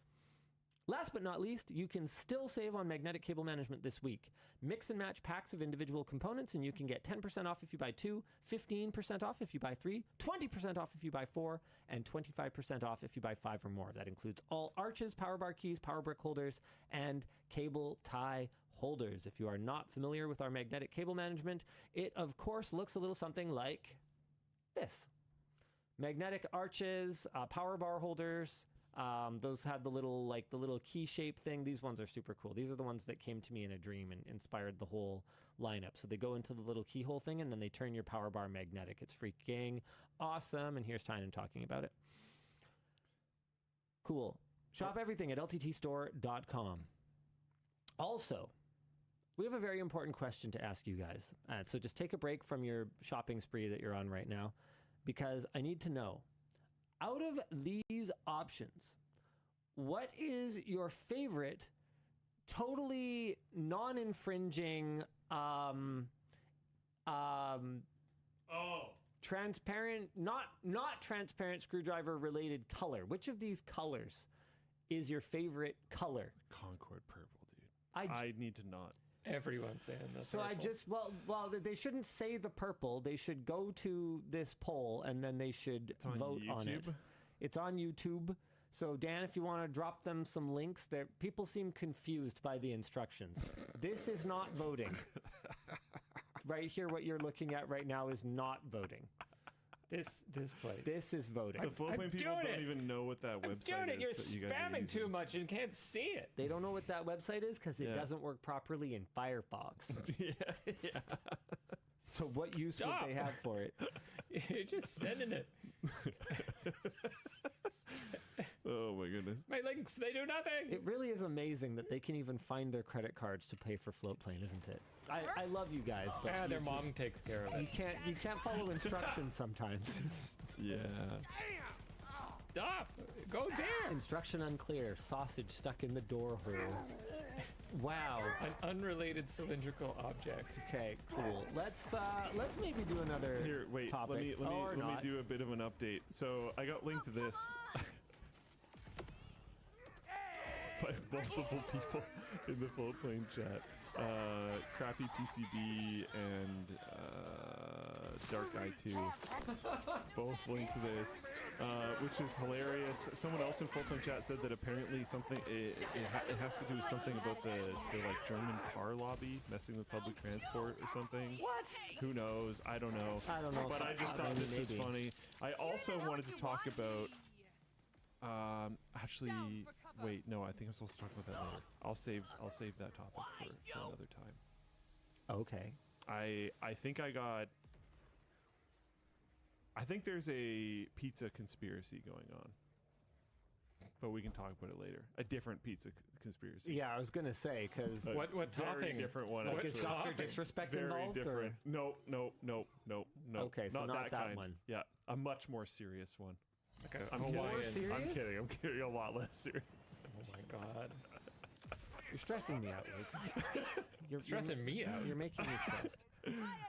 Last but not least, you can still save on magnetic cable management this week. Mix and match packs of individual components, and you can get 10% off if you buy 2, 15% off if you buy 3, 20% off if you buy 4, and 25% off if you buy 5 or more. That includes all arches, power bar keys, power brick holders, and cable tie holders. If you are not familiar with our magnetic cable management, it of course looks a little something like this. Magnetic arches, power bar holders. Those have the little key shape thing. These ones are super cool. These are the ones that came to me in a dream and inspired the whole lineup. So they go into the little keyhole thing and then they turn your power bar magnetic. It's freaking awesome. And here's Tynan talking about it. Cool. Shop everything at lttstore.com. Also, we have a very important question to ask you guys. So just take a break from your shopping spree that you're on right now, because I need to know, out of these options, what is your favorite totally non-infringing transparent, not transparent screwdriver related color? Which of these colors is your favorite color? Concord purple, dude. I need to not. Everyone's saying that. So purple. I just, well, they shouldn't say the purple. They should go to this poll and then they should vote on it. It's on YouTube. So Dan, if you want to drop them some links, there, people seem confused by the instructions. This is not voting. Right here, what you're looking at right now is not voting. This place. This is voting. The Floatplane people don't even know what that website is. You're that you guys are spamming using. too much and can't see it. They don't know what that website is because it doesn't work properly in Firefox. Yeah. So what use would they have for it? You're just sending it. Oh my goodness. My links, they do nothing. It really is amazing that they can even find their credit cards to pay for Floatplane, isn't it? I love you guys, but their mom takes care of it. You can't follow instructions sometimes. Yeah. Stop! Go there! Instruction unclear. Sausage stuck in the door hole. Wow. An unrelated cylindrical object. Okay, cool. Let's maybe do another topic. Let me do a bit of an update. So I got linked to this. by multiple people in the Float Plane chat. Crappy PCB and Dark Eye 2 both linked this, which is hilarious. Someone else in Float Plane chat said that apparently something it has to do with something about the like German car lobby messing with public transport or something. What? Who knows? I don't know. I don't know. But I just thought this was funny. I also wanted to talk about. Actually, wait. No, I think I'm supposed to talk about that later. I'll save that topic for another time. Okay. I think there's a pizza conspiracy going on, but we can talk about it later. A different pizza conspiracy. Yeah, I was gonna say because what very different one. Like, actually. is Dr. Disrespect very involved? different. Or? No. Okay, so not that kind. one. Yeah, a much more serious one. Like I'm kidding. I'm kidding. A lot less serious. Oh my god. You're stressing me out, Luke. You're stressing me out. You're making me stressed.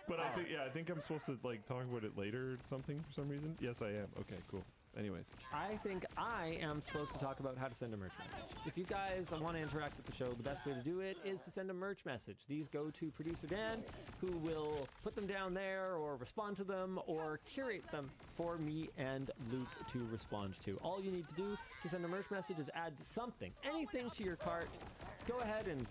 But I think I'm supposed to like talk about it later or something for some reason. Yes, I am. Okay, cool. Anyways, I think I am supposed to talk about how to send a merch message. If you guys want to interact with the show, the best way to do it is to send a merch message. These go to producer Dan, who will put them down there or respond to them or curate them for me and Luke to respond to. All you need to do to send a merch message is add something, anything to your cart. Go ahead and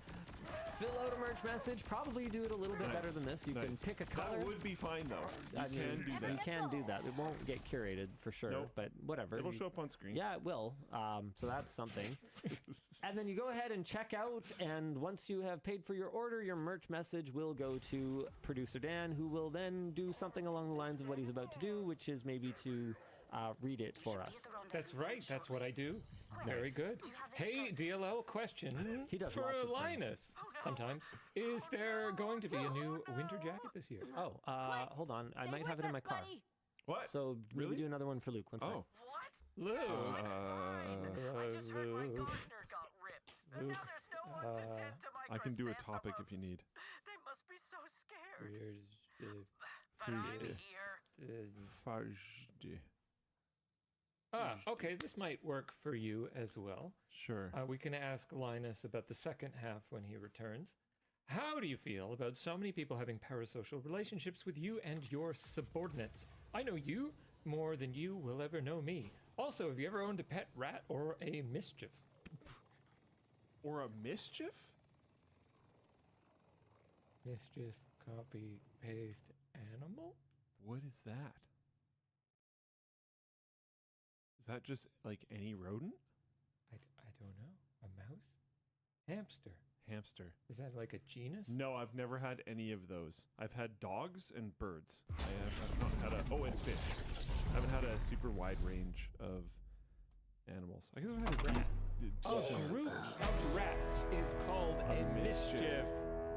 fill out a merch message. Probably do it a little bit better than this. You can pick a color. That would be fine though. You can do that. It won't get curated for sure, but whatever. It'll show up on screen. Yeah, it will. So that's something. And then you go ahead and check out, and once you have paid for your order, your merch message will go to producer Dan, who will then do something along the lines of what he's about to do, which is maybe to read it for us. That's right. That's what I do. Very good. Hey, DLL question he does for lots of Linus. Sometimes. Is there going to be a new winter jacket this year? Oh, hold on. I might have it in my car. What? So Really? maybe do another one for Luke. One second. Luke. I just heard my Luke. gardener got ripped, and now there's no one to tend to my I can do a chrysanthemums. topic if you need. They must be so scared. But I'm here. Fudge. Okay, this might work for you as well. Sure. We can ask Linus about the second half when he returns. How do you feel about so many people having parasocial relationships with you and your subordinates? I know you more than you will ever know me. Also, have you ever owned a pet rat or a mischief? Or a mischief? Mischief, copy, paste, animal? What is that? Is that just like any rodent? I don't know. A mouse? Hamster. Hamster. Is that like a genus? No, I've never had any of those. I've had dogs and birds. I've not had and fish. I haven't had a super wide range of animals. I guess I've had a rat. A group of rats is called a mischief.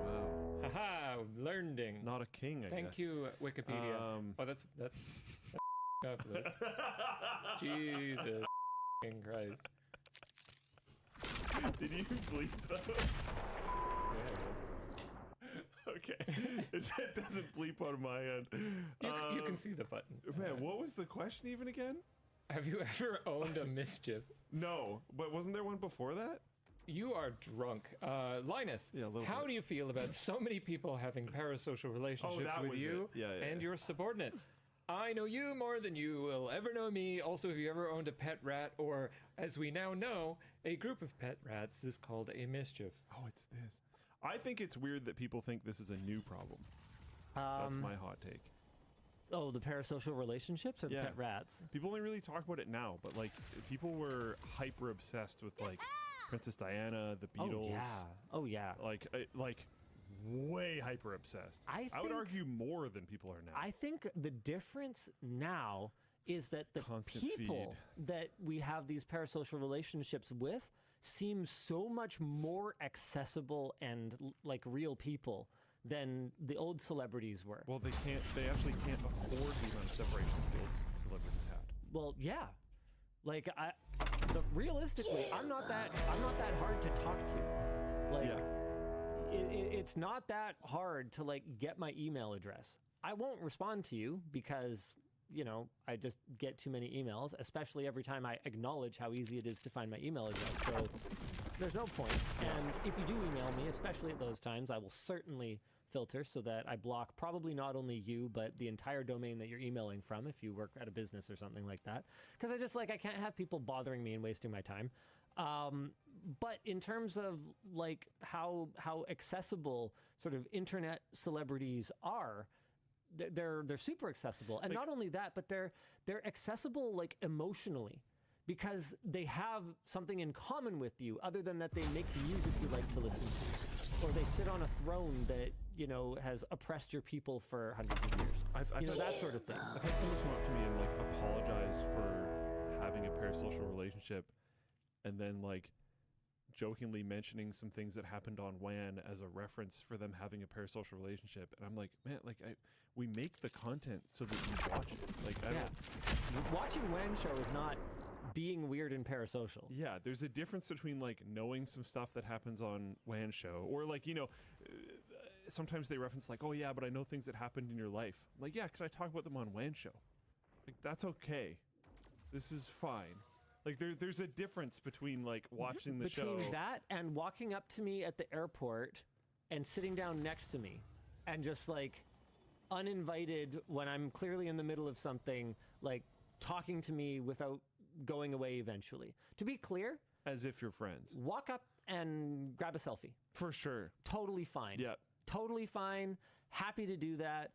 Wow. Haha, learning. Not a king, I guess. Thank you, Wikipedia. Oh, that's up, Luke. Jesus Christ. Did you bleep those? Yeah. Okay. It doesn't bleep on my end. You can see the button. Man, what was the question even again? Have you ever owned a mischief? No, but wasn't there one before that? You are drunk. Linus, how do you feel about so many people having parasocial relationships with you and your subordinates? I know you more than you will ever know me. Also, if you ever owned a pet rat, or as we now know, a group of pet rats is called a mischief. Oh, it's this. I think it's weird that people think this is a new problem. That's my hot take. Oh, the parasocial relationships or the pet rats? People only really talk about it now, but like people were hyper obsessed with like Princess Diana, the Beatles. Oh yeah. Like way hyper obsessed. I would argue more than people are now. I think the difference now is that the Constant people that we have these parasocial relationships with seem so much more accessible and like real people than the old celebrities were. Well, they actually can't afford the amount of separation the old celebrities had. Well, yeah. Like realistically, I'm not that hard to talk to. Like it's not that hard to like get my email address. I won't respond to you because, you know, I just get too many emails, especially every time I acknowledge how easy it is to find my email address. So there's no point. And if you do email me, especially at those times, I will certainly filter so that I block probably not only you, but the entire domain that you're emailing from if you work at a business or something like that. Because I can't have people bothering me and wasting my time. But in terms of like how accessible sort of internet celebrities are, they're super accessible. And not only that, but they're accessible like emotionally, because they have something in common with you other than that they make music you like to listen to, or they sit on a throne that, you know, has oppressed your people for hundreds of years. I've that sort of thing. I've had someone come up to me and like apologize for having a parasocial relationship, and then like jokingly mentioning some things that happened on WAN as a reference for them having a parasocial relationship. And I'm like, man, like we make the content so that you watch it. Like, watching WAN show is not being weird and parasocial. Yeah, there's a difference between like knowing some stuff that happens on WAN show, or like, you know, sometimes they reference like, oh yeah, but I know things that happened in your life. Like, yeah, because I talk about them on WAN show. Like, that's okay. This is fine. Like, there's a difference between like watching the show. Between that and walking up to me at the airport and sitting down next to me and just like uninvited when I'm clearly in the middle of something, like talking to me without going away eventually. To be clear, as if you're friends. Walk up and grab a selfie. For sure. Totally fine. Yeah. Totally fine. Happy to do that.